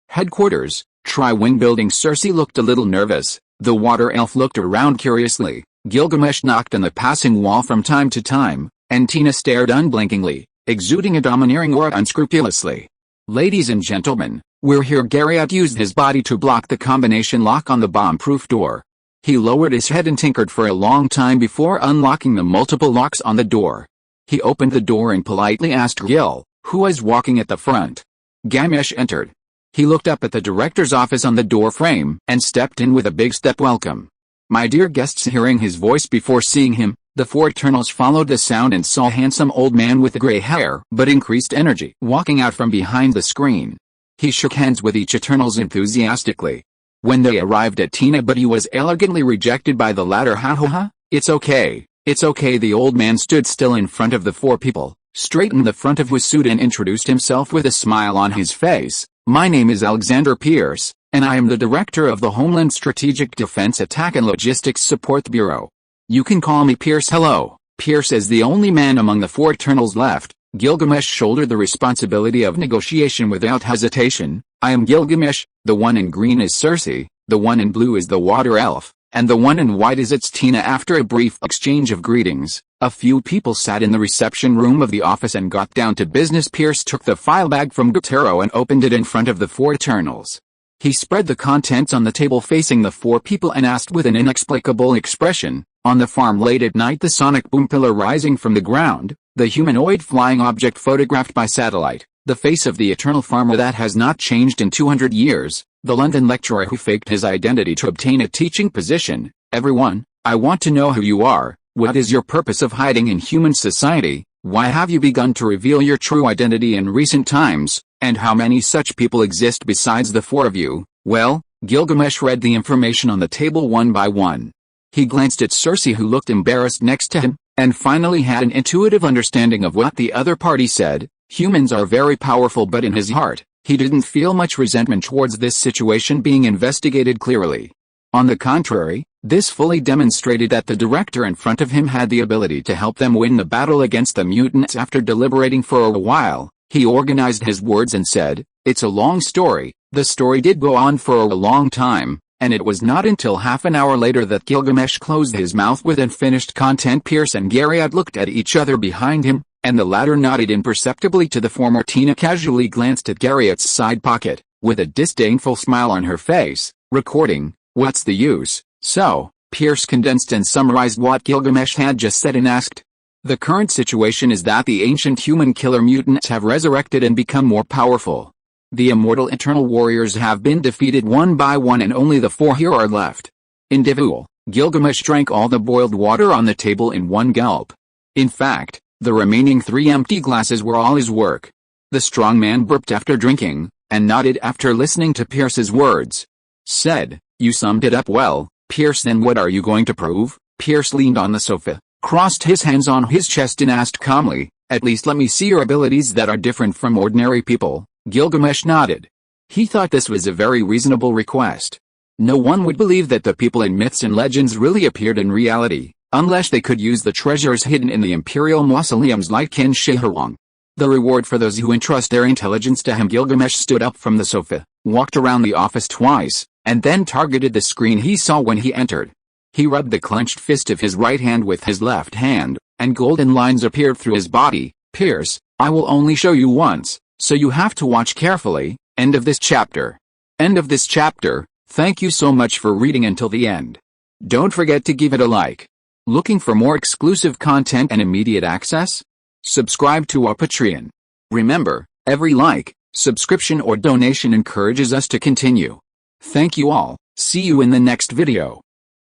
Headquarters, Tri-Wing Building. Cersei looked a little nervous. The water elf looked around curiously. Gilgamesh knocked on the passing wall from time to time, and Tina stared unblinkingly, exuding a domineering aura unscrupulously. "Ladies and gentlemen, we're here." Garriott used his body to block the combination lock on the bomb-proof door. He lowered his head and tinkered for a long time before unlocking the multiple locks on the door. He opened the door and politely asked Gil, who was walking at the front. Gamesh entered. He looked up at the director's office on the door frame and stepped in with a big step welcome. "My dear guests." Hearing his voice before seeing him, the four Eternals followed the sound and saw a handsome old man with gray hair but increased energy walking out from behind the screen. He shook hands with each Eternals enthusiastically. When they arrived at Tina, but he was elegantly rejected by the latter. "Ha ha ha, it's okay, it's okay." The old man stood still in front of the four people, straightened the front of his suit and introduced himself with a smile on his face. "My name is Alexander Pierce, and I am the director of the Homeland Strategic Defense Attack and Logistics Support Bureau. You can call me Pierce." "Hello." Pierce, as the only man among the four Eternals left, Gilgamesh shouldered the responsibility of negotiation without hesitation. "I am Gilgamesh. The one in green is Cersei, the one in blue is the water elf, and the one in white is Tina." After a brief exchange of greetings, a few people sat in the reception room of the office and got down to business. Pierce took the file bag from Gutero and opened it in front of the four Eternals. He spread the contents on the table facing the four people and asked with an inexplicable expression, "On the farm late at night, the sonic boom pillar rising from the ground, the humanoid flying object photographed by satellite, the face of the eternal farmer that has not changed in 200 years, the London lecturer who faked his identity to obtain a teaching position. Everyone, I want to know who you are. What is your purpose of hiding in human society? Why have you begun to reveal your true identity in recent times, and how many such people exist besides the four of you?" Well, Gilgamesh read the information on the table one by one. He glanced at Cersei, who looked embarrassed next to him, and finally had an intuitive understanding of what the other party said. Humans are very powerful, but in his heart, he didn't feel much resentment towards this situation being investigated clearly. On the contrary, this fully demonstrated that the director in front of him had the ability to help them win the battle against the mutants. After deliberating for a while, he organized his words and said, "It's a long story." The story did go on for a long time, and it was not until half an hour later that Gilgamesh closed his mouth with unfinished content. Pierce and Garriott looked at each other behind him, and the latter nodded imperceptibly to the former. Tina casually glanced at Garriott's side pocket. with a disdainful smile on her face, recording, "What's the use?" So, Pierce condensed and summarized what Gilgamesh had just said and asked. The current situation is that the ancient human killer mutants have resurrected and become more powerful. The immortal eternal warriors have been defeated one by one and only the 4 here are left. Individual, Gilgamesh drank all the boiled water on the table in one gulp. In fact, the remaining 3 empty glasses were all his work. The strong man burped after drinking, and nodded after listening to Pierce's words. Said, "You summed it up well, Pierce. Then what are you going to prove?" Pierce leaned on the sofa, crossed his hands on his chest and asked calmly, "At least let me see your abilities that are different from ordinary people." Gilgamesh nodded. He thought this was a very reasonable request. No one would believe that the people in myths and legends really appeared in reality, unless they could use the treasures hidden in the imperial mausoleums like Kin Shihirwang. The reward for those who entrust their intelligence to him. Gilgamesh stood up from the sofa, walked around the office twice, and then targeted the screen he saw when he entered. He rubbed the clenched fist of his right hand with his left hand, and golden lines appeared through his body. "Pierce, I will only show you once, so you have to watch carefully." End of this chapter. End of this chapter. Thank you so much for reading until the end. Don't forget to give it a like. Looking for more exclusive content and immediate access? Subscribe to our Patreon. Remember, every like, subscription or donation encourages us to continue. Thank you all. See you in the next video.